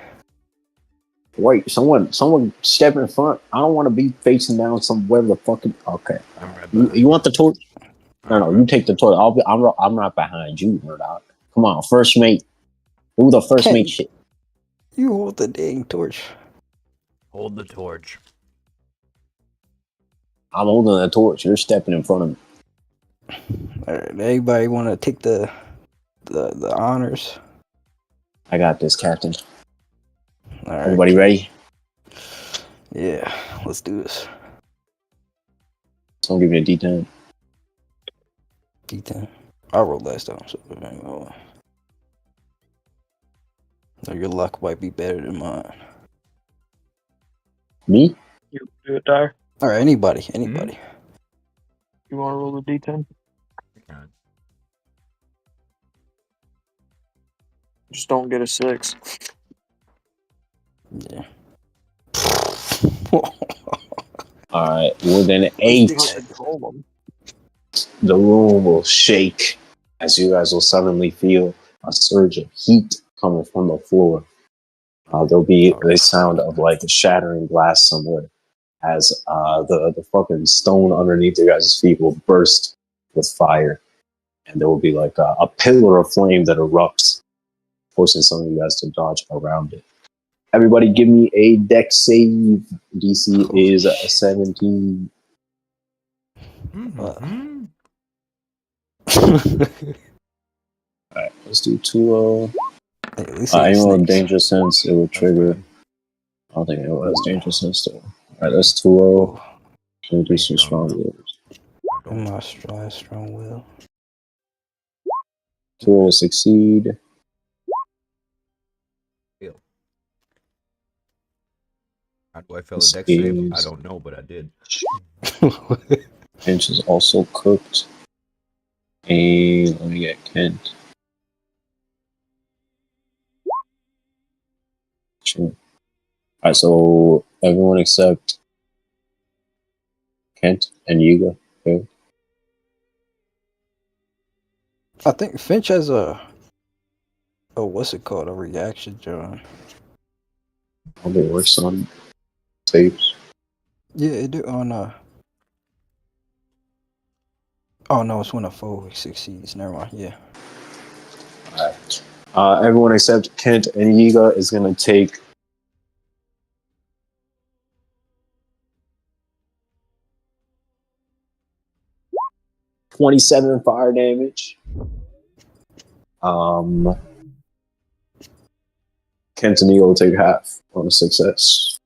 Wait, someone step in front. I don't want to be facing down somewhere the fucking. Okay.
I'm right
You want the torch? No, you take the torch. I'm right behind you, Murdoch. Come on, first mate. Do the first mate shit.
You hold the dang torch.
Hold the torch.
I'm holding the torch. You're stepping in front of me.
All right, anybody want to take the honors?
I got this, Captain.
All right.
Everybody ready?
Yeah, let's do this.
So I'll give you a D10.
D10. I rolled last time, so it ain't going. No, your luck might be better than mine.
Me?
You do it, Dire.
All right, anybody.
You want to roll the D10? Just don't get a 6.
Yeah.
Alright, with an 8, the room will shake as you guys will suddenly feel a surge of heat coming from the floor. There'll be a sound of like shattering glass somewhere as the fucking stone underneath your guys' feet will burst with fire. And there will be like a pillar of flame that erupts, forcing some of you guys to dodge around it. Everybody give me a deck save. DC is a 17.
Mm-hmm.
Alright, let's do 2-0.
At least
anyone with danger sense, it will trigger. I don't think anyone has danger sense though. Alright, that's 2-0. Can we do some strong wills?
In my strong will.
2 will succeed.
How do I fail a deck save? I don't know, but I did.
Finch is also cooked. And let me get Kent. Sure. Alright, so everyone except Kent and Yiga. Okay.
I think Finch has a what's it called? A reaction, John.
Probably works on saves.
Yeah, it do on oh no, it's when a foe succeeds. Never mind. Yeah.
Alright. Everyone except Kent and Yiga is gonna take 27 fire damage. Kent and Yiga will take half on a success.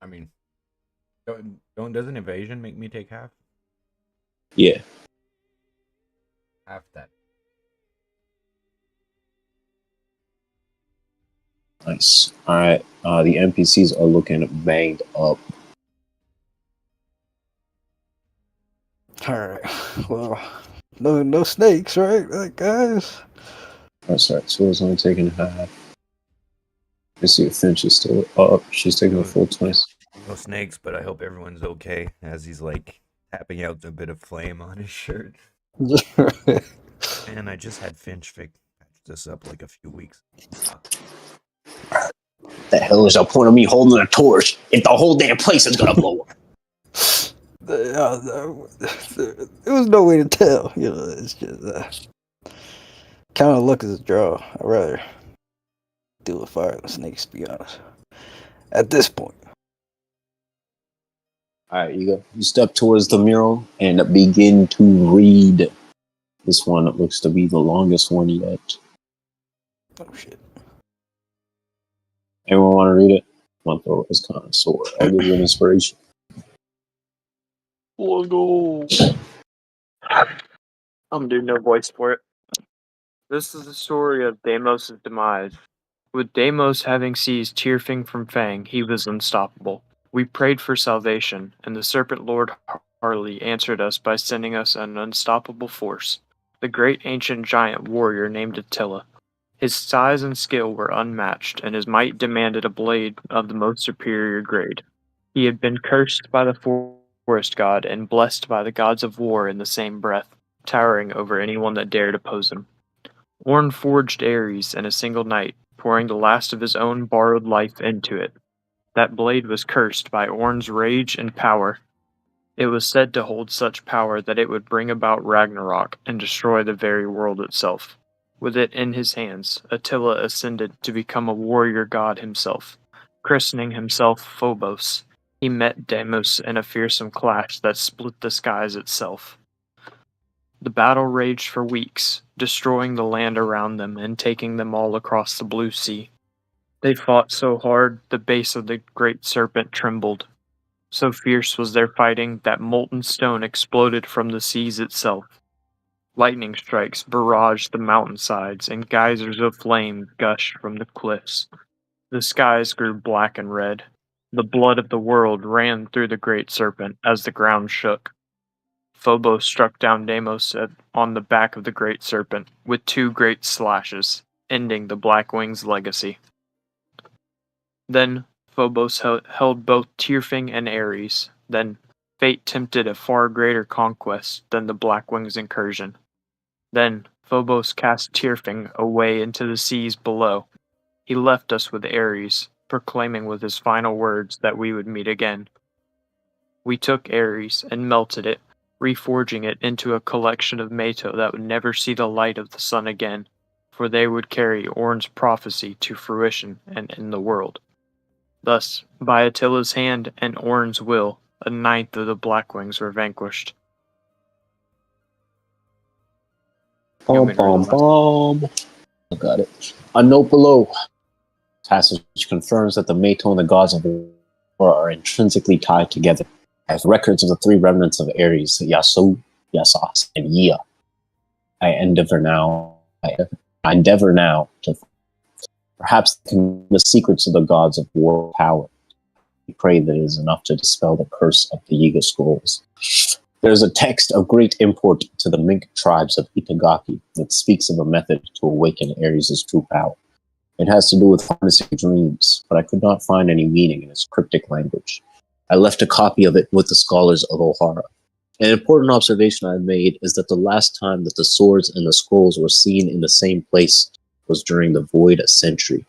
I mean, doesn't evasion make me take half?
Yeah.
Half that.
Nice. Alright. The NPCs are looking banged up.
Alright. Well, no snakes, right? Like, guys.
That's right. So it's only taking half. Let's see if Finch is still up. She's taking a full 20.
No snakes, but I hope everyone's okay as he's like tapping out a bit of flame on his shirt. And I just had Finch patch this up like a few weeks.
The hell is the point of me holding a torch if the whole damn place is gonna blow up?
There was no way to tell. You know, it's just kind of luck is a draw. I'd rather deal with fire than snakes, to be honest. At this point.
Alright, you step towards the mural and begin to read. This one looks to be the longest one yet.
Oh shit.
Anyone want to read it? One throw is kind of sore. I'll give you an inspiration.
Let's go. I'm gonna do no voice for it. This is the story of Deimos' demise. With Deimos having seized Tyrfing from Fang, he was unstoppable. We prayed for salvation, and the Serpent Lord Harley answered us by sending us an unstoppable force. The great ancient giant warrior named Attila. His size and skill were unmatched, and his might demanded a blade of the most superior grade. He had been cursed by the forest god and blessed by the gods of war in the same breath, towering over anyone that dared oppose him. Orn forged Ares in a single night, pouring the last of his own borrowed life into it. That blade was cursed by Orn's rage and power. It was said to hold such power that it would bring about Ragnarok and destroy the very world itself. With it in his hands, Attila ascended to become a warrior god himself. Christening himself Phobos, he met Deimos in a fearsome clash that split the skies itself. The battle raged for weeks, destroying the land around them and taking them all across the blue sea. They fought so hard, the base of the great serpent trembled. So fierce was their fighting that molten stone exploded from the seas itself. Lightning strikes barraged the mountainsides, and geysers of flame gushed from the cliffs. The skies grew black and red. The blood of the world ran through the great serpent as the ground shook. Phobos struck down Deimos on the back of the great serpent with 2 great slashes, ending the Black Wing's legacy. Then Phobos held both Tyrfing and Ares. Then fate tempted a far greater conquest than the Black Wing's incursion. Then Phobos cast Tyrfing away into the seas below. he left us with Ares, proclaiming with his final words that we would meet again. We took Ares and melted it, reforging it into a collection of metal that would never see the light of the sun again, for they would carry Orn's prophecy to fruition and end the world. Thus, by Attila's hand and Orn's will, a ninth of the Blackwings were vanquished.
Bom, bom, bom. I got it. A note below. Passage confirms that the Meto and the gods of war are intrinsically tied together, as records of the three remnants of Ares, Yasu, Yasas, and Yiga. I endeavor now to perhaps the secrets of the gods of war power. We pray that it is enough to dispel the curse of the Yiga scrolls. There is a text of great import to the Mink tribes of Itagaki that speaks of a method to awaken Ares' true power. It has to do with harnessing dreams, but I could not find any meaning in its cryptic language. I left a copy of it with the scholars of Ohara. An important observation I made is that the last time that the swords and the scrolls were seen in the same place was during the Void Century.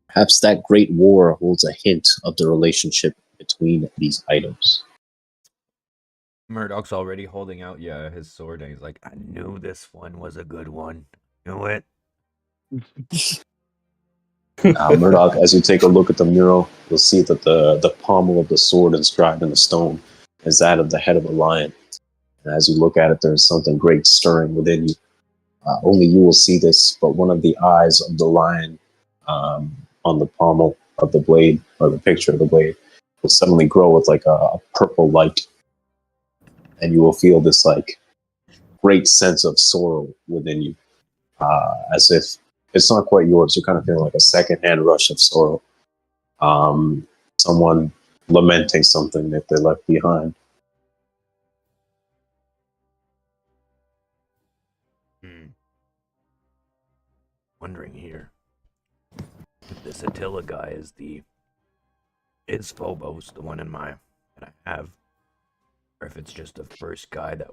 Perhaps that great war holds a hint of the relationship between these items.
Murdoch's already holding out, his sword, and he's like, I knew this one was a good one. Knew it.
Murdoch, as you take a look at the mural, you'll see that the pommel of the sword inscribed in the stone is that of the head of a lion. And as you look at it, there's something great stirring within you. Only you will see this, but one of the eyes of the lion on the pommel of the blade, or the picture of the blade, will suddenly grow with like a purple light. And you will feel this like great sense of sorrow within you, as if it's not quite yours. You're kind of feeling like a secondhand rush of sorrow. Someone lamenting something that they left behind.
Wondering here if this Attila guy is Phobos, the one that I have, or if it's just the first guy that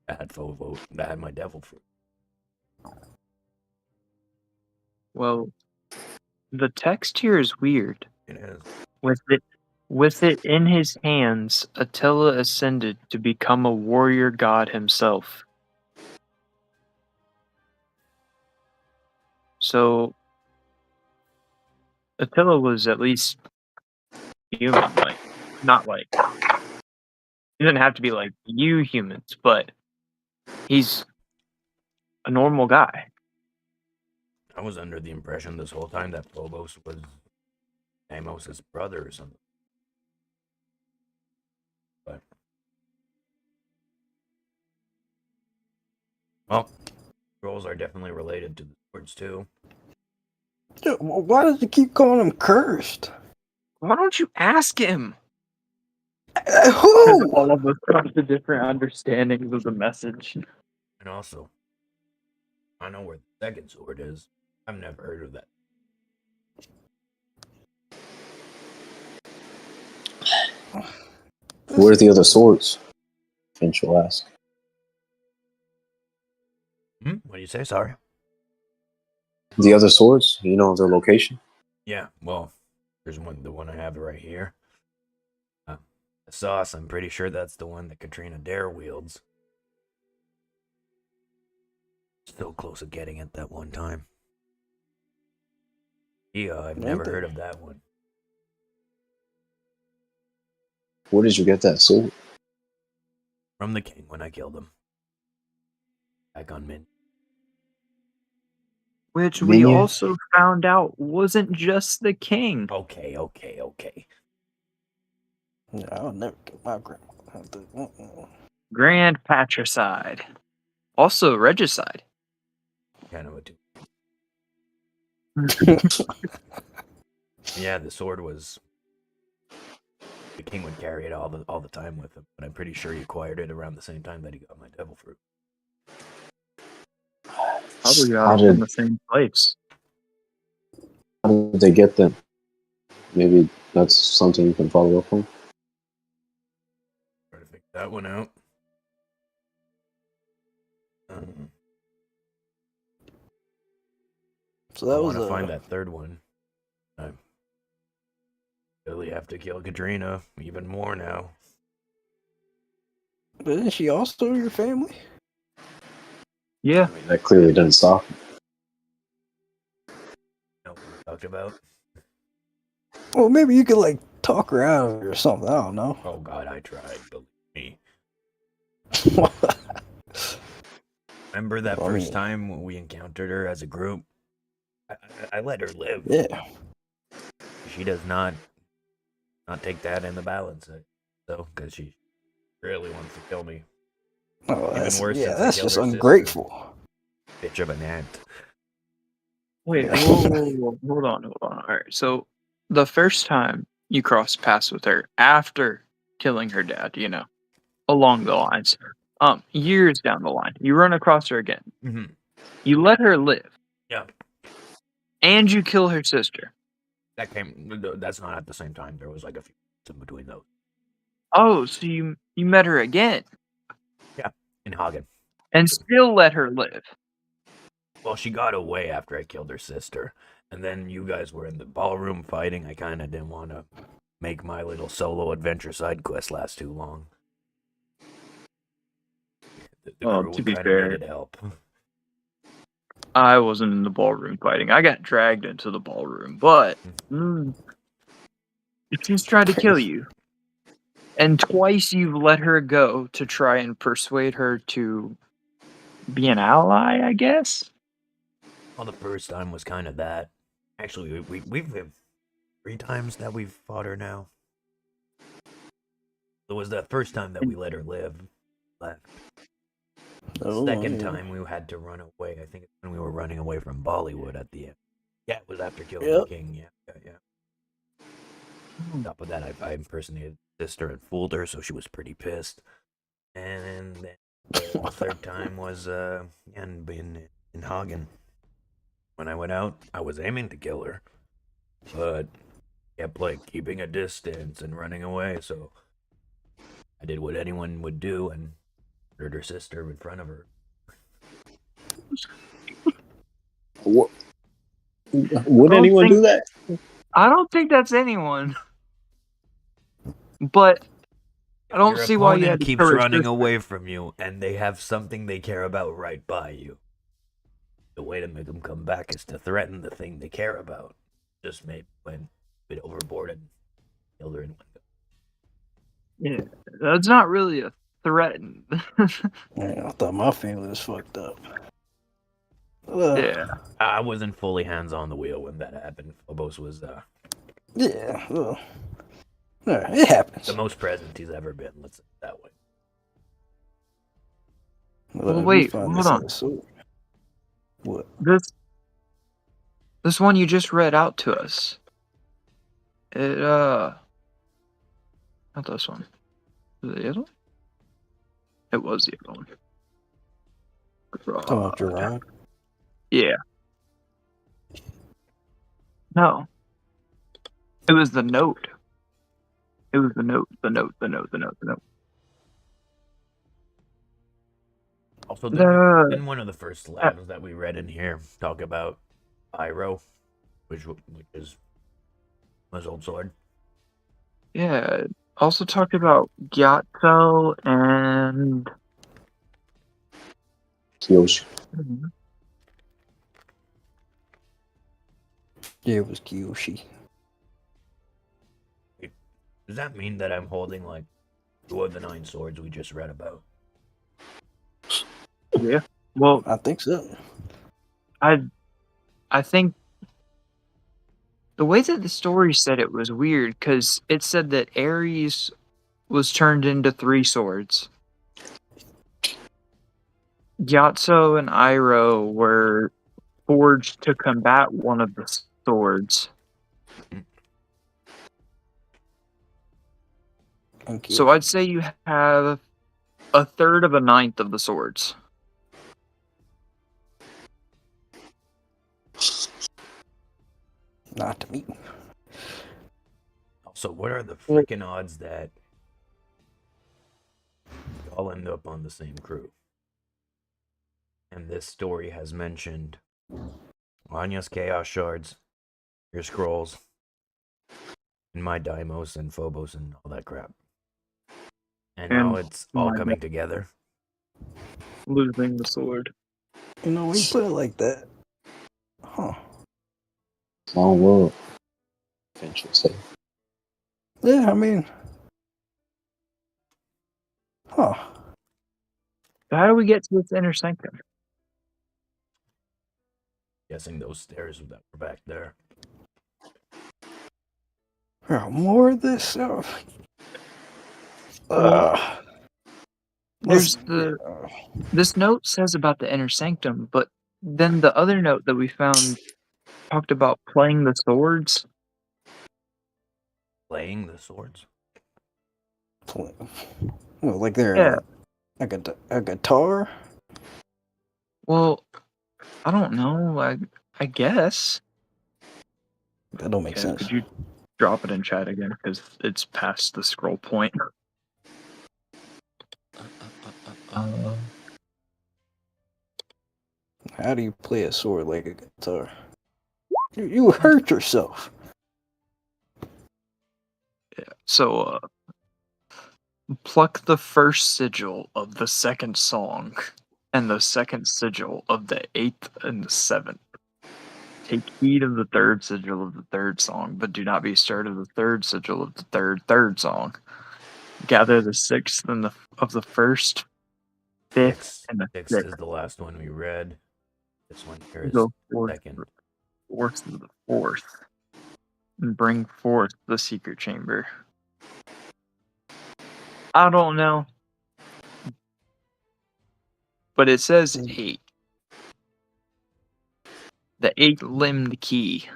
had Phobos, that had my devil fruit.
Well, the text here is weird.
It is.
With it in his hands, Attila ascended to become a warrior god himself. So, Attila was at least human, not like, he doesn't have to be like you humans, but he's a normal guy.
I was under the impression this whole time that Phobos was Amos' brother or something. But, well, scrolls are definitely related to the swords too.
Dude, why does he keep calling him cursed?
Why don't you ask him?
Who?
All of us come to different understandings of the message.
And also, I know where the second sword is. I've never heard of that.
Where are the other swords? Finch will ask.
What do you say? Sorry.
The other swords? You know their location?
Yeah, well, there's the one I have right here. The sauce, I'm pretty sure that's the one that Katrina Dare wields. Still close to getting it that one time. Yeah, I've never heard of that one.
Where did you get that sword?
From the king when I killed him. Back on Mint.
Which we also found out wasn't just the king.
Okay.
No, I'll never get my grandma.
Grand patricide. Also regicide.
Kind of a two. Yeah, the sword was... The king would carry it all the time with him, but I'm pretty sure he acquired it around the same time that he got my devil fruit.
Probably got it from the same place.
How did they get them? Maybe that's something you can follow up on.
Try to figure that one out.
So that
I
was
want to find that third one. I really have to kill Katrina even more now.
But isn't she also your family?
Yeah.
I mean, that clearly didn't stop.
Know what we talked about?
Well, maybe you could like talk her out of it or something. I don't know.
Oh God, I tried. Believe me. Remember that first time when we encountered her as a group? I let her live.
Yeah.
She does not take that in the balance, though, because she really wants to kill me.
Oh,
Even
that's,
worse,
yeah,
since I
that's
killed
just
her sister.
ungrateful.
Bitch of an aunt.
Wait, whoa, hold on. All right, so the first time you crossed paths with her after killing her dad, along the lines, years down the line, you run across her again.
Mm-hmm.
You let her live.
Yeah.
And you kill her sister.
That's not at the same time. There was like a few in between those.
Oh, so you met her again.
Yeah, in Hagen.
And still let her live.
Well, she got away after I killed her sister. And then you guys were in the ballroom fighting. I kind of didn't want to make my little solo adventure side quest last too long. The crew
To be
kind of
fair,
needed help.
I wasn't in the ballroom fighting. I got dragged into the ballroom, but she's tried to kill you. And twice you've let her go to try and persuade her to be an ally, I guess?
Well, the first time was kind of that. Actually, we've 3 times that we've fought her now. It was the first time that we let her live. Left. The second time we had to run away. I think it's when we were running away from Bollywood at the end. Yeah, it was after killing the king. Yeah. On top of that, I impersonated sister and fooled her, so she was pretty pissed. And then the third time was in Hagen. When I went out, I was aiming to kill her, but kept like keeping a distance and running away. So I did what anyone would do and murdered her sister in front of her.
What? Would anyone do that?
I don't think that's anyone. But I don't see why you had to
keeps
kill her
running
sister.
away from you, and they have something they care about right by you. The way to make them come back is to threaten the thing they care about. Just maybe went a bit overboard and killed her in one go.
Yeah, that's not really a threat.
Yeah, I thought my family was fucked up.
Yeah.
I wasn't fully hands on the wheel when that happened. Phobos was
Yeah, well, it happens.
the most present he's ever been, let's say it that way.
Well, wait, hold on.
What?
This one you just read out to us. It not this one. Was it the other one? It was the other one.
Talking about Gerard?
Yeah. No. It was the note. It was the note.
Also, didn't one of the first labs that we read in here talk about Pyro, which is his old sword?
Yeah. It also talked about Gyatso and
Kiyoshi.
Yeah, it was Kiyoshi.
Does that mean that I'm holding like 2 of the 9 swords we just read about?
Yeah. Well,
I think so.
I think the way that the story said it was weird because it said that Ares was turned into 3 swords. Gyatso and Iroh were forged to combat one of the swords. So I'd say you have 1/3 of a 9th of the swords.
Not to me.
So what are the freaking odds that we all end up on the same crew? And this story has mentioned Anya's Chaos Shards, your scrolls, and my Deimos and Phobos and all that crap. And now it's all
my
coming together.
losing the sword.
You know, when you put it like that, huh?
Small world. Finch would say.
Yeah, I mean, huh?
How do we get to this inner sanctum?
Guessing those stairs that were back there.
More of this stuff.
There's this note says about the inner sanctum, but then the other note that we found talked about playing the swords.
Playing the swords?
Well, like they're like a guitar.
Well, I don't know. I guess.
That don't make sense.
Could you drop it in chat again? Because it's past the scroll point.
How do you play a sword like a guitar? You hurt yourself.
Yeah. So, pluck the first sigil of the second song, and the second sigil of the 8th and the 7th. Take heed of the third sigil of the third song, but do not be stirred of the third sigil of the third song. Gather the 6th and of the first, 5th, and the
6th
6th.
is the last one we read. This one here is
Go
the second.
4th of the 4th. And bring forth the secret chamber. I don't know. But it says 8. The 8-limbed key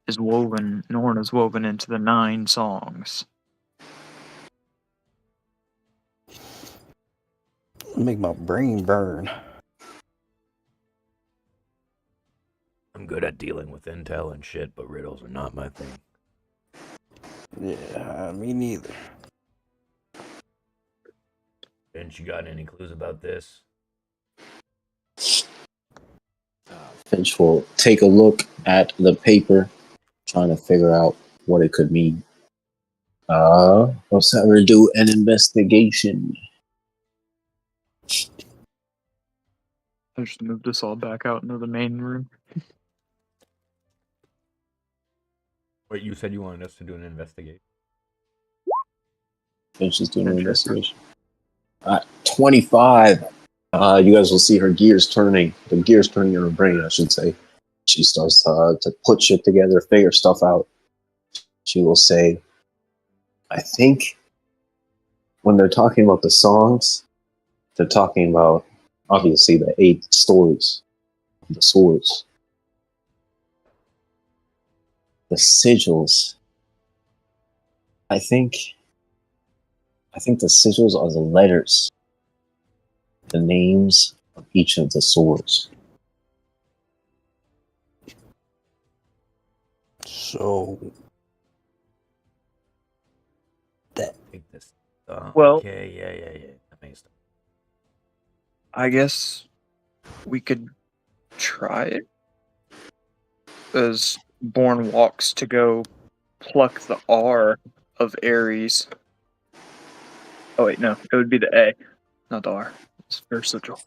is woven into the 9 songs.
Make my brain burn.
I'm good at dealing with intel and shit, but riddles are not my thing.
Yeah, me neither.
Didn't you got any clues about this?
Finch will take a look at the paper, trying to figure out what it could mean. Let's have her do an investigation.
I just moved us all back out into the main room.
Wait, you said you wanted us to do an investigation?
Finch is doing an investigation. 25. You guys will see her gears turning. The gears turning in her brain, I should say. She starts to put shit together, figure stuff out. She will say, I think when they're talking about the songs, they're talking about, obviously, the 8 stories of the swords. The sigils. I think the sigils are the letters, the names of each of the swords.
So that
Take this.
Well-
Okay, yeah. That makes sense.
I guess we could try it. As Borne walks to go pluck the R of Ares. Oh wait, no, it would be the A, not the R. It's first sigil.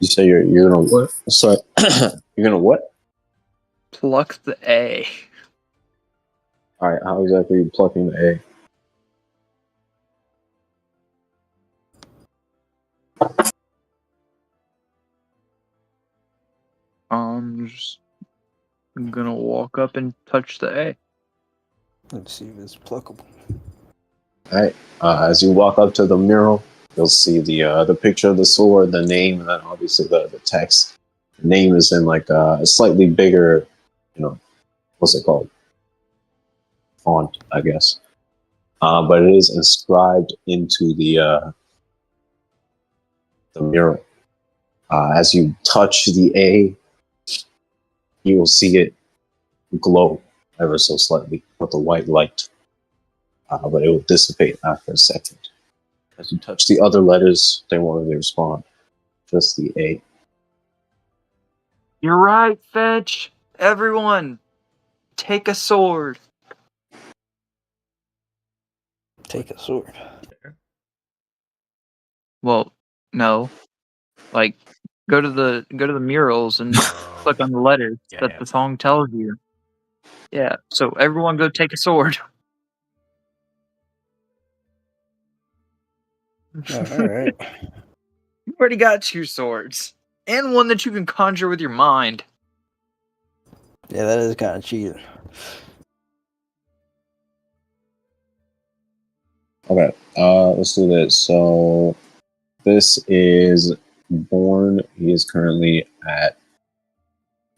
You say you're gonna what? Sorry, you're gonna what?
Pluck the A.
All right, how exactly are you plucking the A?
I'm gonna walk up and touch the A.
let's see if it's pluckable.
All right. As you walk up to the mural, you'll see the picture of the sword, the name, and then obviously the text. The name is in like a slightly bigger, what's it called? Font, I guess. But it is inscribed into the mural. As you touch the A, you will see it glow ever so slightly with a white light. but it will dissipate after a second. As you touch the other letters, they won't really respond. Just the A.
You're right, Fetch. Everyone, take a sword.
Take a sword.
Well, no. Like, go to the murals and click on the letters that the song tells you. Yeah. So everyone, go take a sword.
All right.
You already got 2 swords and one that you can conjure with your mind.
Yeah, that is kind of cheating.
Okay, let's do this. So this is Borne. He is currently at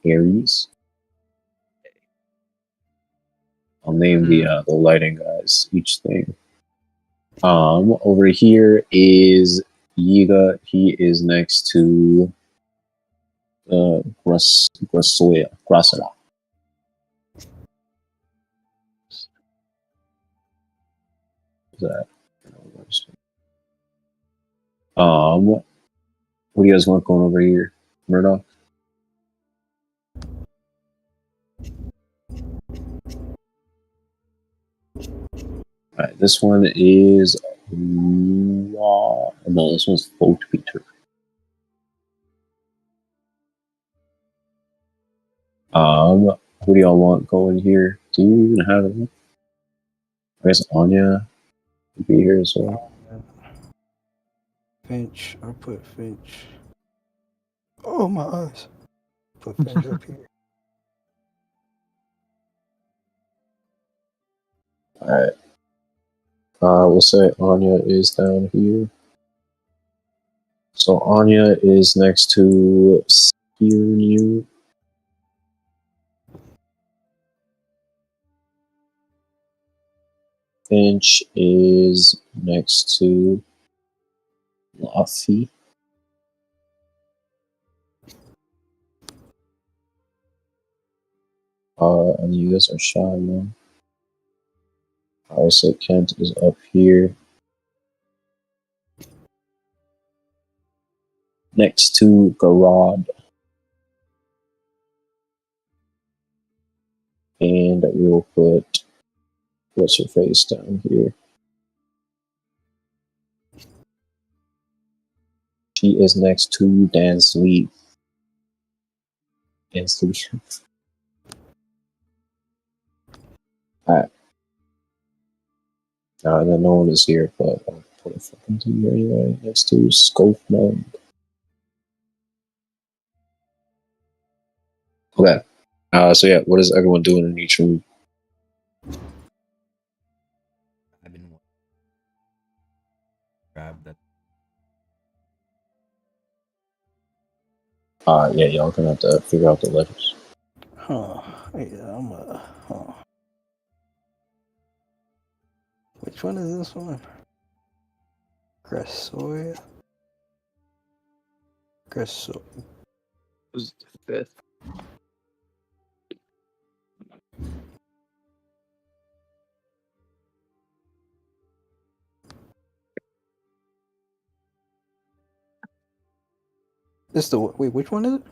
Aries. I'll name the lighting guys each thing. Over here is Yiga. He is next to Grassoya. That. What do you guys want going over here? Murdoch? Alright, this one is no, this one's Peter. Who do y'all want going here? Do you even have it? I guess Onya would be here as well.
Finch. I'll put Finch. Oh, my eyes. Put Finch up here.
Alright. We'll say Onya is down here. So Onya is next to Spearnew. Finch is next to Laffy. And you guys are shy, man. I would say Kent is up here. Next to Garad. And we will put what's her face down here. She is next to Dan Sleeve. Dan Sleeve. Alright. And then no one is here, but I'll put a fucking to you anyway. Next to Scope Mode. Okay. So yeah, what is everyone doing in each room?
I've been grab that.
Yeah, y'all gonna have to figure out the letters.
Huh. Yeah, huh. Which one is this one? Grassoya? Grasso.
Was the 5th.
This the wait, which one is it?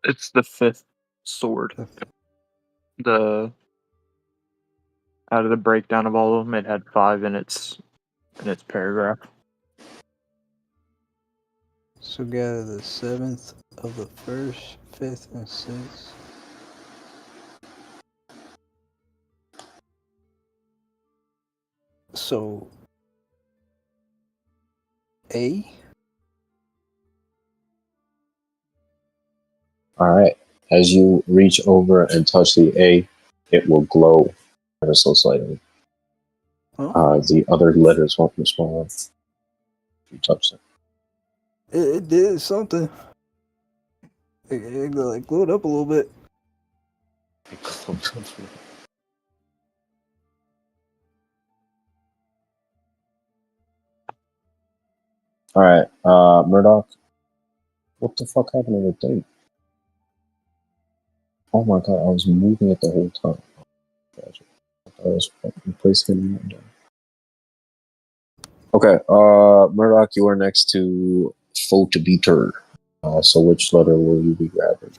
It's the 5th sword. The out of the breakdown of all of them, it had 5 in its paragraph.
So gather the 7th of the 1st, 5th, and 6th. So A?
Alright. As you reach over and touch the A, it will glow ever so slightly.
Oh.
The other letters won't respond if you touch them.
It did something. It like glowed up a little bit.
Alright, Murdoch. What the fuck happened to the thing? Oh my god, I was moving it the whole time. Gotcha. Okay, Murdoch, you are next to Photobeater. So which letter will you be grabbing?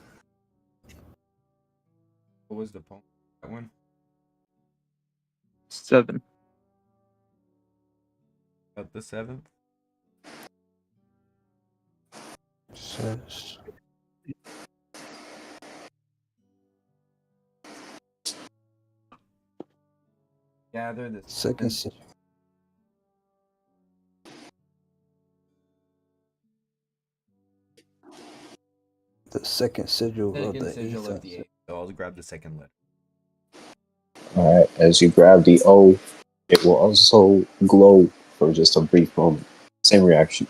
What was the poem? That one?
7.
About the 7th?
Says
Gather the
second. The second sigil of
second
the
sigil
eighth.
of the 8th. So I'll grab the second letter.
Alright, as you grab the O, it will also glow for just a brief moment. Same reaction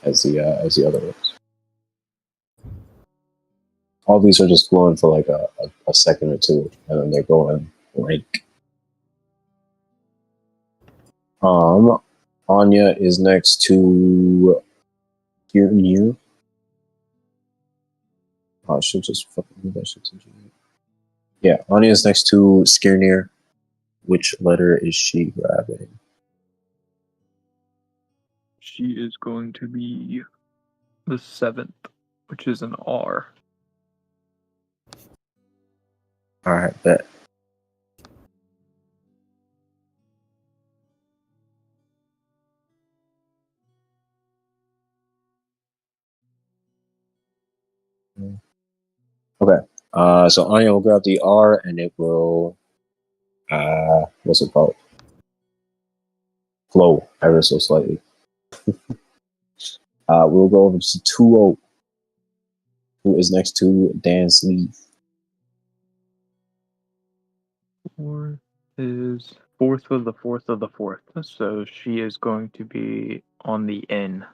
as the other ones. All these are just glowing for like a second or two, and then they're going blank. Onya is next to New. Oh, I should just fucking move that shit to G. Yeah, Anya is next to Skirnir. Which letter is she grabbing?
She is going to be the 7th, which is an R.
Alright, bet. Okay. So Anya will grab the R and it will what's it called? Glow ever so slightly. We'll go over to 2-0, who is next to Dan Sleeve.
4 is 4th of the 4th of the 4th. So she is going to be on the N.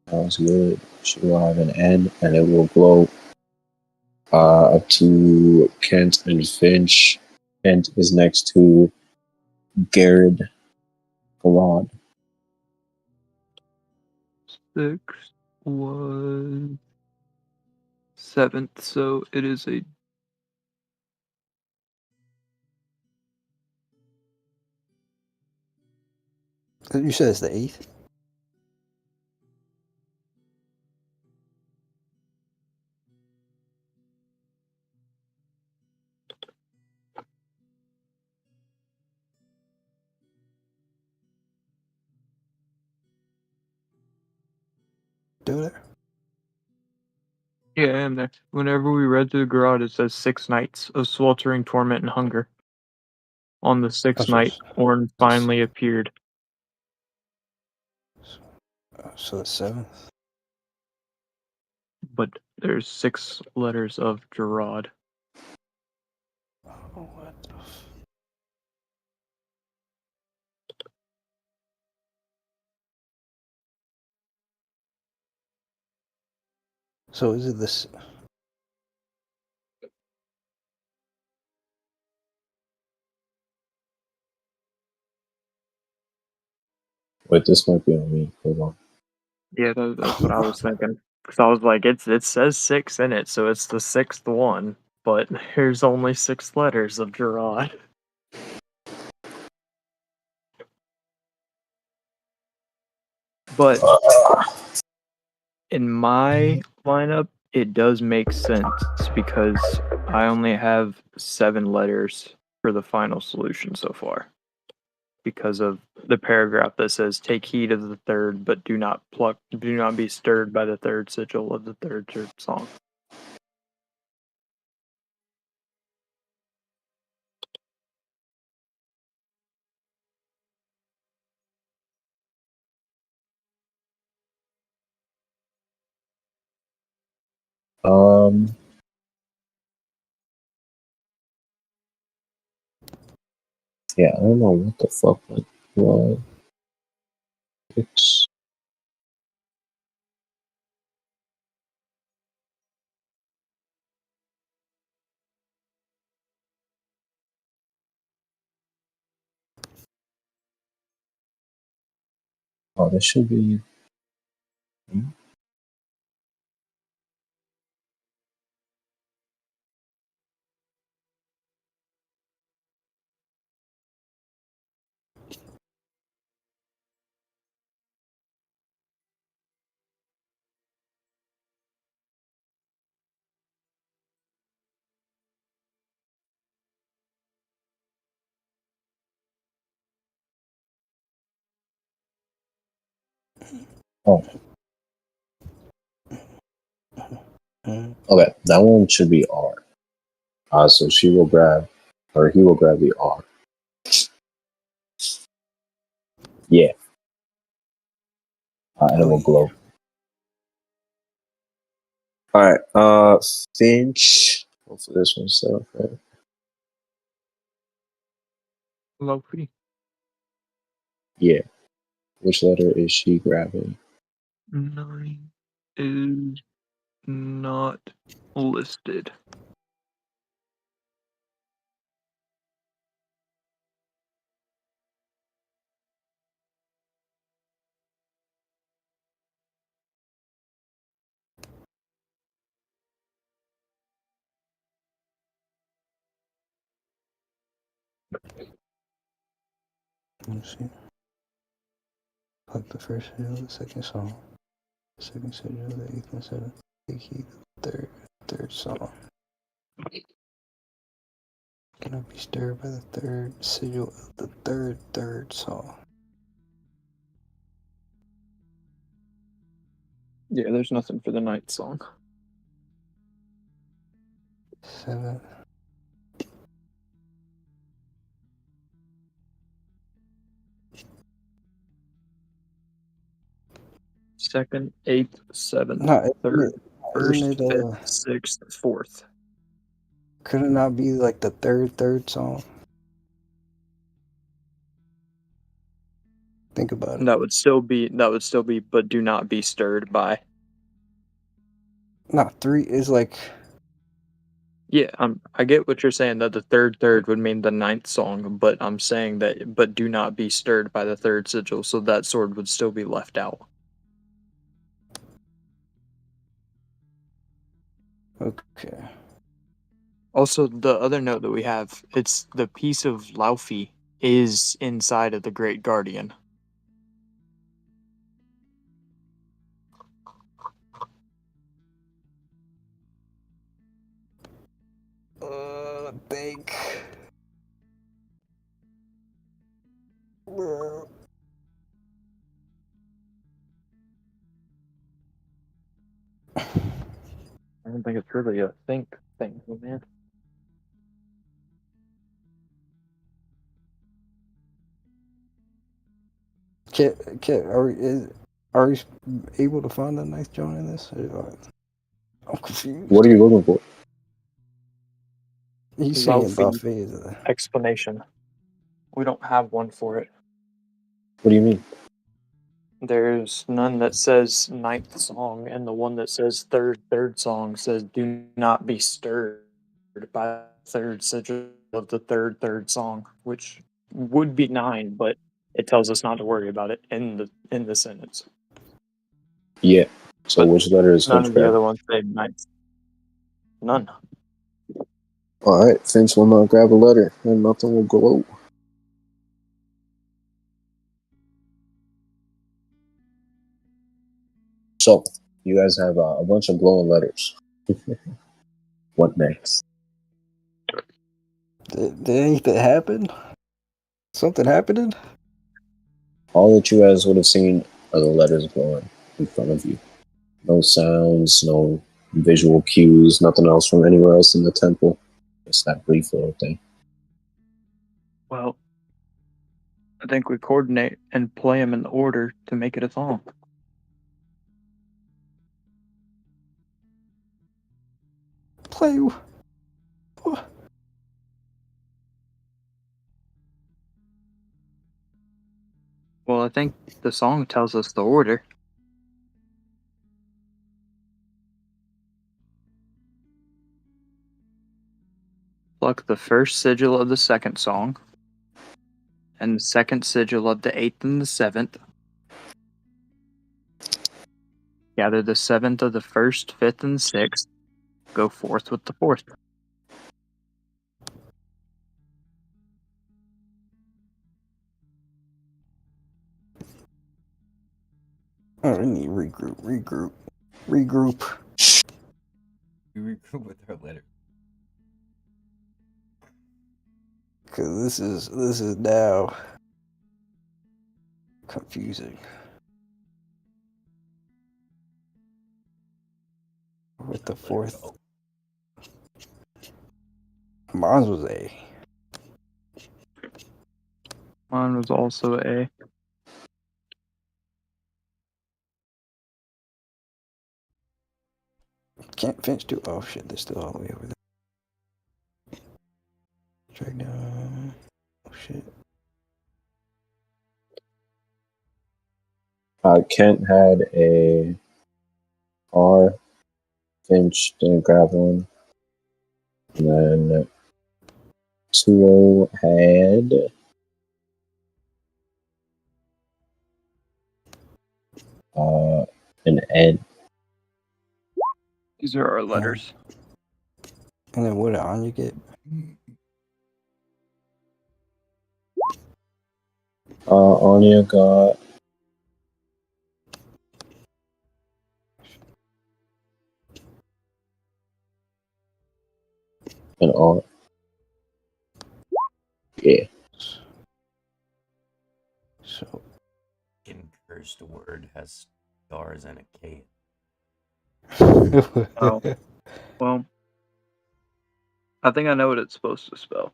Sounds good. She will have an N and it will glow up to Kent and Finch. Kent is next to Garrett Galad.
6 was 7th, so it is a
You said it's the eighth. Do there.
Yeah, and there. Whenever we read through the garage, it says 6 nights of sweltering torment and hunger. On the 6th night, Orn finally appeared.
So the 7th.
But there's 6 letters of Gerard.
Oh, what the So is it this?
Wait, this might be on me. Hold on.
Yeah, that's what I was thinking. Because I was like, it says 6 in it, so it's the 6th one. But here's only 6 letters of Gerard. But in my lineup, it does make sense because I only have 7 letters for the final solution so far. Because of the paragraph that says, "Take heed of the third, but do not be stirred by the third sigil of the third song."
Yeah, I don't know what the fuck. Well, it's this should be. Oh. Okay, that one should be R. So she will grab, or he will grab the R. Yeah. And it will glow. Alright, Finch. Hopefully this one's set up right.
Loki.
Yeah. Which letter is she grabbing?
9 is not listed.
Let's see. Like the first video, the second song. The second video, the eighth and seventh. Take heed of the third song. Cannot be stirred by the third sigil of the third song.
Yeah, there's nothing for the ninth song.
7th.
Second, 8th, 7th,
No,
3rd, 1st,
isn't it
5th, 6th, 4th.
could it not be like the third song? Think about it.
That would still be, but do not be stirred by.
No, 3 is like,
Yeah, I get what you're saying, that the third would mean the ninth song, but I'm saying that, but do not be stirred by the third sigil, so that sword would still be left out.
okay.
Also, the other note that we have, it's the piece of Laufey is inside of the Great Guardian.
Think.
I don't think it's really a think thing, man.
Are we able to find a nice joint in this? I'm confused.
What are you looking for?
He's saying
Laufey
buffet.
explanation. We don't have one for it.
What do you mean?
There's none that says ninth song, and the one that says third song says do not be stirred by third sigil of the third song, which would be 9, but it tells us not to worry about it in the sentence.
Yeah. So
But
which letter is
none
Finch
of the
grabbing?
other ones say ninth. None.
Alright, Finch will not grab a letter, and nothing will glow. So, you guys have a bunch of glowing letters. What next?
Did anything happen? Something happening?
All that you guys would have seen are the letters glowing in front of you. No sounds, no visual cues, nothing else from anywhere else in the temple. Just that brief little thing.
Well, I think we coordinate and play them in the order to make it a song.
Play.
Well, I think the song tells us the order. Pluck the first sigil of the second song, and the second sigil of the 8th and the 7th. Gather the 7th of the 1st, 5th, and 6th. Go forth with the 4th.
Oh, we need to regroup.
We regroup with our letter.
Cause this is now confusing. with the fourth. Mine was A.
Mine was also A.
Can't finish too. Oh shit, they're still all the way over there. Drag down. Oh shit.
Kent had a R. Finch didn't grab one. And then 2-0 had an N.
These are our letters.
And then what did Anya get?
Onya got an R. Yeah.
So
In cursed word has stars and a K.
Oh. Well, I think I know what it's supposed to spell.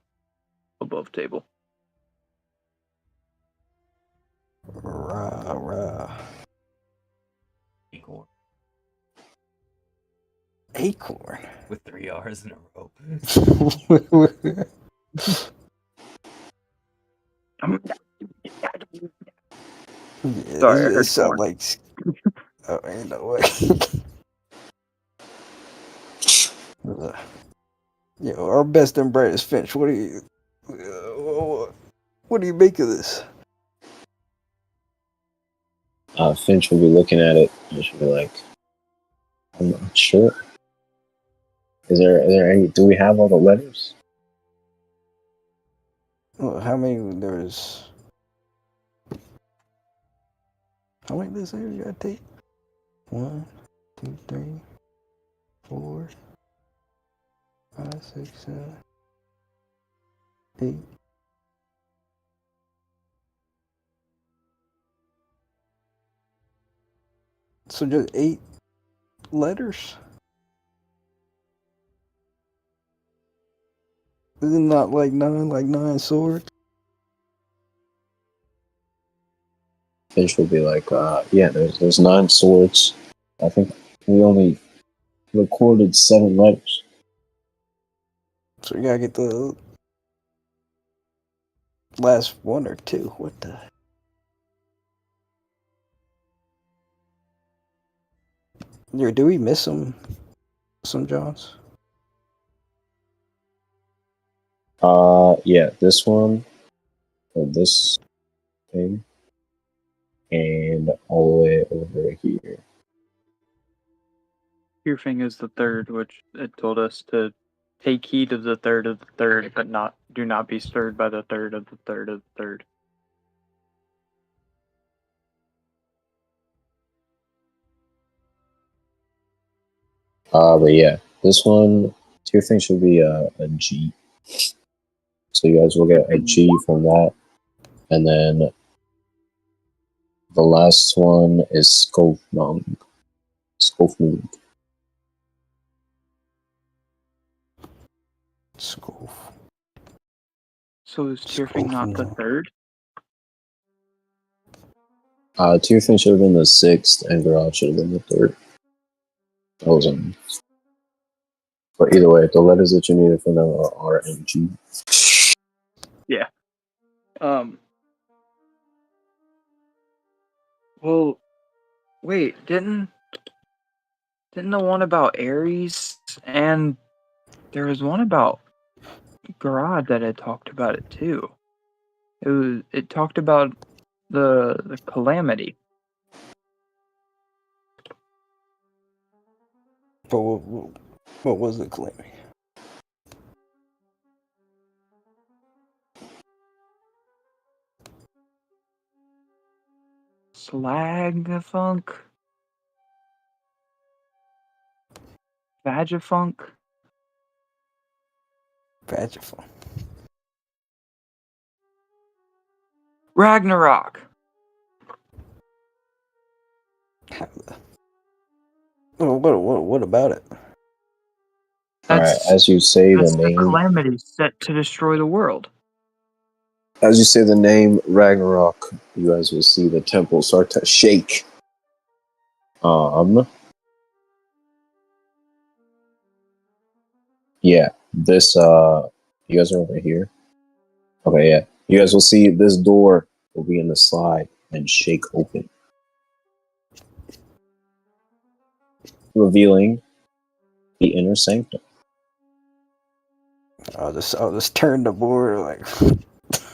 Above table.
Rah.
Acorn.
Acorn.
With 3 R's in a row.
Yeah,
Sorry, I
it
heard
sounds
corn.
like. Oh, ain't no way. Yo, our best and brightest Finch. What do you make of this?
Finch will be looking at it and she'll be like, I'm not sure. Is there any, do we have all the letters?
Well, how many letters you gotta take? 1, 2, 3, 4, 5, 6, 7, 8. So just 8 letters? Is it not like 9 swords?
Finch will be like, yeah, there's 9 swords. I think we only recorded 7 letters.
So you gotta get the last 1 or 2. What the? Do we miss some Johns?
Yeah, this one, or this thing, and all the way over here.
Piercing is the third, which it told us to take heed of the third, but do not be stirred by the third of the third of the third.
But yeah, this one, tier thing should be a G. So you guys will get a G from that. And then the last one is Skofnung. Skofnung.
School.
So is Tierfing not the third?
Tier thing should have been the 6th, and Garage should have been the 3rd. That was but either way, the letters that you needed for them are R and G.
Yeah. Well, wait, didn't the one about Aries and there was one about Garage that had talked about it too. It talked about the calamity.
But what was the calamity?
Slagfunk? Vagifunk?
Vagiful.
Ragnarok!
What about it?
Alright, as you say the
That's the
name,
calamity set to destroy the world.
as you say the name Ragnarok, you guys will see the temple start to shake. Yeah, this you guys are over here. Okay, yeah. You guys will see this door will be in the slide and shake open, revealing the inner sanctum.
I'll just turn the board like,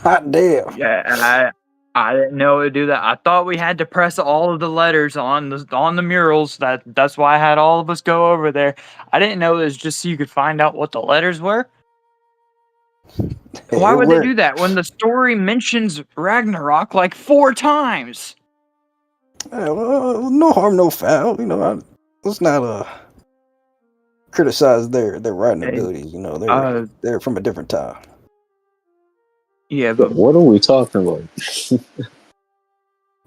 hot damn.
Yeah, I didn't know it would do that. I thought we had to press all of the letters on the murals. That's why I had all of us go over there. I didn't know it was just so you could find out what the letters were. Why would they do that when the story mentions Ragnarok like 4 times?
Well, no harm, no foul. You know, let's not criticize their writing abilities. You know, they're from a different time.
Yeah, but
What are we talking about?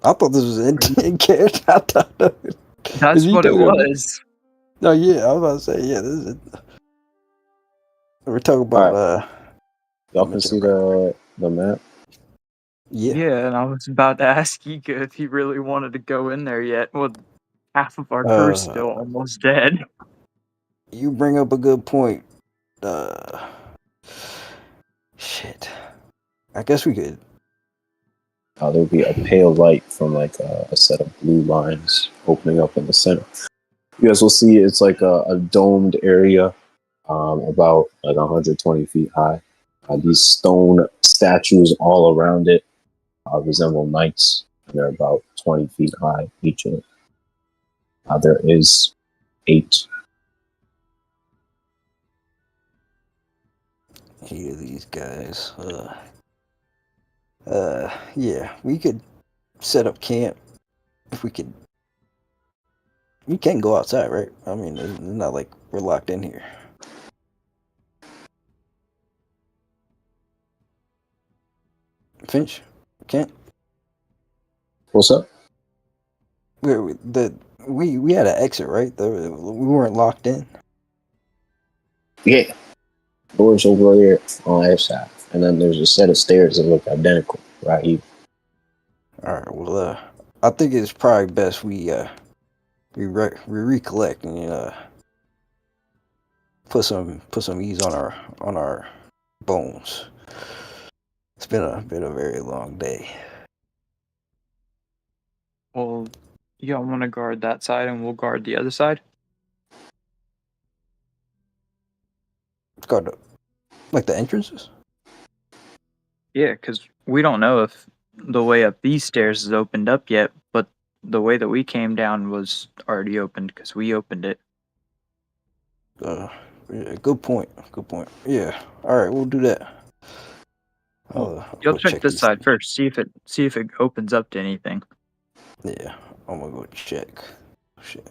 I thought this was in character. I thought
that's what it was.
No, yeah, I was about to say, yeah, this is. We're talking about.
Y'all can see the map.
Yeah.
Yeah, and I was about to ask Yiga if he really wanted to go in there yet. Well, half of our crew's still almost dead.
You bring up a good point. Shit. I guess we could.
There'll be a pale light from like a set of blue lines opening up in the center. You guys will see it's like a domed area, about like 120 feet high. These stone statues all around it resemble knights, and they're about 20 feet high, each of them. There is 8.
Hear these guys. Yeah, we could set up camp if we could. We can't go outside, right? I mean, it's not like we're locked in here. Finch, can't.
What's up?
We had an exit, right? We weren't locked in.
Yeah. Doors over there on that side. And then there's a set of stairs that look identical right here.
Alright, well, I think it's probably best we recollect and put some ease on our bones. It's been a very long day.
Well, y'all want to guard that side and we'll guard the other side?
Guard like the entrances?
Yeah, because we don't know if the way up these stairs is opened up yet, but the way that we came down was already opened because we opened it.
Yeah, good point. Good point. Yeah. All right, we'll do that.
You'll check this side first. See if it opens up to anything.
Yeah, I'm gonna go check. Shit.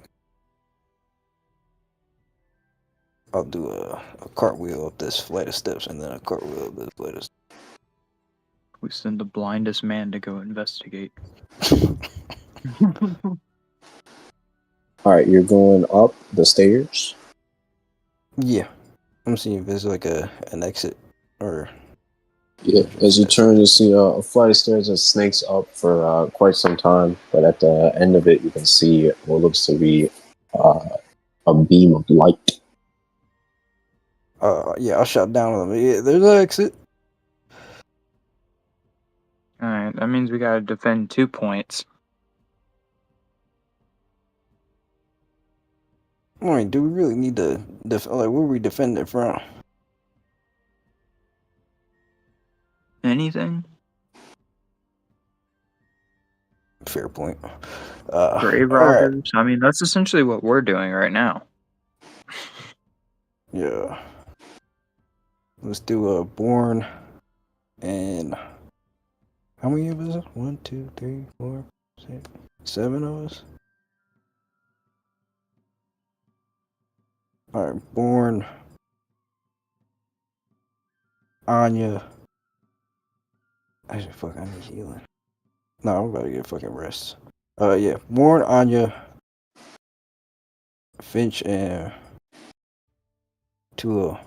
I'll do a cartwheel up this flight of steps and then a cartwheel up this flight of steps.
We send the blindest man to go investigate.
Alright, you're going up the stairs?
Yeah. I'm seeing if there's like an exit or.
Yeah, as you turn, you see a flight of stairs that snakes up for quite some time, but at the end of it, you can see what looks to be a beam of light.
Yeah, I'll shut down with them. Yeah, there's an exit.
Alright, that means we gotta defend 2 points.
I mean, do we really need to where are we defending from?
Anything?
Fair point.
Grave robbers? Right. I mean, that's essentially what we're doing right now.
Yeah. Let's do a Borne and how many of us? 1, 2, 3, 4, 6, 7 of us. All right, Borne, Onya. Actually, fuck, I need healing. No, I'm about to get fucking rest. Yeah, Borne, Onya, Finch, and to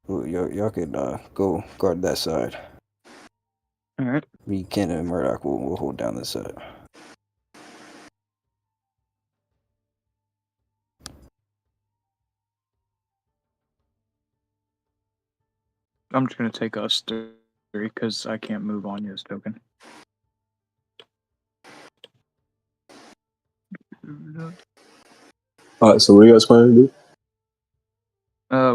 y'all could go guard that side.
All right.
Me, Ken, and Murdoch will hold down this side.
I'm just gonna take us three because I can't move Onya's token.
Alright, so what are you guys planning to do?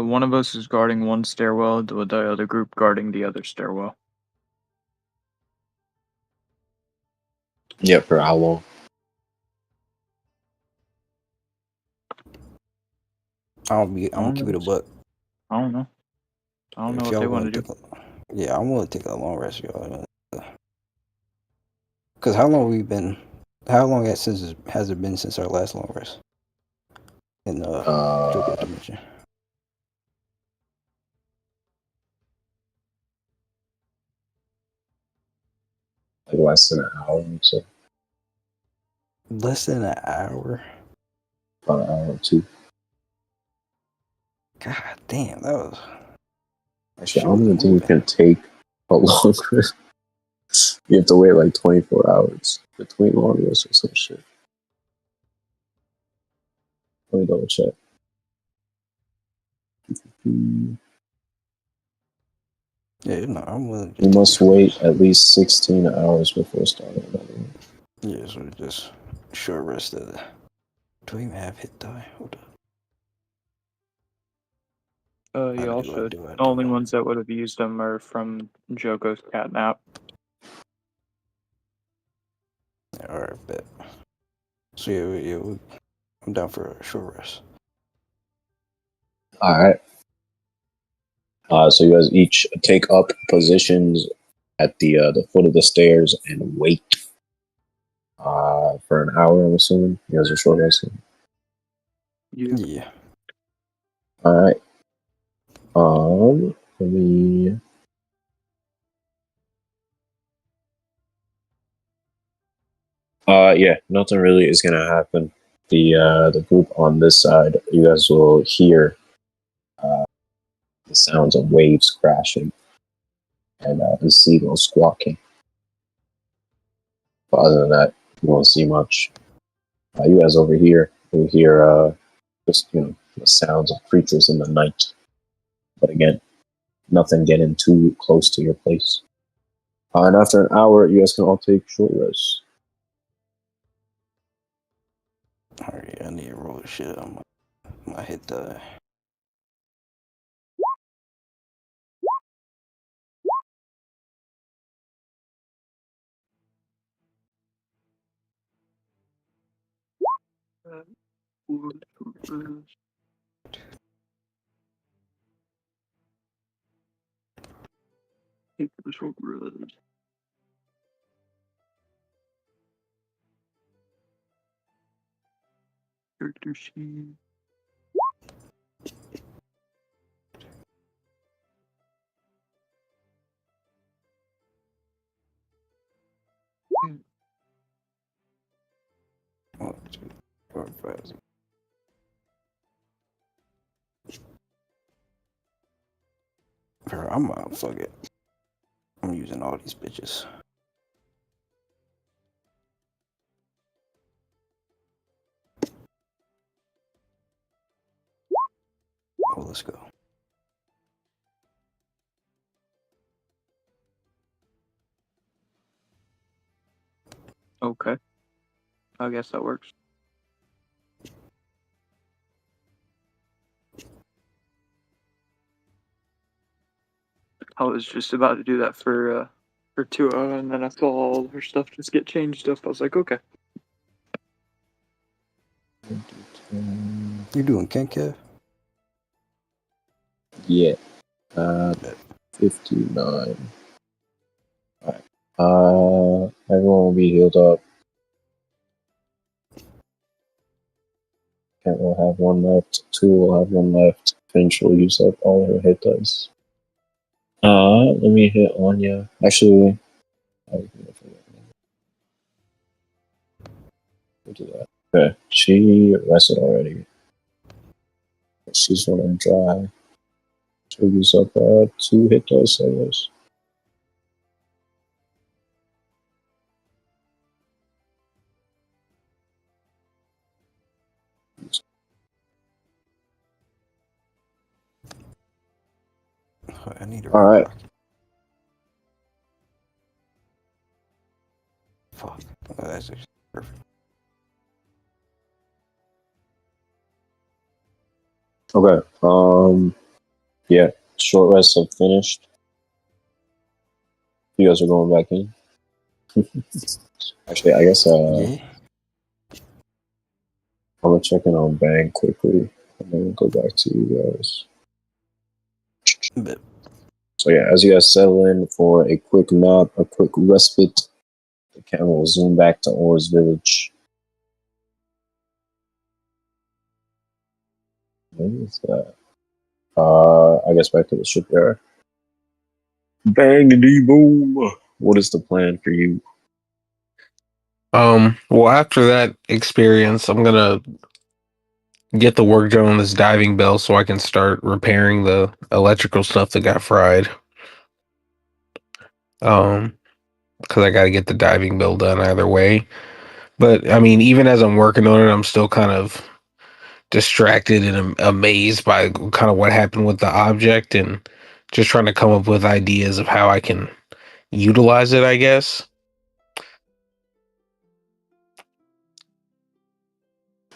One of us is guarding one stairwell, with the other group guarding the other stairwell.
Yeah, for how long?
I'm gonna keep it a buck.
I don't know. I don't know what they want to do.
Yeah, I'm gonna take a long rest, y'all. Cause how long has it been since our last long rest? In Joko dimension.
Like less than an hour or so.
Less than an hour?
About an hour or two.
God damn, that was.
Actually, I don't even think it can take a long rest. You have to wait like 24 hours between long rests or some shit. Let me double check.
Yeah, no, I'm willing.
You must wait at least 16 hours before starting another one.
Yeah, so just short rest of the. Do we even have hit die? Hold up.
Y'all should. The only ones that would have used them are from Joko's catnap.
Yeah, alright, bet. So I'm down for a short rest.
Alright. So you guys each take up positions at the foot of the stairs and wait for an hour, I'm assuming. You guys are short resting.
Yeah.
Alright. Let me. Yeah, nothing really is gonna happen. The group on this side, you guys will hear the sounds of waves crashing and the seagulls squawking. But other than that, you won't see much. You guys over here will hear just the sounds of creatures in the night. But again, nothing getting too close to your place. And after an hour, you guys can all take short rests.
Alright, I need to roll the shit on my hit die.
Take the short rest. Character sheet.
One, two, 4, 5. I'm fuck it. I'm using all these bitches. Oh, let's go.
Okay. I guess that works. I was just about to do that for 2, and then I saw all her stuff just get changed up. I was like, okay.
You doing Kenkev?
Yeah. 59. Alright. Everyone will be healed up. Kent will have one left. 2 will have one left. Finch will use up all her hit dice. Let me hit Onya. Actually, we'll do that. Okay, she rested already. she's running dry. So use up 2 hit dice, I guess.
I need a
All right.
Fuck. Oh, that's actually perfect.
Okay. Yeah. Short rests have finished. You guys are going back in. Actually, I guess
Yeah.
I'm gonna check in on Bang quickly, and then we'll go back to you guys.
But
So yeah, as you guys settle in for a quick nap, a quick respite, the camera will zoom back to Orr's village. What is that? I guess back to the shipyard. Bang D boom. What is the plan for you?
Well, after that experience, I'm gonna get the work done on this diving bell so I can start repairing the electrical stuff that got fried. Because I got to get the diving bell done either way. But I mean, even as I'm working on it, I'm still kind of distracted and amazed by kind of what happened with the object and just trying to come up with ideas of how I can utilize it, I guess.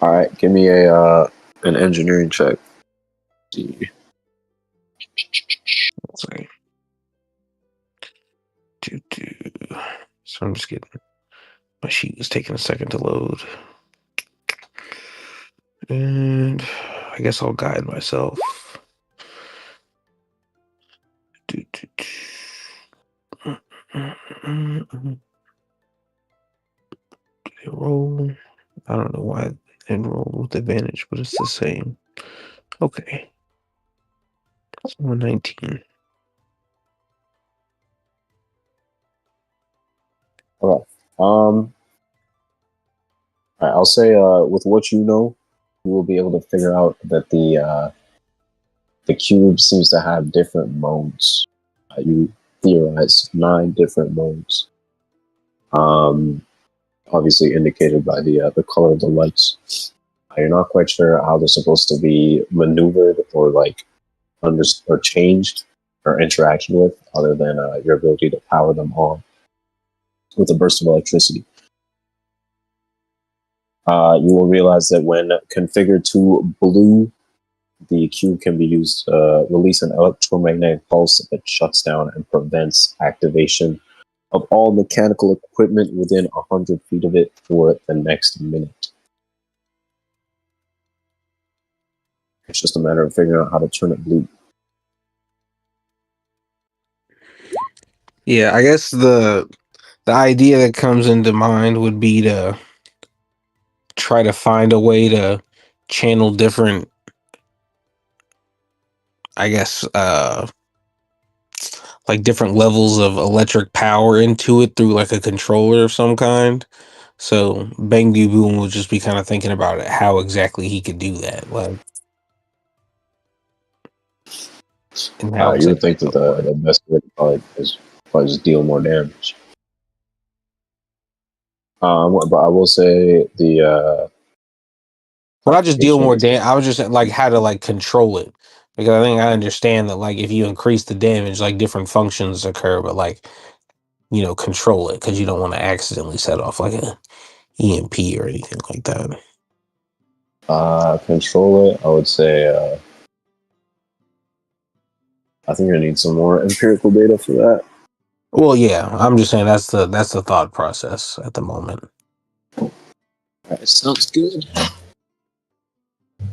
All right, give me a an engineering check.
Let's see. So I'm just getting my sheet is taking a second to load. And I guess I'll guide myself. Roll. I don't know why enroll with advantage, but it's the same. Okay. It's 119.
Okay. All right, I'll say with what you know, you will be able to figure out that the cube seems to have different modes. You theorize 9 different modes. Obviously indicated by the color of the lights. You're not quite sure how they're supposed to be maneuvered or like or changed or interacted with, other than your ability to power them on with a burst of electricity. You will realize that when configured to blue, the cube can be used to release an electromagnetic pulse that shuts down and prevents activation of all mechanical equipment within 100 feet of it for the next minute. It's just a matter of figuring out how to turn it blue.
Yeah, I guess the idea that comes into mind would be to try to find a way to channel different, I guess, like different levels of electric power into it through like a controller of some kind. So Bang Boom would just be kind of thinking about it, how exactly he could do that, like, and how
You would
exactly
think that
that would work.
the best way to probably just deal more damage. But I will say the
Well, not just deal
application of
more
this.
damage. I was just like how to like control it, because I think I understand that like if you increase the damage, like different functions occur, but like control it because you don't want to accidentally set off like a EMP or anything like that.
Control it, I would say. I think I need some more empirical data for that.
Well, yeah, I'm just saying that's the thought process at the moment.
All right, sounds good.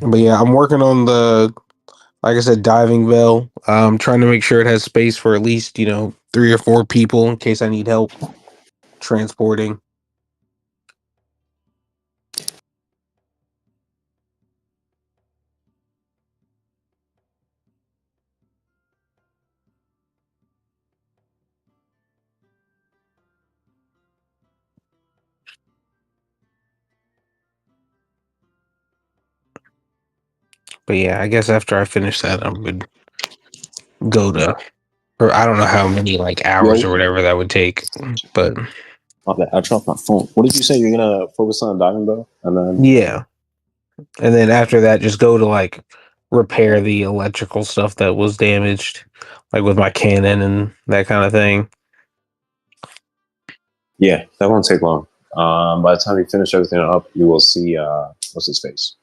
But yeah, I'm working on the, like I said, diving bell. I'm trying to make sure it has space for at least 3 or 4 people in case I need help transporting. But yeah, I guess after I finish that, I would go to, or I don't know how many like hours
Yo.
or whatever that would take, but
My bad, I dropped my phone. What did you say? You're gonna focus on diving though, and then
yeah. And then after that, just go to like repair the electrical stuff that was damaged, like with my cannon and that kind of thing.
yeah, that won't take long. By the time you finish everything up, you will see what's his face.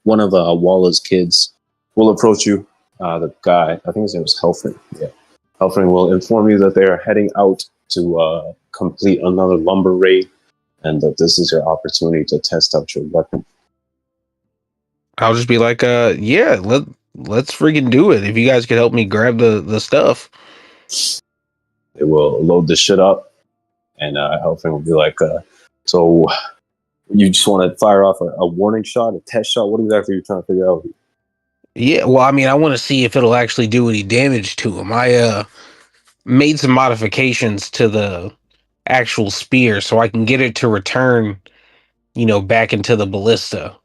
One of Walla's kids will approach you. The guy, I think his name was Helfring. Yeah, Helfring will inform you that they are heading out to complete another lumber raid, and that this is your opportunity to test out your weapon.
I'll just be like, yeah, let's freaking do it. If you guys could help me grab the stuff.
They will load the shit up, and Helfring will be like, so you just want to fire off a warning shot, a test shot? What exactly are you trying to figure out?
Yeah, well, I mean, I want to see if it'll actually do any damage to him. I made some modifications to the actual spear so I can get it to return, back into the ballista.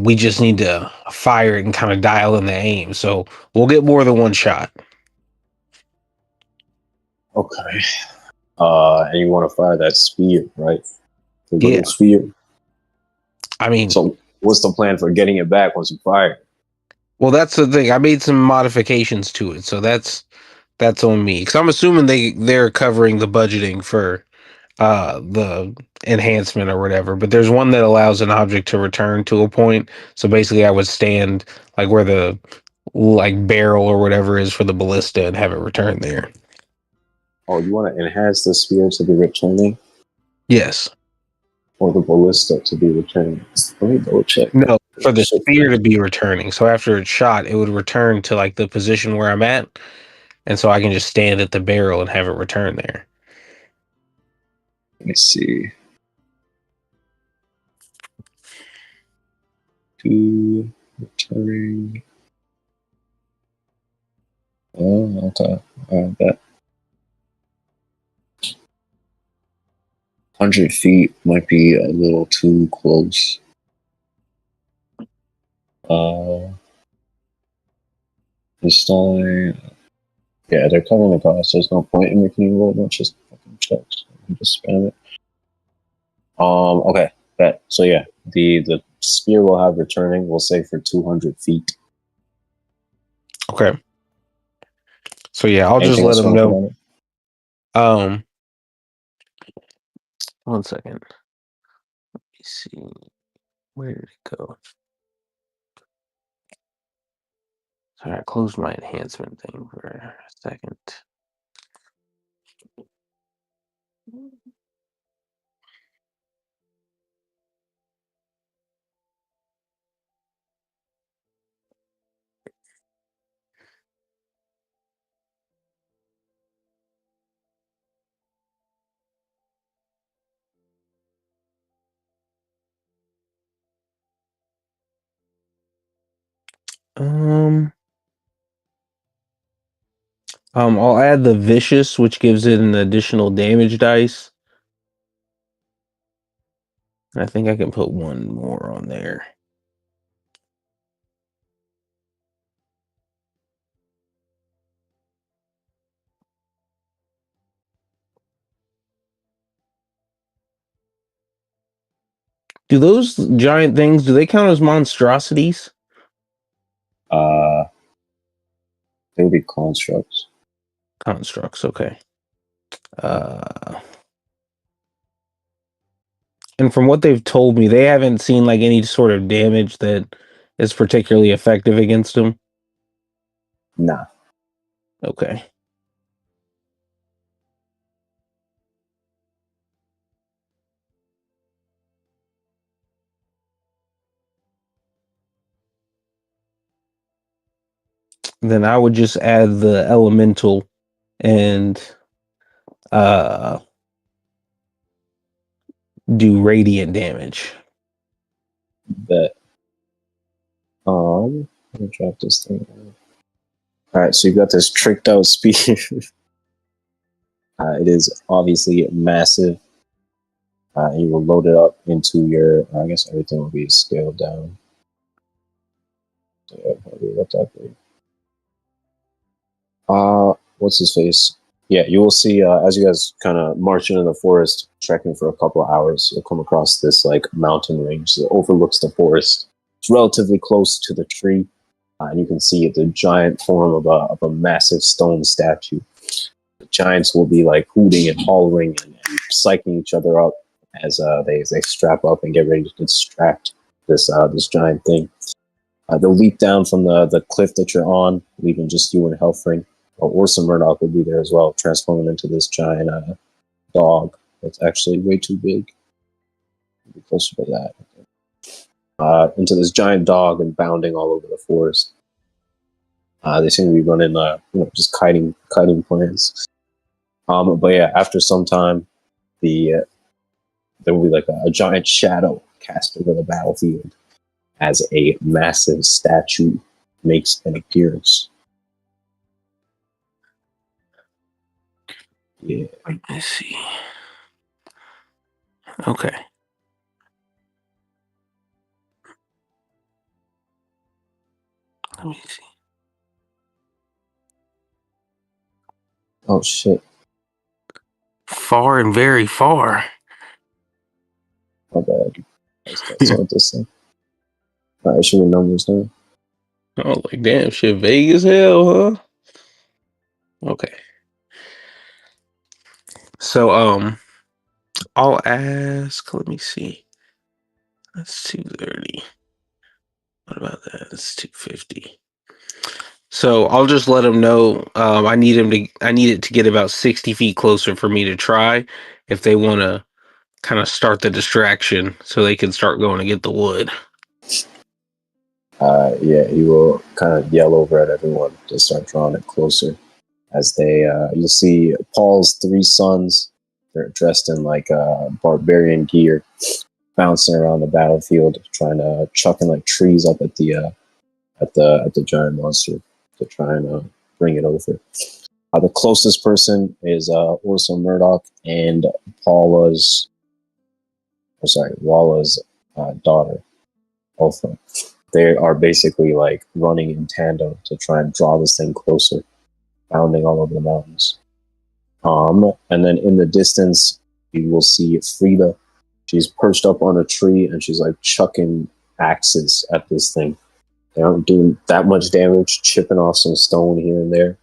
We just need to fire it and kind of dial in the aim. So we'll get more than one shot.
Okay. And you want to fire that spear, right? The little spear.
I mean,
so what's the plan for getting it back once you fire it?
Well, that's the thing. I made some modifications to it, so that's on me. Because I'm assuming they're covering the budgeting for the enhancement or whatever. But there's one that allows an object to return to a point. So basically, I would stand like where the like barrel or whatever is for the ballista and have it return there.
Oh, you want to enhance the spear to be returning?
Yes.
Or the ballista to be returning? Let me double check.
No, for the spear to be returning. So after it's shot, it would return to like the position where I'm at. And so I can just stand at the barrel and have it return there.
Let me see. To returning. Oh, okay. That 100 feet might be a little too close. Installing. Yeah, they're covering the cost. There's no point in making you roll a bunch of fucking checks. You just spam it. Okay. Bet. So yeah, the spear will have returning. We'll say for 200 feet.
Okay. So yeah, I'll
Anything
just let
else you
them
wanna
know.
put on it?
1 second. Let me see. Where did it go? Sorry, I closed my enhancement thing for a second. I'll add the vicious, which gives it an additional damage dice. I think I can put one more on there. Do those giant things, do they count as monstrosities?
They would be constructs.
Constructs, okay. And from what they've told me, they haven't seen like any sort of damage that is particularly effective against them.
Nah.
Okay. Then I would just add the elemental and do radiant damage.
Bet. Let me drop this thing. Alright, so you got this tricked out spear. It is obviously massive. And you will load it up into your. I guess everything will be scaled down. So yeah, probably what that be. What's his face? Yeah, you will see as you guys kind of march into the forest, trekking for a couple of hours, you'll come across this like mountain range that overlooks the forest. It's relatively close to the tree, and you can see the giant form of a massive stone statue. The giants will be like hooting and hollering and psyching each other up as they strap up and get ready to distract this giant thing. They'll leap down from the cliff that you're on, leaving just you and Hellfring. Or some Murdoch will be there as well, transforming into this giant dog that's actually way too big. Be closer to that. Into this giant dog and bounding all over the forest. They seem to be running, just kiting plans. But yeah, after some time, there will be like a giant shadow cast over the battlefield as a massive statue makes an appearance. Yeah.
Let me see. Okay. Let me see.
Oh shit.
Far and very far.
My bad. I start this thing. Alright, show me numbers now.
Oh, like damn, shit vague as hell, huh? Okay. So, I'll ask. Let me see. That's 230. What about that? That's 250. So I'll just let him know. I need it to get about 60 feet closer for me to try. If they want to kind of start the distraction, so they can start going to get the wood.
Yeah, he will kind of yell over at everyone to start drawing it closer. As you'll see Paul's three sons. They're dressed in like barbarian gear, bouncing around the battlefield, trying to chucking like trees up at the giant monster to try and bring it over. The closest person is Ursa Murdoch and Walla's daughter, Alpha. They are basically like running in tandem to try and draw this thing closer, bounding all over the mountains. And then in the distance, you will see Frida. She's perched up on a tree and she's like chucking axes at this thing. They aren't doing that much damage, chipping off some stone here and there.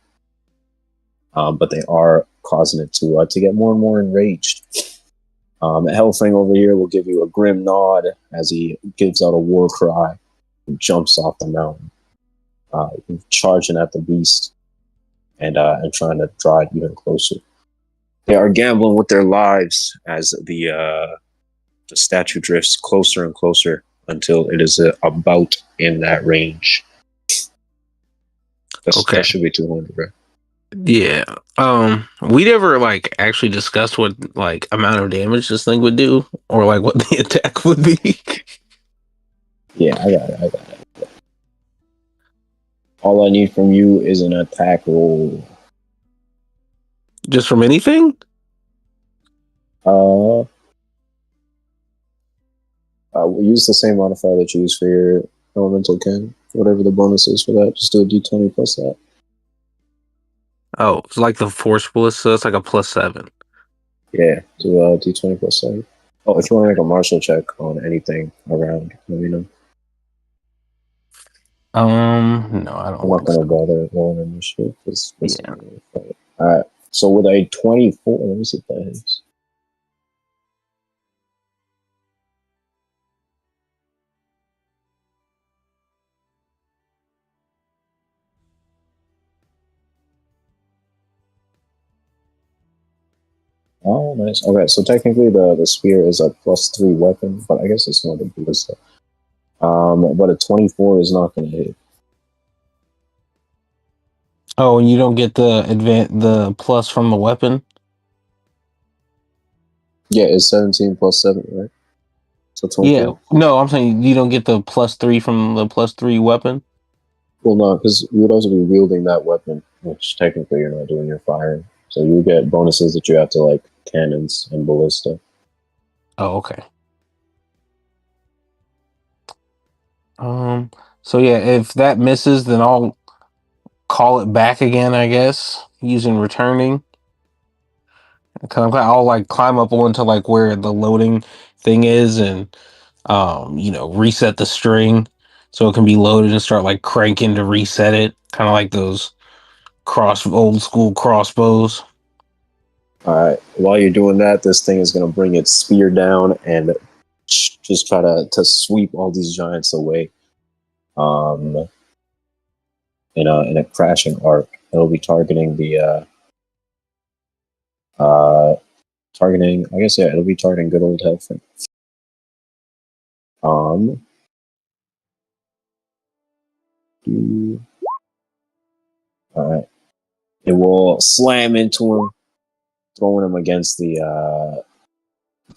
But they are causing it to get more and more enraged. Hellfring over here will give you a grim nod as he gives out a war cry and jumps off the mountain, charging at the beast and trying to draw it even closer. They are gambling with their lives as the statue drifts closer and closer until it is about in that range.
Okay.
That should be 200, right?
Yeah. We never like actually discussed what like amount of damage this thing would do, or like what the attack would be.
Yeah, I got it. All I need from you is an attack roll.
Just from anything?
We'll use the same modifier that you use for your elemental cannon. Whatever the bonus is for that, just do a d20 plus that.
Oh, it's like the force ballista. It's like a +7.
Yeah, do a d20 plus 7. Oh, if you want to make a martial check on anything around, let me know.
No, I don't.
I'm not going to bother rolling initiative.
Yeah.
Alright, so with a 24, let me see if that is. Oh, nice. Okay, so technically the spear is a +3 weapon, but I guess it's not a ballista. But a 24 is not going to hit.
Oh, and you don't get the plus from the weapon?
Yeah, it's 17 plus 7, right? So 24?
Yeah. No, I'm saying you don't get the +3 from the +3 weapon?
Well, no, because you would also be wielding that weapon, which technically you're not doing your firing. So you get bonuses that you have to, like, cannons and ballista.
Oh, okay. So yeah, if that misses, then I'll call it back again, I guess, using returning. I'll like climb up onto like where the loading thing is and reset the string so it can be loaded and start like cranking to reset it. Kind of like those old school crossbows.
All right. While you're doing that, this thing is going to bring its spear down and just try to sweep all these giants away. In a crashing arc, it'll be targeting the targeting. I guess it'll be targeting good old Hellfin. All right. It will slam into him, throwing him against the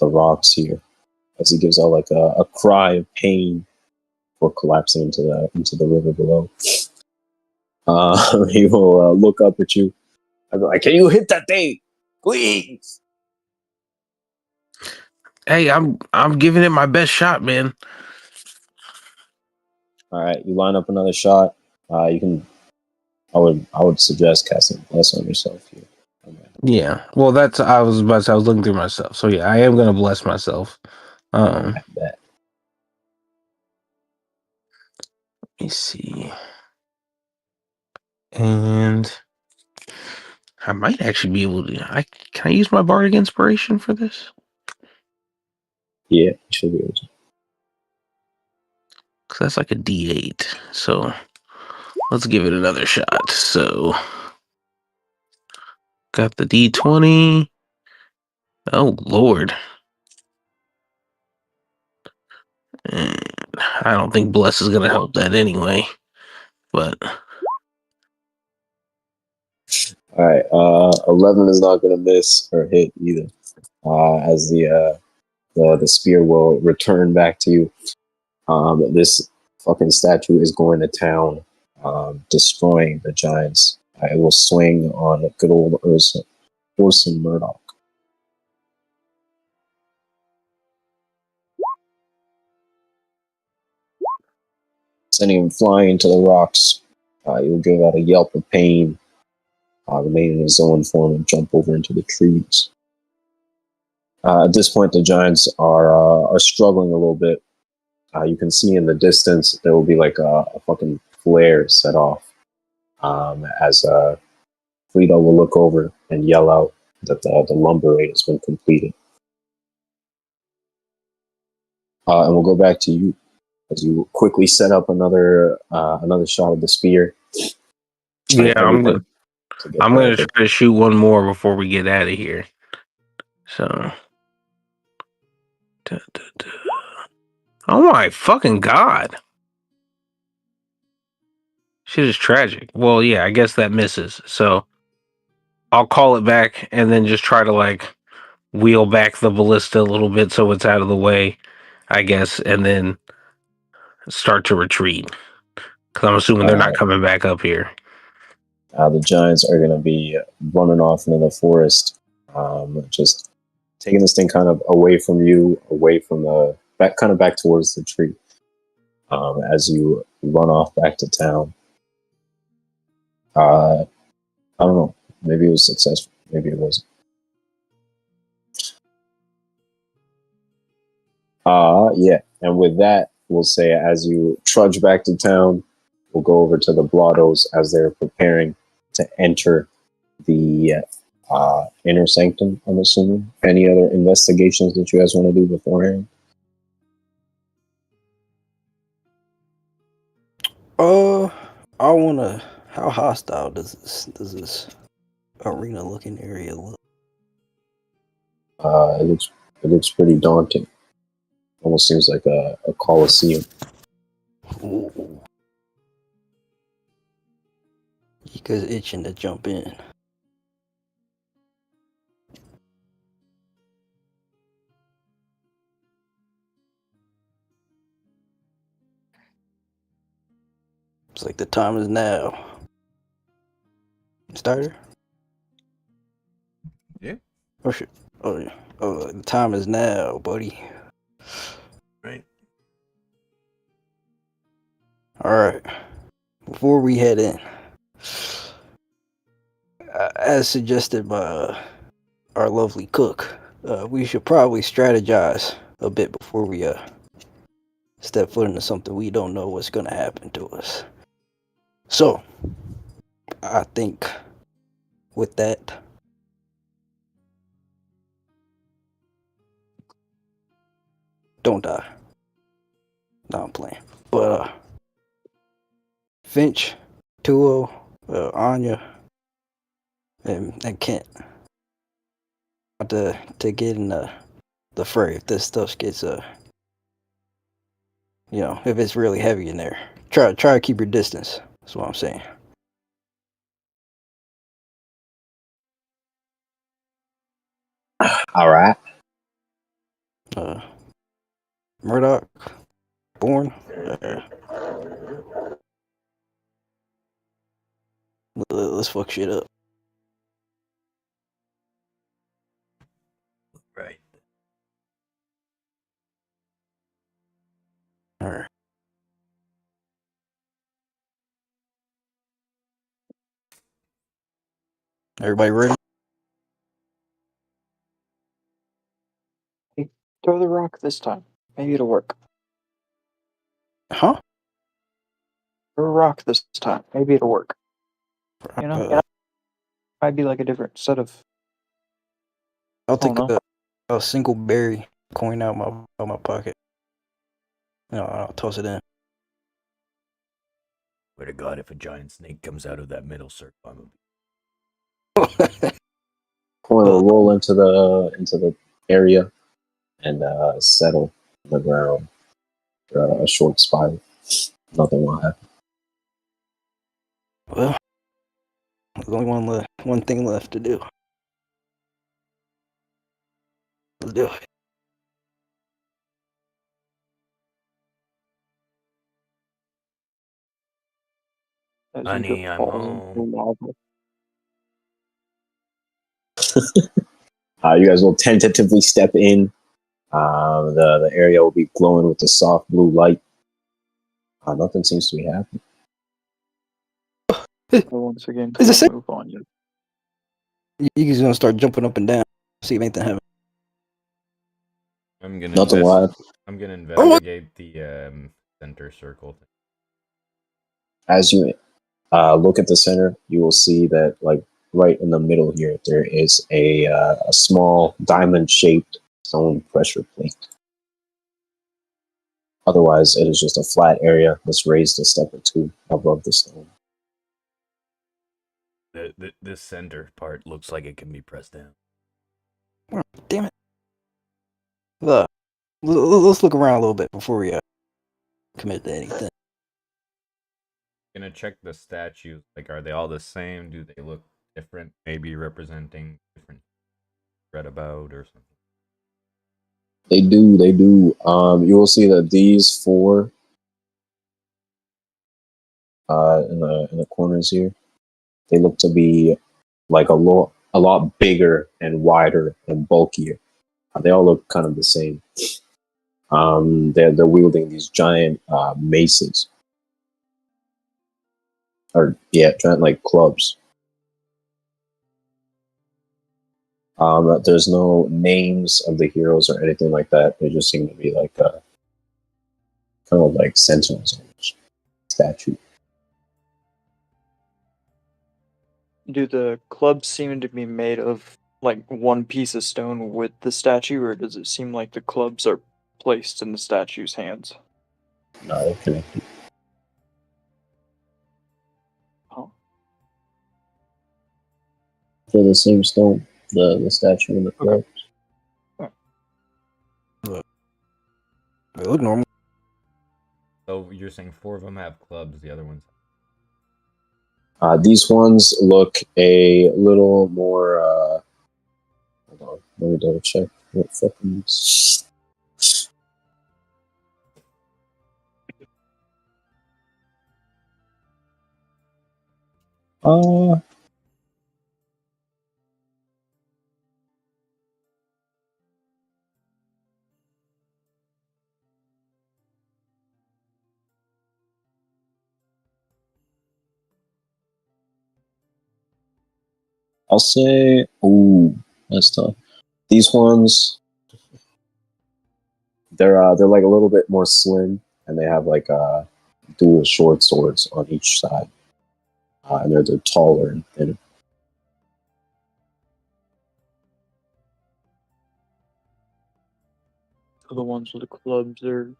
rocks here, as he gives out like a cry of pain before collapsing into the river below. He will look up at you. I'll be like, "Can you hit that thing, please?"
Hey, I'm giving it my best shot, man.
All right, you line up another shot. You can. I would suggest casting Bless on yourself here.
Yeah. Well, I was looking through my stuff. So yeah, I am gonna bless myself. Let me see. And I might actually be able to. Can I use my bardic inspiration for this?
Yeah, you should be able to.
Because that's like a D8. So let's give it another shot. So got the D20. Oh Lord. And I don't think bless is gonna help that anyway. But
All right, 11 is not going to miss or hit either. As the spear will return back to you. This fucking statue is going to town, destroying the giants. It will swing on good old Orson Murdoch. Sending him flying into the rocks. He'll give out a yelp of pain, remain in his own form, and jump over into the trees. At this point, the giants are struggling a little bit. You can see in the distance there will be like a fucking flare set off as Frida will look over and yell out that the lumber raid has been completed. And we'll go back to you as you quickly set up another shot of the spear.
yeah, I'm gonna try to shoot one more before we get out of here. So, oh my fucking god, shit is tragic. Well, yeah, I guess that misses. So I'll call it back and then just try to like wheel back the ballista a little bit so it's out of the way, I guess, and then start to retreat. Because I'm assuming they're not coming back up here.
The giants are going to be running off into the forest, just taking this thing kind of away from you, away from back towards the tree. As you run off back to town. I don't know. Maybe it was successful. Maybe it wasn't. Yeah. And with that, we'll say as you trudge back to town, we'll go over to the Blottos as they're preparing to enter the inner sanctum, I'm assuming. Any other investigations that you guys want to do beforehand?
I wanna. How hostile does this arena looking area look?
It looks pretty daunting. Almost seems like a coliseum.
Ooh. Yiga's itching to jump in. It's like the time is now. Starter?
Yeah.
Oh shit. Oh yeah. The time is now, buddy.
Right.
All right. Before we head in, as suggested by our lovely cook, we should probably strategize a bit before we step foot into something we don't know what's gonna happen to us. So, I think with that, don't die. No, I'm playing. But Finch, Tuo, Onya, and Kent, to get in the fray if this stuff gets if it's really heavy in there. Try to keep your distance. That's what I'm saying.
All right.
Murdoch, Borne. Let's fuck shit up.
Right.
All right. Everybody ready?
Hey, throw the rock this time. Maybe it'll work.
Huh?
Throw a rock this time. Maybe it'll work. You know? It might be like a different set of...
I'll take
know.
a single berry coin out my pocket. I'll toss it in.
Swear to God, if a giant snake comes out of that middle circle, I'm
Coin will roll into the area and settle on the ground for a short spiral. Nothing will happen.
Well, there's only one thing left to do. Let's do it.
As
Honey,
Yiga
I'm
falls
home.
into lava.
You guys will tentatively step in. The area will be glowing with the soft blue light. Nothing seems to be happening.
Once again,
Is it
can't
safe?
move on you.
You're gonna start jumping up and down. See if anything happens.
I'm gonna
Nothing wild.
I'm gonna investigate the center circle.
As you look at the center, you will see that, like, right in the middle here, there is a small diamond-shaped stone pressure plate. Otherwise, it is just a flat area that's raised a step or two above the stone.
This center part looks like it can be pressed down.
Oh, damn it. Let's look around a little bit before we commit to anything.
Gonna check the statues. Like, are they all the same? Do they look different? Maybe representing different read about or something.
They do. You will see that these four in the corners here, they look to be like a lot bigger and wider and bulkier. They all look kind of the same. They're wielding these giant maces, or giant like clubs. There's no names of the heroes or anything like that. They just seem to be like kind of like sentinels on each statue.
Do the clubs seem to be made of like one piece of stone with the statue, or does it seem like the clubs are placed in the statue's hands?
No, they're connected.
Oh.
They're the same stone, the statue and the clubs.
They look normal.
So you're saying 4 of them have clubs, the other ones?
These ones look a little more. Hold on, let me double check. What fucking? I'll say, ooh, that's tough. These ones, they're like a little bit more slim, and they have like dual short swords on each side, and they're taller and thinner.
So the ones with the clubs are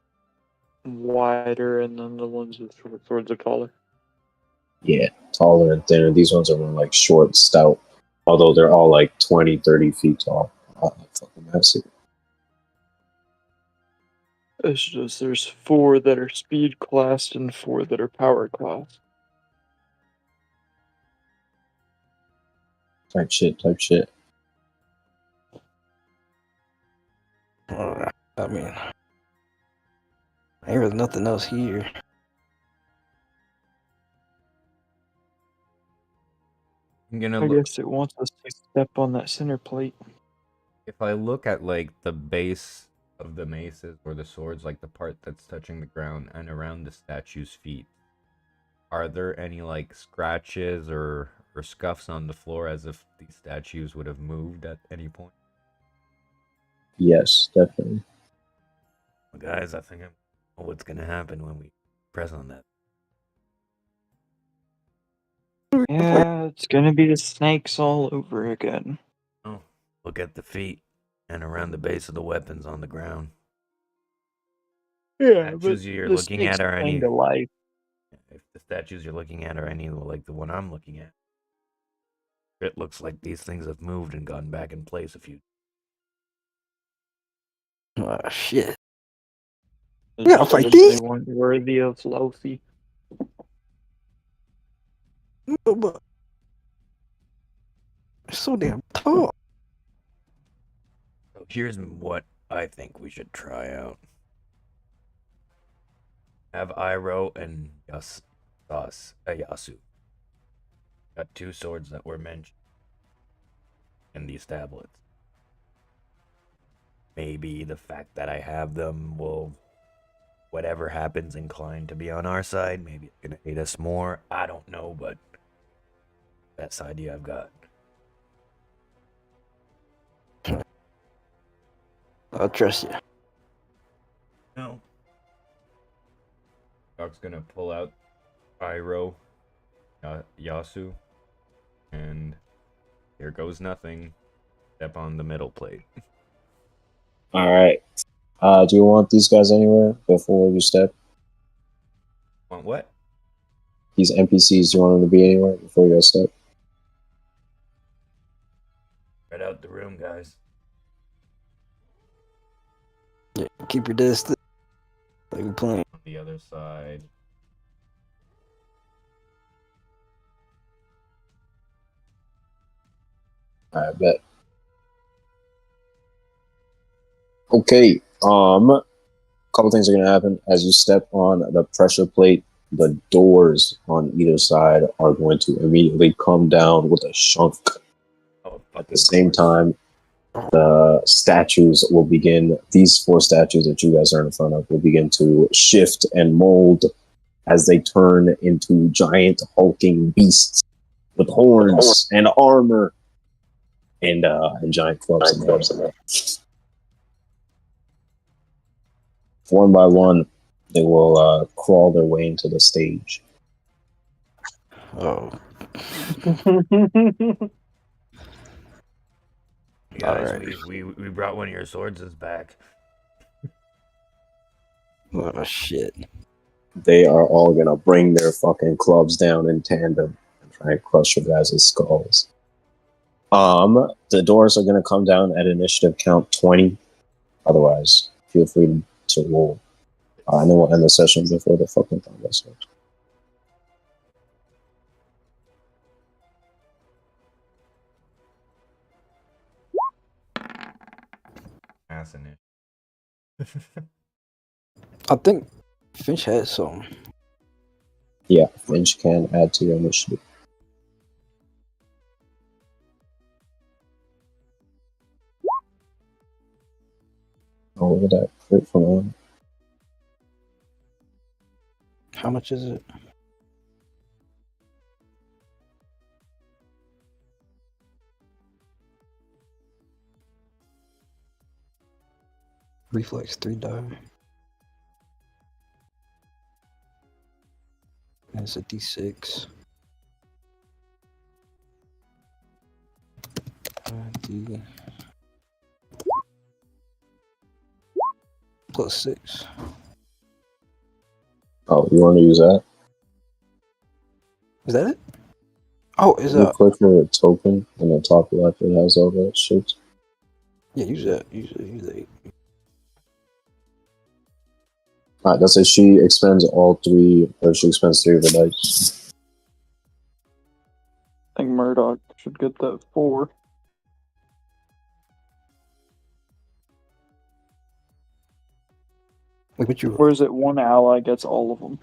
wider, and then the ones with short swords are taller.
Yeah, taller and thinner. These ones are more like short, stout, although they're all like 20, 30 feet tall. Fucking massive.
It's just there's 4 that are speed classed and 4 that are power classed.
Type shit.
I mean, ain't really nothing else here.
I'm gonna
I
look.
guess it wants us to step on that center plate.
If I look at like the base of the maces or the swords, like the part that's touching the ground and around the statue's feet, are there any like scratches or scuffs on the floor as if these statues would have moved at any point?
Yes, definitely.
Well, guys, I think I know what's gonna happen when we press on that.
Yeah, it's gonna be the snakes all over again.
Oh, look at the feet and around the base of the weapons on the ground.
Yeah, but
Statues you're
the
looking
snakes
at are any?
cling to life.
If the statues you're looking at are any like the one I'm looking at, it looks like these things have moved and gotten back in place a few.
Oh shit.
It's
Yeah,
just
fight
that
these.
they weren't worthy of Lofi.
But they're so damn tall.
So here's what I think we should try out. Have Iroh and Yasu. Got 2 swords that were mentioned in these tablets. Maybe the fact that I have them will, whatever happens, incline to be on our side. Maybe it's gonna hate us more. I don't know, but that's the idea I've got.
I'll trust you.
No. Doc's gonna pull out Iroh, Yasu, and here goes nothing. Step on the middle plate.
All right. Do you want these guys anywhere before you step?
Want what?
These NPCs, do you want them to be anywhere before you guys step?
Right out the room, guys.
Yeah, keep your distance. Like we playing.
On the other side.
I bet. Okay. Couple things are gonna happen as you step on the pressure plate. The doors on either side are going to immediately come down with a shunk.
Oh,
At the same time, the statues will begin. These 4 statues that you guys are in front of will begin to shift and mold as they turn into giant hulking beasts with horns and armor and giant clubs in them. One by one, they will crawl their way into the stage.
Oh,
Guys,
alright.
we brought one of your swords back.
Oh shit.
They are all gonna bring their fucking clubs down in tandem and try and crush your guys' skulls. The doors are gonna come down at initiative count 20. Otherwise, feel free to roll. And then we'll end the session before the fucking combat starts.
Passing it.
I think Finch had some.
Yeah, Finch can add to your initiative. Oh, look at that. Crit from one.
How much is it? Reflex 3 die. And it's a D6. D plus 6.
Oh, you want to use that?
Is that it? Oh, is
You
that?
click the token in the top left. It has all that shit.
Yeah, use that. Use that.
Alright, that says she expends all 3, or she expends 3 of the dice.
I think Murdoch should get that 4.
Wait, what you?
Or is it one ally gets all of them?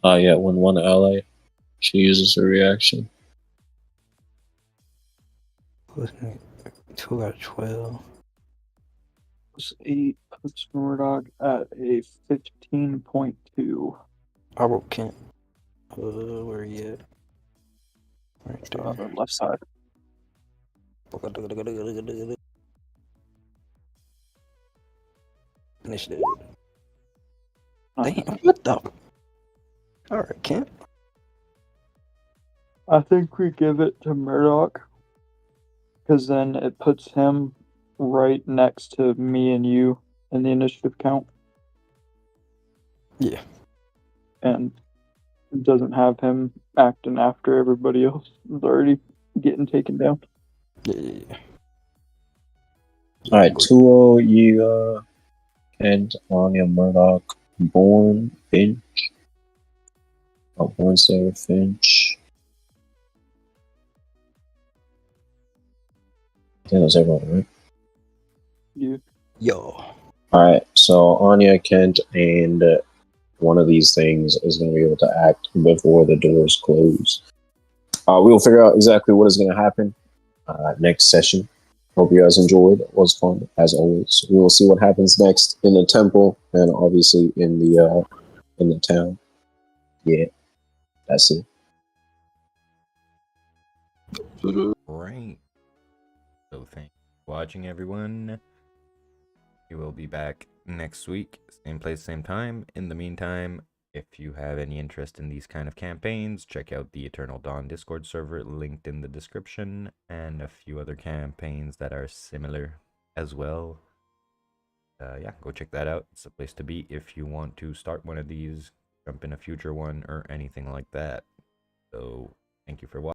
Yeah, when one ally, she uses her reaction.
2 out of 12.
Plus 8 puts Murdoch at a 15.2.
I wrote Kent. Where he at? Right there.
Left side.
Initiative. Damn, what the? Alright, Kent.
I think we give it to Murdoch. Because then it puts him right next to me and you in the initiative count.
Yeah.
And it doesn't have him acting after everybody else is already getting taken down.
Yeah.
Alright, 2-0, Yiga, Kent, Onya, Murdoch, Borne, Finch. Oh, Borne, Sarah, Finch. I think that's everyone, right?
You.
Yo.
Alright, so Onya, Kent, and one of these things is going to be able to act before the doors close. We will figure out exactly what is going to happen next session. Hope you guys enjoyed. It was fun, as always. We will see what happens next in the temple and obviously in the town. Yeah, that's it.
Right. So thanks for watching, everyone. We will be back next week, same place, same time. In the meantime, if you have any interest in these kind of campaigns, check out the Eternal Dawn Discord server linked in the description, and a few other campaigns that are similar as well. Yeah, go check that out. It's a place to be if you want to start one of these, jump in a future one, or anything like that. So thank you for watching.